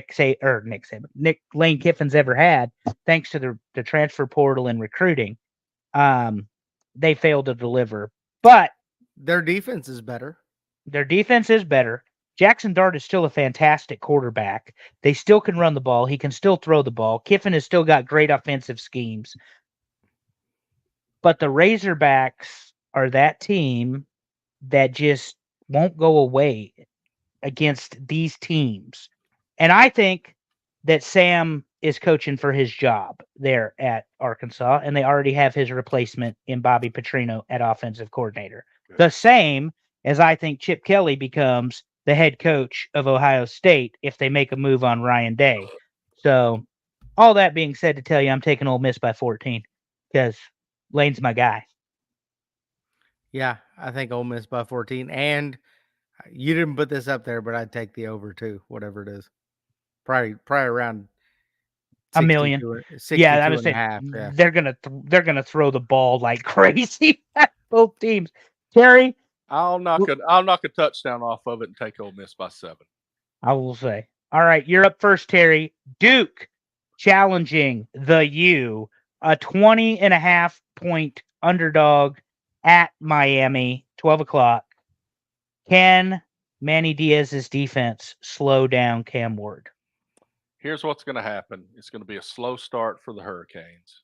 Lane Kiffin's ever had, thanks to the transfer portal and recruiting. They failed to deliver. But their defense is better. Jackson Dart is still a fantastic quarterback. They still can run the ball. He can still throw the ball. Kiffin has still got great offensive schemes. But the Razorbacks are that team that just won't go away against these teams. And I think that Sam is coaching for his job there at Arkansas, and they already have his replacement in Bobby Petrino at offensive coordinator. Good. The same as I think Chip Kelly becomes the head coach of Ohio State if they make a move on Ryan Day. So all that being said, to tell you I'm taking Ole Miss by 14 because Lane's my guy. Yeah, I think Ole Miss by 14. And you didn't put this up there, but I'd take the over too, whatever it is. Probably around 1 million. 62 I was saying, half. Yeah. They're gonna throw the ball like crazy at both teams. Terry, I'll knock a touchdown off of it and take Ole Miss by 7. I will say. All right, you're up first, Terry. Duke challenging the U, a 20.5 point underdog at Miami, 12 o'clock. Can Manny Diaz's defense slow down Cam Ward? Here's what's going to happen. It's going to be a slow start for the Hurricanes.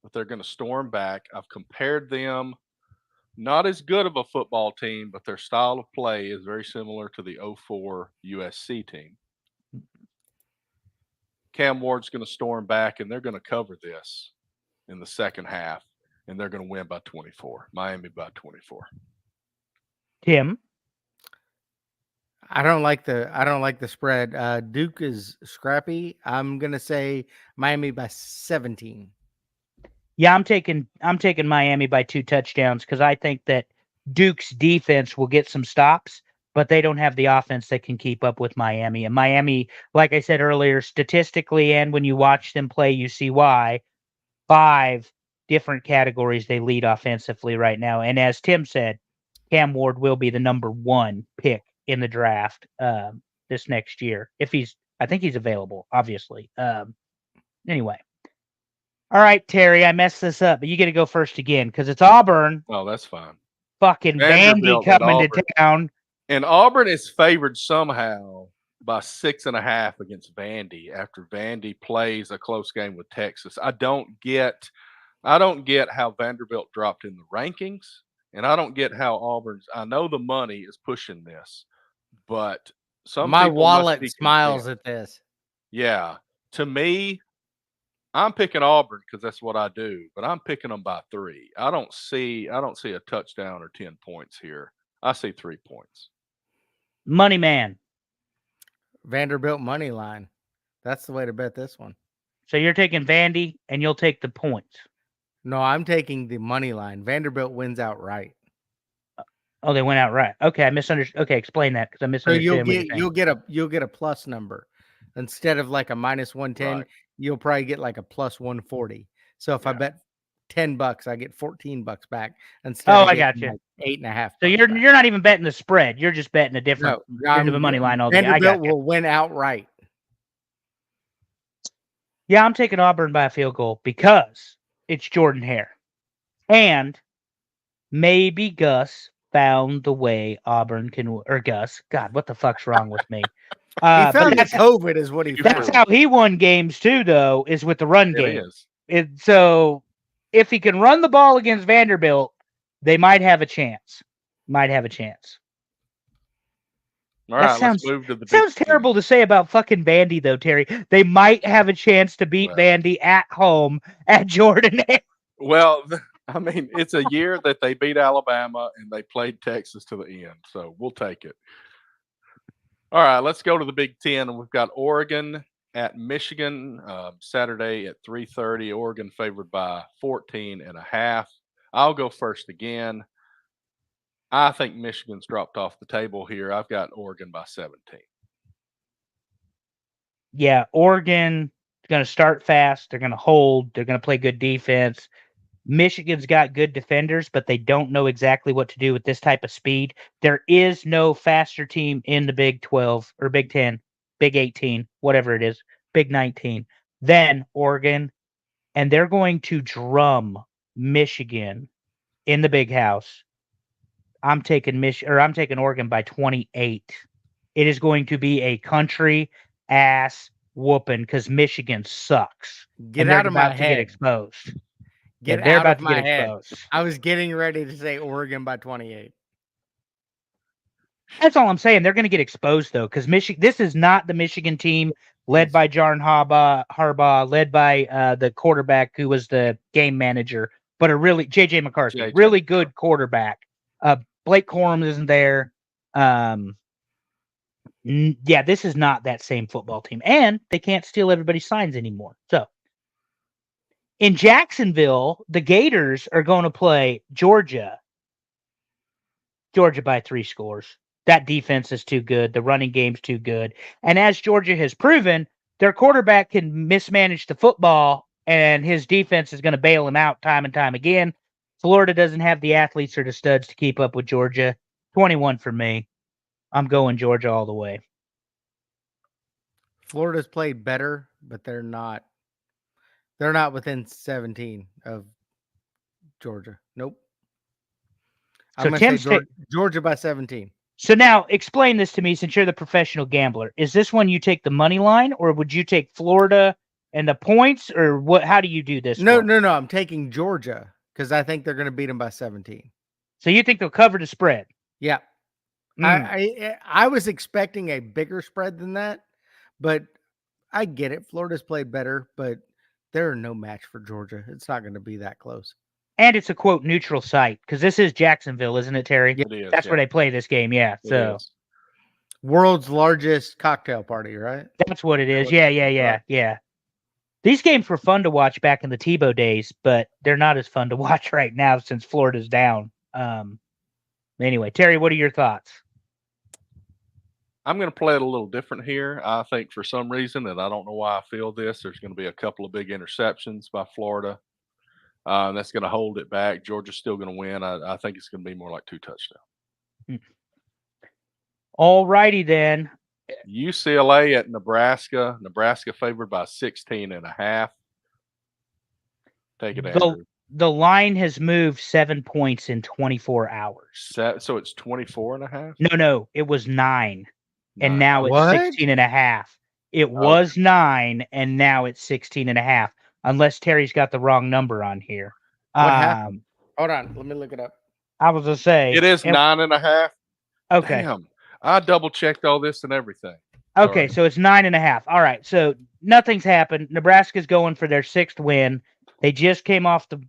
but they're going to storm back. I've compared them. Not as good of a football team, but their style of play is very similar to the '04 USC team. Cam Ward's going to storm back, and they're going to cover this in the second half, and they're going to win by 24. Miami by 24. Tim, I don't like the spread. Duke is scrappy. I'm gonna say Miami by 17. yeah, I'm taking Miami by 2 touchdowns because I think that Duke's defense will get some stops, but they don't have the offense that can keep up with Miami. And Miami, like I said earlier, statistically and when you watch them play, you see why. 5 different categories they lead offensively right now. And as Tim said, Cam Ward will be the number 1 pick in the draft this next year if I think he's available, obviously. Anyway. All right, Terry, I messed this up, but you get to go first again because it's Auburn. Oh, that's fine. Fucking Vandy Vanderbilt at coming to Auburn. town. And Auburn is favored somehow by 6.5 against Vandy after Vandy plays a close game with Texas. I don't get how Vanderbilt dropped in the rankings, and I don't get how Auburn's. I know the money is pushing this, but My people must wallet be smiles convinced. at this. Yeah, to me, I'm picking Auburn because that's what I do, but I'm picking them by 3. I don't see a touchdown or 10 points here. I see 3 points. Money man. Vanderbilt money line. That's the way to bet this one. So you're taking Vandy and you'll take the points. No, I'm taking the money line. Vanderbilt wins outright. Oh, they went out right. Okay, I misunderstood. Okay, explain that because I So misunderstood. you'll get a plus number instead of like a minus 110. Right. You'll probably get like a plus 140. So if I bet $10, I get $14 back instead of I got you. like 8.5. So you're not even betting the spread. You're just betting a different end of a money line altogether. Vanderbilt will win outright. Yeah, I'm taking Auburn by a field goal because it's Jordan Hare. And maybe Gus found the way Auburn can, or Gus, God, what the fuck's wrong with me? He found that COVID is what he found. That's how he won games too, though, is with the run game. So if he can run the ball against Vanderbilt, they might have a chance. All right, let's move to the Big Sounds Ten. terrible to say about fucking Vandy, though, Terry. They might have a chance to beat Vandy at home at Jordan Hare. Well, I mean, it's a year that they beat Alabama and they played Texas to the end, so we'll take it. All right, let's go to the Big Ten, and we've got Oregon at Michigan Saturday at 3:30. Oregon favored by 14.5. I'll go first again. I think Michigan's dropped off the table here. I've got Oregon by 17. Yeah, Oregon is going to start fast. They're going to hold. They're going to play good defense. Michigan's got good defenders, but they don't know exactly what to do with this type of speed. There is no faster team in the Big 12 or Big 10, Big 18, whatever it is, Big 19, than Oregon. And they're going to drum Michigan in the Big House. I'm taking Oregon by 28. It is going to be a country ass whooping because Michigan sucks. Get out of my head. Get exposed. They're about to get exposed. I was getting ready to say Oregon by 28. That's all I'm saying. They're going to get exposed though, because this is not the Michigan team led by John Harbaugh, led by the quarterback who was the game manager, but JJ McCarthy, really good quarterback. Blake Corum isn't there. This is not that same football team, and they can't steal everybody's signs anymore. So. In Jacksonville, the Gators are going to play Georgia. Georgia by 3 scores. That defense is too good. The running game's too good. And as Georgia has proven, their quarterback can mismanage the football, and his defense is going to bail him out time and time again. Florida doesn't have the athletes or the studs to keep up with Georgia. 21 for me. I'm going Georgia all the way. Florida's played better, but they're not within 17 of Georgia. Nope. I'm going to say Georgia by 17. So now explain this to me since you're the professional gambler. Is this one you take the money line, or would you take Florida And the points, or what? How do you do this No, one? no. I'm taking Georgia because I think they're going to beat them by 17. So you think they'll cover the spread? Yeah. Mm. I was expecting a bigger spread than that, but I get it. Florida's played better, but they're no match for Georgia. It's not going to be that close. And it's a quote neutral site because this is Jacksonville, isn't it, Terry? Yeah. It is. That's Yeah, where they play this game. Yeah. it So is. World's largest cocktail party, right? that's what it is. Really? Yeah. Right. These games were fun to watch back in the Tebow days, but they're not as fun to watch right now since Florida's down. Anyway, Terry, what are your thoughts? I'm going to play it a little different here. I think for some reason, and I don't know why I feel this, there's going to be a couple of big interceptions by Florida. That's going to hold it back. Georgia's still going to win. I think it's going to be more like 2 touchdowns. All righty then. UCLA at Nebraska. Nebraska favored by 16.5. Take it, The Andrew. the line has moved 7 points in 24 hours. So it's 24.5. No, it was 9. And Nine. now it's What? 16 and a half. It Okay. was 9 and now it's 16 and a half. Unless Terry's got the wrong number on here. What happened? Hold on. Let me look it up. I was gonna say It is 9.5. Okay. Damn. I double checked all this and everything. Okay, Sorry. so it's 9.5. All right, so nothing's happened. Nebraska's going for their 6th win. They just came off the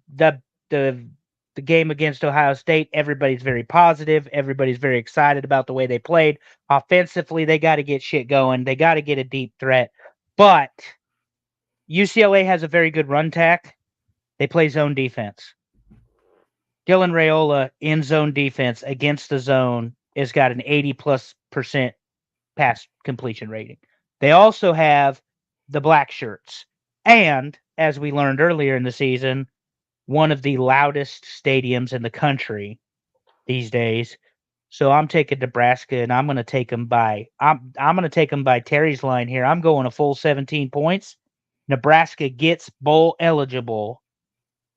game against Ohio State. Everybody's very positive. Everybody's very excited about the way they played. Offensively, they got to get shit going. They got to get a deep threat. But UCLA has a very good run tack. They play zone defense. Dylan Raiola in zone defense against the zone has got an 80+% pass completion rating. They also have the black shirts. And as we learned earlier in the season, one of the loudest stadiums in the country these days. So I'm taking Nebraska and I'm going to take them by I'm going to take them by Terry's line here. I'm going a full 17 points. Nebraska gets bowl eligible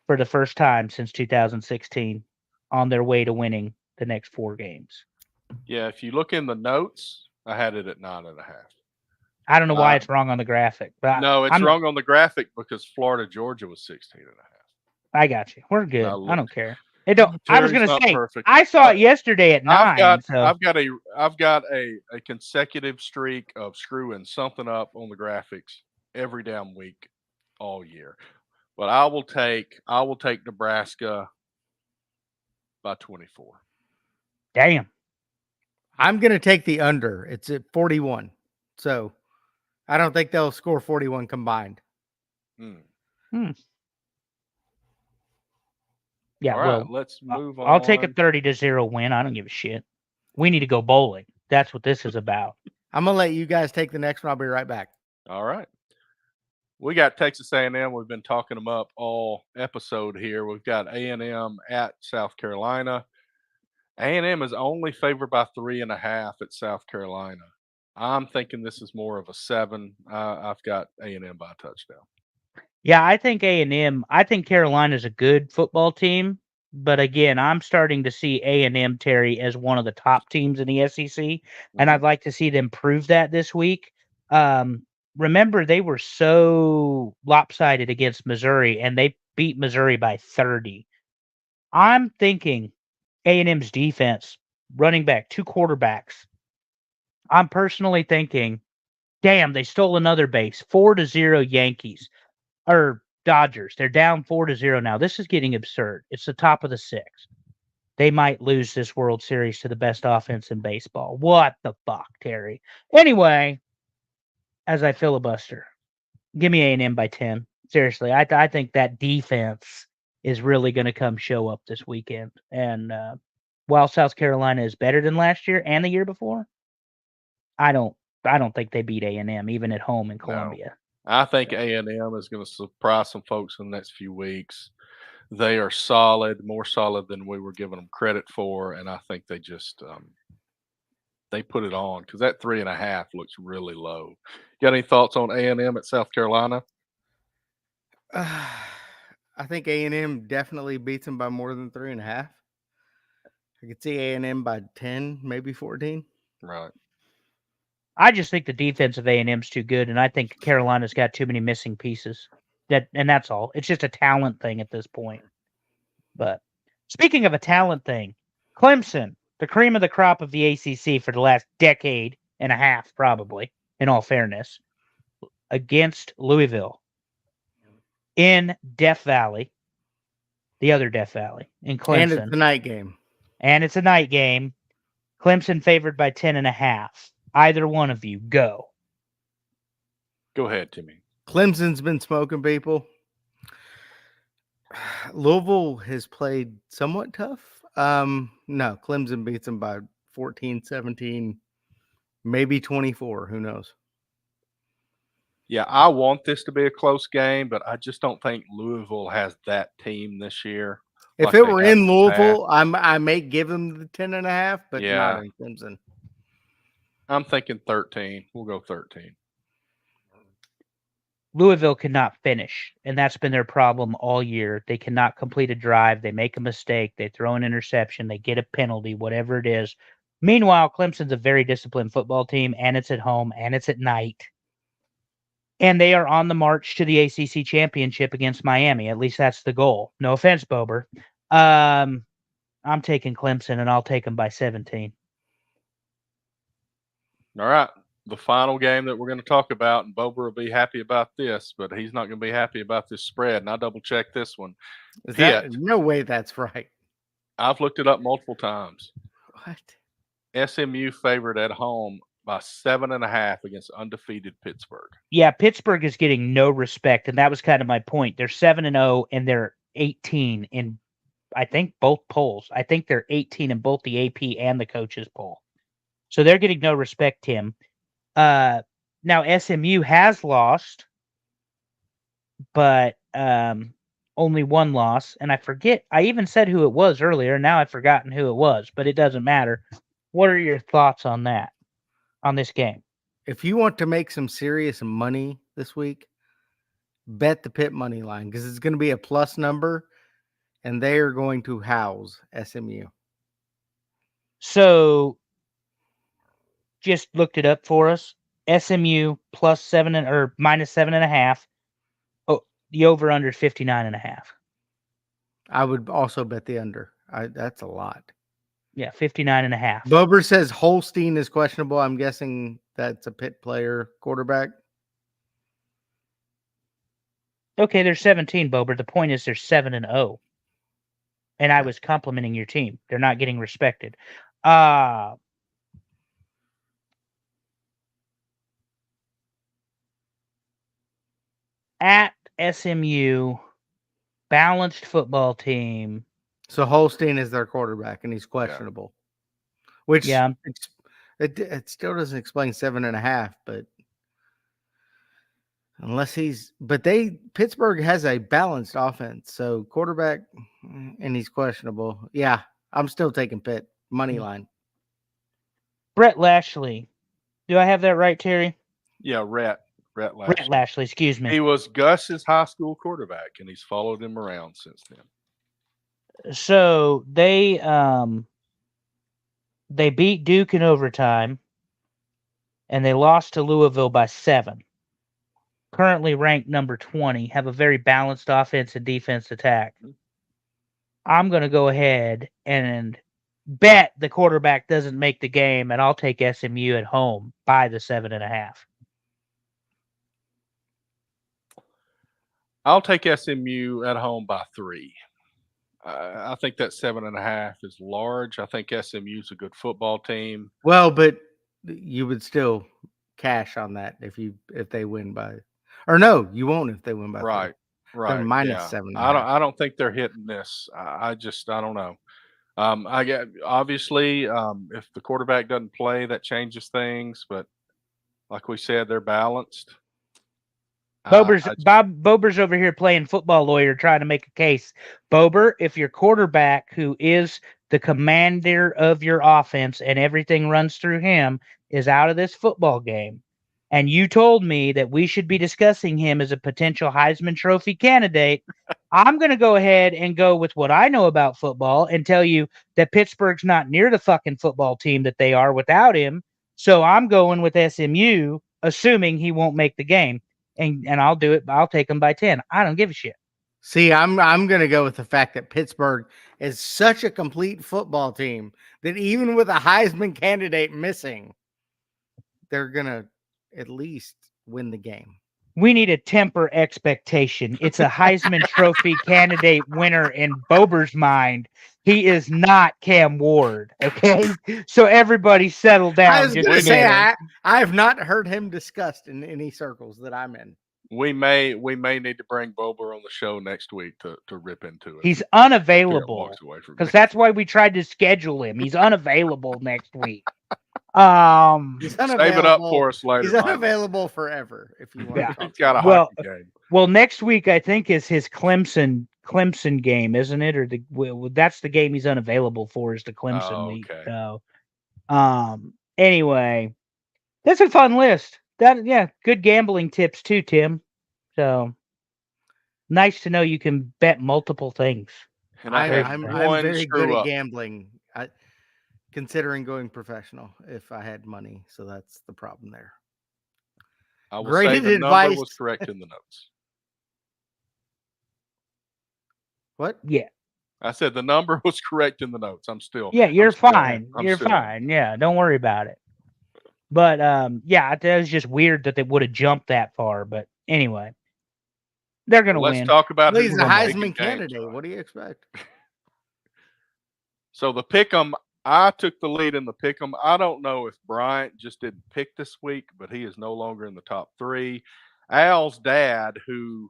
for the first time since 2016 on their way to winning the next 4 games. Yeah, if you look in the notes, I had it at 9.5. I don't know why it's wrong on the graphic, but No, it's wrong on the graphic because Florida Georgia was 16.5. I got you. We're good. Now I don't look. care. It don't. I was Terry's gonna not say perfect. I saw it yesterday at 9. So I've got a consecutive streak of screwing something up on the graphics every damn week all year. But I will take Nebraska by 24. damn. I'm going to take the under. It's at 41. So I don't think they'll score 41 combined. Yeah. All right, Well, let's move on. I'll take a 30-0 win. I don't give a shit. We need to go bowling. That's what this is about. I'm going to let you guys take the next one. I'll be right back. All right. We got Texas A&M. We've been talking them up all episode here. We've got A&M at South Carolina. A&M is only favored by 3.5 at South Carolina. I'm thinking this is more of a 7. I've got A&M by a touchdown. Yeah, I think A&M. I think Carolina's a good football team, but again, I'm starting to see A&M, Terry, as one of the top teams in the SEC, and I'd like to see them prove that this week. Remember, they were so lopsided against Missouri, and they beat Missouri by 30. I'm thinking A&M's defense, running back, 2 quarterbacks. I'm personally thinking, damn, they stole another base. 4-0 Yankees. Or Dodgers. They're down 4-0 now. This is getting absurd. It's the top of the 6th. They might lose this World Series to the best offense in baseball. What the fuck, Terry? Anyway, as I filibuster, give me A&M by 10. Seriously, I think that defense is really going to come show up this weekend. And while South Carolina is better than last year and the year before, I don't think they beat A&M even at home in Columbia. No. I think A&M is going to surprise some folks in the next few weeks. They are solid, more solid than we were giving them credit for, and I think they just they put it on because that 3.5 looks really low. Got any thoughts on A&M at South Carolina? I think A&M definitely beats them by more than 3.5. I could see A&M by 10, maybe 14. Right. I just think the defense of A&M's too good, and I think Carolina's got too many missing pieces. And that's all. It's just a talent thing at this point. But speaking of a talent thing, Clemson, the cream of the crop of the ACC for the last decade and a half, probably, in all fairness, against Louisville in Death Valley, the other Death Valley, in And it's Clemson. a night game. And it's a night game. Clemson favored by 10.5. Either one of you, go. Go ahead, Timmy. Clemson's been smoking people. Louisville has played somewhat tough. No, Clemson beats them by 14, 17, maybe 24. Who knows? Yeah, I want this to be a close game, but I just don't think Louisville has that team this year. If like it they were have in the past. Louisville, I may give them the 10.5, but Yeah. not in Clemson. I'm thinking 13. We'll go 13. Louisville cannot finish, and that's been their problem all year. They cannot complete a drive. They make a mistake. They throw an interception. They get a penalty, whatever it is. Meanwhile, Clemson's a very disciplined football team, and it's at home, and it's at night. And they are on the march to the ACC championship against Miami. At least that's the goal. No offense, Bober. I'm taking Clemson, and I'll take them by 17. All right. The final game that we're going to talk about, and Bober will be happy about this, but he's not going to be happy about this spread. And I double checked this one. Is Pitt. that no way that's right? I've looked it up multiple times. What? SMU favored at home by 7.5 against undefeated Pittsburgh. Yeah, Pittsburgh is getting no respect, and that was kind of my point. They're 7-0, and they're 18 in, I think, both polls. I think they're 18 in both the AP and the coaches poll. So they're getting no respect, Tim. Now SMU has lost, but only one loss, and I forget. I even said who it was earlier. Now I've forgotten who it was, but it doesn't matter. What are your thoughts on that, on this game? If you want to make some serious money this week, bet the Pitt money line because it's going to be a plus number, and they are going to house SMU. So, just looked it up for us. SMU plus 7 or minus 7.5. Oh, the over under 59.5. I would also bet the under. That's a lot. Yeah, 59.5. Bober says Holstein is questionable. I'm guessing that's a Pitt player quarterback. Okay, they're 17, Bober. The point is they're 7-0. And I was complimenting your team. They're not getting respected. At SMU, balanced football team. So Holstein is their quarterback, and he's questionable. Which it still doesn't explain 7.5, but unless Pittsburgh has a balanced offense, so quarterback, and he's questionable. Yeah, I'm still taking Pitt money line. Brett Lashley. Do I have that right, Terry? Yeah, Rhett Lashley. Brett Lashley, excuse me. He was Gus's high school quarterback, and he's followed him around since then. So they beat Duke in overtime, and they lost to Louisville by 7. Currently ranked number 20, have a very balanced offense and defense attack. I'm going to go ahead and bet the quarterback doesn't make the game, and I'll take SMU at home by the 7.5. I'll take SMU at home by 3. I think that 7.5 is large. I think SMU's a good football team. Well, but you would still cash on that if they win by, or no, you won't if they win by 3. Right. They're minus Yeah. 7. I don't think they're hitting this. I don't know. I get obviously if the quarterback doesn't play, that changes things. But like we said, they're balanced. Bober's over here playing football lawyer trying to make a case. Bober, if your quarterback, who is the commander of your offense and everything runs through him, is out of this football game, and you told me that we should be discussing him as a potential Heisman Trophy candidate, I'm going to go ahead and go with what I know about football and tell you that Pittsburgh's not near the fucking football team that they are without him. So I'm going with SMU, assuming he won't make the game, and I'll do it. I'll take him by 10. I don't give a shit. See, I'm gonna go with the fact that Pittsburgh is such a complete football team that even with a Heisman candidate missing, they're gonna at least win the game. We need to temper expectation. It's a Heisman Trophy candidate winner in Bober's mind. He is not Cam Ward. Okay, so everybody settle down. I was just gonna a say minute. I have not heard him discussed in any circles that I'm in. We may need to bring Bober on the show next week to rip into it. He's Garrett unavailable walks away from me. because that's why we tried to schedule him. He's unavailable next week. He's Save it up for us later. He's unavailable forever if you want Yeah. to talk. He's got a Well, hockey game. Well, next week I think is his Clemson game, isn't it? Or that's the game he's unavailable for is the Clemson week. Okay. So, anyway, that's a fun list. Good gambling tips too, Tim. So nice to know you can bet multiple things. And I had I'm one very good screw at up. gambling. Considering going professional if I had money, so that's the problem there. I will Great say the advice. number was correct in the notes. What? Yeah. I said the number was correct in the notes. Yeah, you're I'm still- fine. I'm You're still- fine. Yeah, don't worry about it. But that was just weird that they would have jumped that far. But anyway, they're gonna Let's win. talk about Well, he's who's a gonna make Heisman games, candidate. right? What do you expect? So the pick'em, I took the lead in the pick'em. I don't know if Bryant just didn't pick this week, but he is no longer in the top 3. Al's dad, who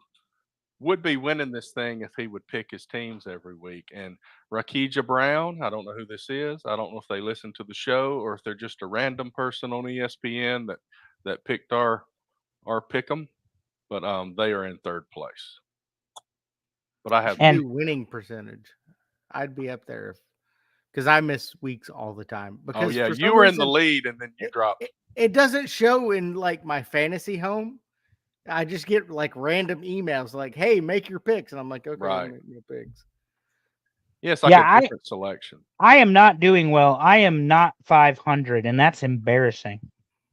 would be winning this thing if he would pick his teams every week, and Rakija Brown, I don't know who this is. I don't know if they listen to the show or if they're just a random person on ESPN that picked our pick'em, but they are in 3rd place. But I have And- winning percentage. I'd be up there because I miss weeks all the time. Because oh yeah, for some you were in the reason, lead and then you dropped. It doesn't show in like my fantasy home. I just get like random emails like, "Hey, make your picks," and I'm like, "Okay, Right. make my picks." Yeah, it's like Yeah, a different selection. I am not doing well. I am not 500, and that's embarrassing.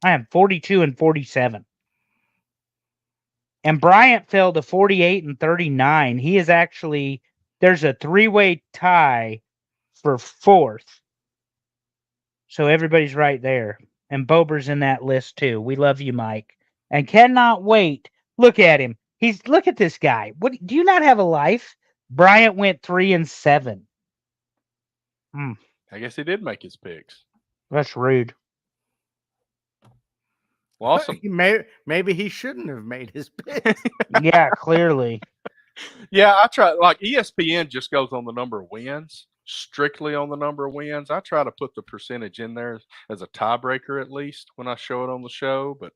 I am 42 and 47. And Bryant fell to 48 and 39. He is actually, there's a 3-way tie for 4th. So everybody's right there. And Bober's in that list too. We love you, Mike. And cannot wait. Look at him. Look at this guy. What, do you not have a life? Bryant went 3 and 7. I guess he did make his picks. That's rude. Well, awesome. Maybe he shouldn't have made his picks. Yeah, clearly. Yeah, I try. Like ESPN just goes on the number of wins, strictly on the number of wins. I try to put the percentage in there as a tiebreaker at least when I show it on the show, but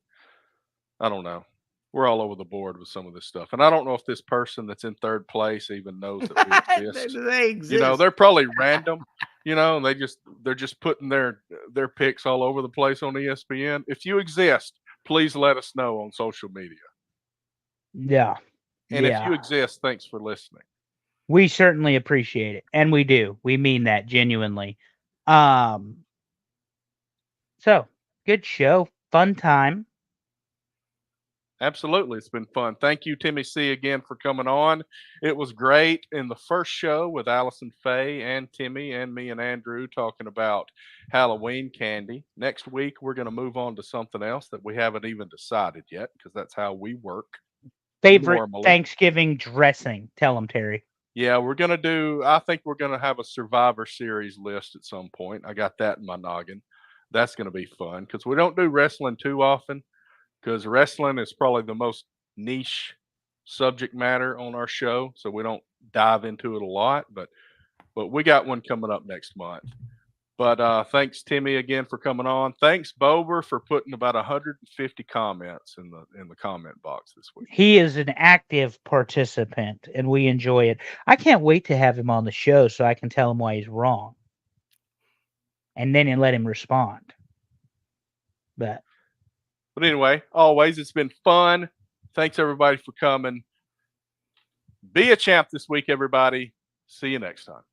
I don't know. We're all over the board with some of this stuff, and I don't know if this person that's in 3rd place even knows that we exist. They exist. You know, they're probably random. You know, and they're just putting their picks all over the place on ESPN. If you exist, please let us know on social media. Yeah. And if you exist, thanks for listening. We certainly appreciate it. And we do. We mean that genuinely. So good show. Fun time. Absolutely. It's been fun. Thank you, Timmy C, again for coming on. It was great in the first show with Allison Faye and Timmy and me and Andrew talking about Halloween candy. Next week, we're going to move on to something else that we haven't even decided yet because that's how we work. Favorite normally. Thanksgiving dressing. Tell them, Terry. Yeah, I think we're going to have a Survivor Series list at some point. I got that in my noggin. That's going to be fun because we don't do wrestling too often. Because wrestling is probably the most niche subject matter on our show, so we don't dive into it a lot. But we got one coming up next month. But thanks, Timmy, again for coming on. Thanks, Bober, for putting about 150 comments in the comment box this week. He is an active participant, and we enjoy it. I can't wait to have him on the show so I can tell him why he's wrong, and then let him respond. But anyway, always, it's been fun. Thanks, everybody, for coming. Be a champ this week, everybody. See you next time.